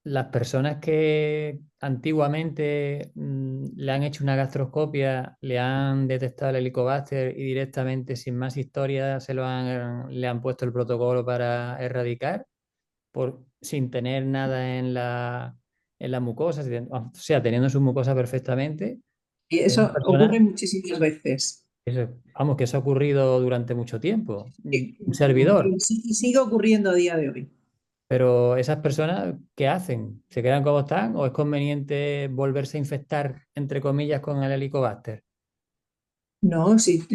H: Las personas que antiguamente le han hecho una gastroscopia, le han detectado el Helicobacter y directamente, sin más historia, le han puesto el protocolo para erradicar, sin tener nada en la mucosa, o sea, teniendo su mucosa perfectamente.
A: Y
H: Esas
A: eso
H: personas,
A: ocurre muchísimas veces.
H: vamos, que eso ha ocurrido durante mucho tiempo. Un servidor.
A: Y sigue ocurriendo a día de hoy.
H: Pero esas personas, ¿qué hacen? ¿Se quedan como están o es conveniente volverse a infectar, entre comillas, con el Helicobacter?
A: No, si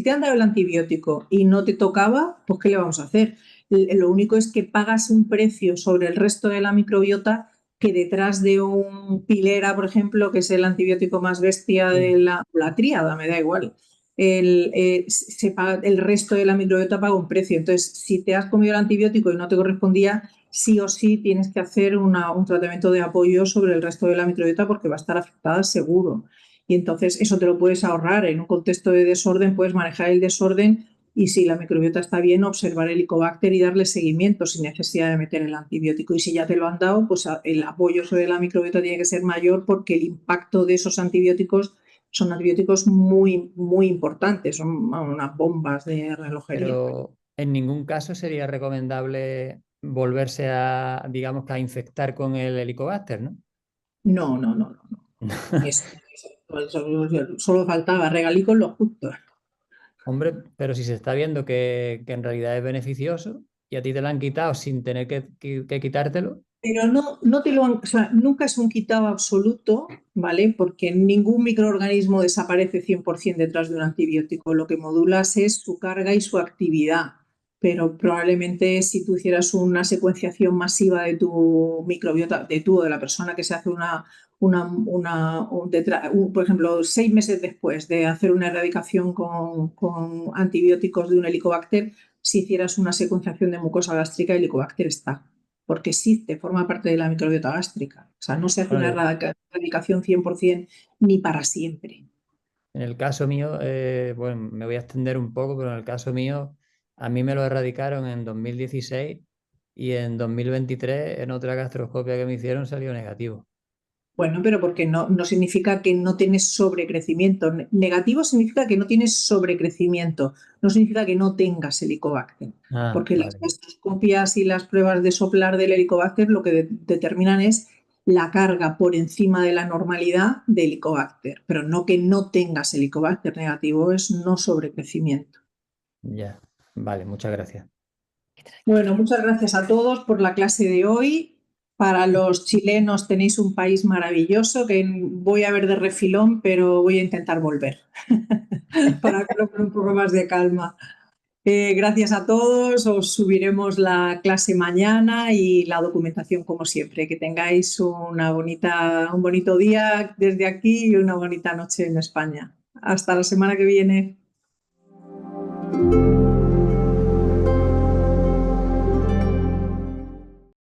A: te han dado el antibiótico y no te tocaba, pues ¿qué le vamos a hacer? Lo único es que pagas un precio sobre el resto de la microbiota que detrás de un pilera, por ejemplo, que es el antibiótico más bestia de la tríada, me da igual. El resto de la microbiota paga un precio. Entonces, si te has comido el antibiótico y no te correspondía, sí o sí tienes que hacer un tratamiento de apoyo sobre el resto de la microbiota porque va a estar afectada seguro. Y entonces eso te lo puedes ahorrar. En un contexto de desorden puedes manejar el desorden y si la microbiota está bien, observar el Helicobacter y darle seguimiento sin necesidad de meter el antibiótico. Y si ya te lo han dado, pues el apoyo sobre la microbiota tiene que ser mayor porque el impacto de esos antibióticos son antibióticos muy, muy importantes, son unas bombas de relojería.
H: Pero en ningún caso sería recomendable volverse a, digamos, que a infectar con el Helicobacter, ¿no?
A: No. Solo faltaba regalí con lo justo.
H: Hombre, pero si se está viendo que en realidad es beneficioso y a ti te lo han quitado sin tener que quitártelo.
A: Pero no te lo han, o sea, nunca es un quitado absoluto, ¿vale? Porque ningún microorganismo desaparece 100% detrás de un antibiótico. Lo que modulas es su carga y su actividad. Pero probablemente si tú hicieras una secuenciación masiva de tu microbiota, de tú o de la persona que se hace por ejemplo, 6 meses después de hacer una erradicación con antibióticos de un Helicobacter, si hicieras una secuenciación de mucosa gástrica, el Helicobacter está. Porque existe, forma parte de la microbiota gástrica. O sea, no se hace una erradicación 100% ni para siempre.
H: En el caso mío, bueno, me voy a extender un poco, pero en el caso mío, a mí me lo erradicaron en 2016 y en 2023, en otra gastroscopia que me hicieron, salió negativo.
A: Bueno, pero porque no significa que no tienes sobrecrecimiento. Negativo significa que no tienes sobrecrecimiento, no significa que no tengas Helicobacter. Porque las gastroscopias y las pruebas de soplar del Helicobacter lo que determinan es la carga por encima de la normalidad de Helicobacter, pero no que no tengas Helicobacter. Negativo es no sobrecrecimiento.
H: Ya, vale, muchas gracias.
A: Bueno, muchas gracias a todos por la clase de hoy. Para los chilenos tenéis un país maravilloso que voy a ver de refilón, pero voy a intentar volver para verlo con un poco más de calma. Gracias a todos, os subiremos la clase mañana y la documentación como siempre. Que tengáis un bonito día desde aquí y una bonita noche en España. Hasta la semana que viene.